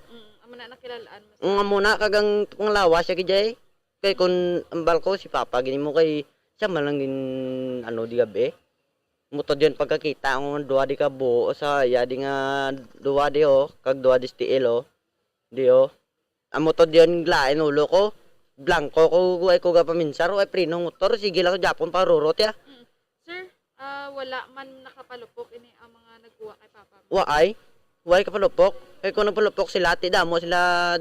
Amo na nakilalaan mo. Amo na kagang kung lawas siya kijay. Kay kun ambal ko si Papa gini mo kay siya malang gin ano di gabi. Muto diyan pagkakita ang duwa di ka buo sa ya di nga duwa di kag duwa di stiil di amo to diyan glaen ulo ko blanco ko ay ko ga paminsar ay prinong motor sige lang Japon parurot ya. Sir, wala man nakapalupok ini ang mga nagkuha kay Papa mo. Way kapalupok. Kay kung nagpalupok sila ti damo sila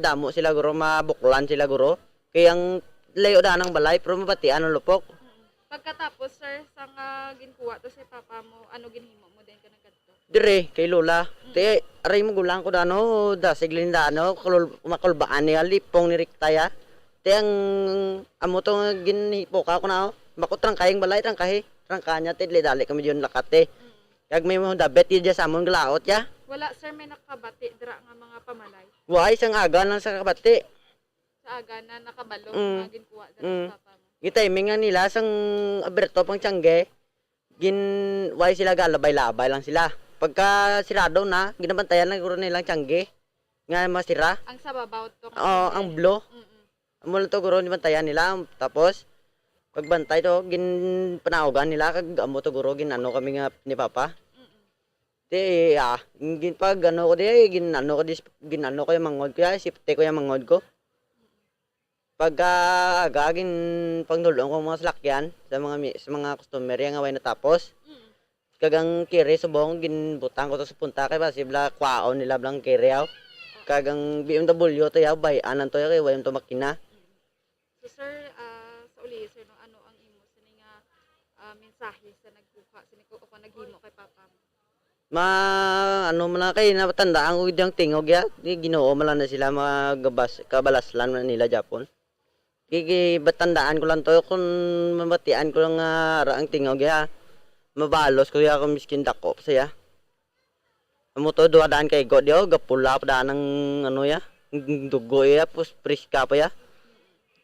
guro mabuklan sila guro. Kay ang layo da ng balay pero mabatian ang lupok. Pagkatapos sir, sang ginkuha to si Papa mo, ano ginhimo mo din ka nagkadto? Dire kay Lola. Ti aray mo gulang ko dano dasig lindano makulbaan ni alipong ni Riktaya. Ti ang amo to ginhipo ka ko na bakot trangkayang balay trangkanya ti dali kami diyon lakate. Kag may mo dabet di sa amon glaot ya. Wala sir, may nakabati dira nga mga pamalay. Way sang aga lang sa kabati. Sa aga na nakabalo nga ginkuha sa Papa mo. Gitiming nga nila sang aberto pang tiyangge. Way sila galabay-labay lang sila. Pagka sirado na, ginabantayan lang guro nilang tiyangge. Nga masira. Ang sa babaw to. Ang blow. Amo lang to guro ni bantayan nila. Tapos pagbantay to panaogan nila kag amo to guro ginano kami nga ni Papa. Di pag ano ko di ginano ko yung mangod ko ya sipte ko yung mangod ko. Pagka agagin pangdulong ko mga salakyan sa mga customer yang away natapos. Kagang kiri subong ginbutang ko to sa punta kay basibla kwaon nila blang kiri aw. Kagang BMW to yaw bay anan to kay wayam to makina. So sir, sa uli sir no, ano ang imo sini nga mensahe sa nagkuha sini ko naghimo kay Papa mo? Ano man na kay natandaan ko diyang tingog ya. Ginoo man na sila kabalaslan man nila Japon. Batandaan ko lang to kung mabatian ko lang ang tingog ya. Mabalos ko ya kung miskin dakop saya. Amo to duadaan kay god yo gapula pa daan ng ano ya. Dugo ya pus priska pa ya.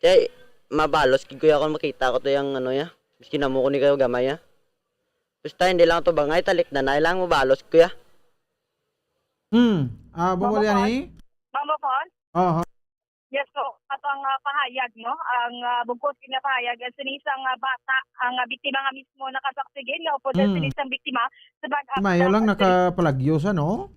Kay mabalos ko ya kung makita ko to yang ano ya. Miskin amo ko ni kayo gamay ya. Basta hindi lang to bangay, talik na lang mabalos ko ya. Bumuli yan eh? Mama Pon? Yes, so ato ang pahayag, no? Ang bugkos kina pahayag, sinisang bata, ang biktima nga mismo nakasaksigin, nga upo sinisang biktima. Mayo lang nakapalagyo sa, no?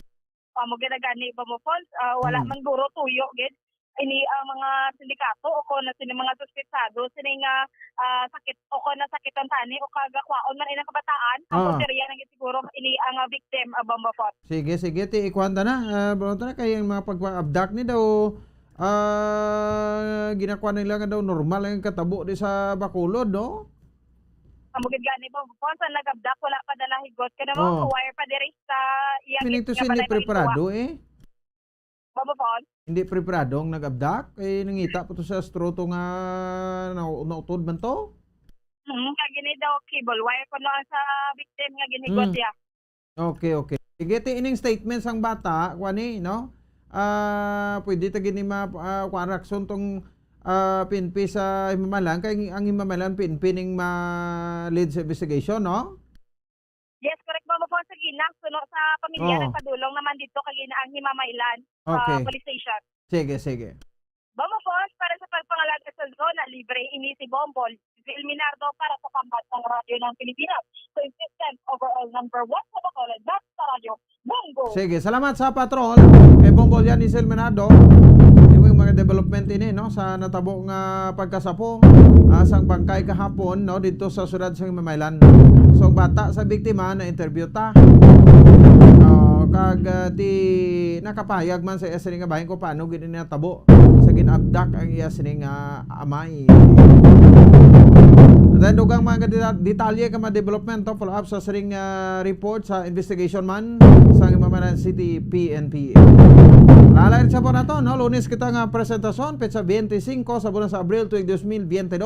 Mo ginagani ba mo, Pon? Wala man guro, tuyo, gid. Ini ang mga sindikato o ko na sini mga suspetsado sini nga sakit o ko na sakit ang tani o kagakwaon man inang kabataan ang posteriya nang siguro ini ang victim abambapot. Sige ti ikwanta na bro na kay ang mga pagpa-abduct ni daw ginakuha nila nga daw normal ang katabo di sa Bacolod no? Amugid gani po sa nag-abduct wala pa dala higot kada mo wire pa diri sa iyang minito sini preparado eh. Babapon? Hindi preparadong nag-abduct nangita po to sa stroto nga nautod man to? Kagini daw cable wire ko noon sa victim nga ginigot ya. Okay. Sige ti ining statement sang bata kwani no? Pwede ta gini rakson tong pinpi sa himamalan kay ang himamalan pinpining ma-lead sa investigation no? Yes, correct ba mo po sa ginang suno sa pamilya ng padulong naman dito kay ang Himamailan police station. Sige. Bamo po para sa pagpangalaga sa zona libre ini si Bombol Ilminardo para sa pambansang radyo ng Pilipinas. Consistent overall number 1 sa Bacolod, that's sa radyo Bongo. Sige, salamat sa patrol kay Bombol yan ni Ilminardo. Yung mga development ini no sa natabo nga pagkasapo sang bangkay kahapon no dito sa syudad sa Himamailan. So bata sa biktima na interview ta. Kag ti nakapayag man sa iya nga bahin ko paano gid niya tabo sa ginabdak ang iya nga amay. Then dugang mga detalye ka ma-development to follow up sa sining report sa investigation man sa Himamailan City PNP. Lalain sa po na to, no? Lunes kita nga presentasyon, petsa 25 sa bulan sa Abril tuig 2022.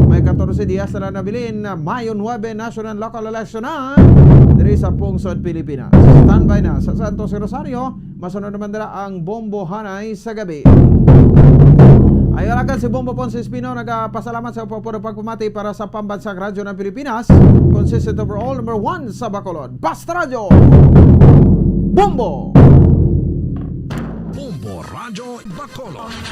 May 14 días na nabilin na Mayo 9 National Local Election na diri sa Pungsod, Pilipinas. Standby na sa Santos Rosario, masunod naman dala ang Bombo Hanay sa gabi. Ayon agad si Bombo Ponce Espino nagpasalamat sa pagpumati para sa pambansang radyo ng Pilipinas. Consistent overall number 1 sa Bacolod. Basta Radyo Bombo! Bombo Radio Bacolod.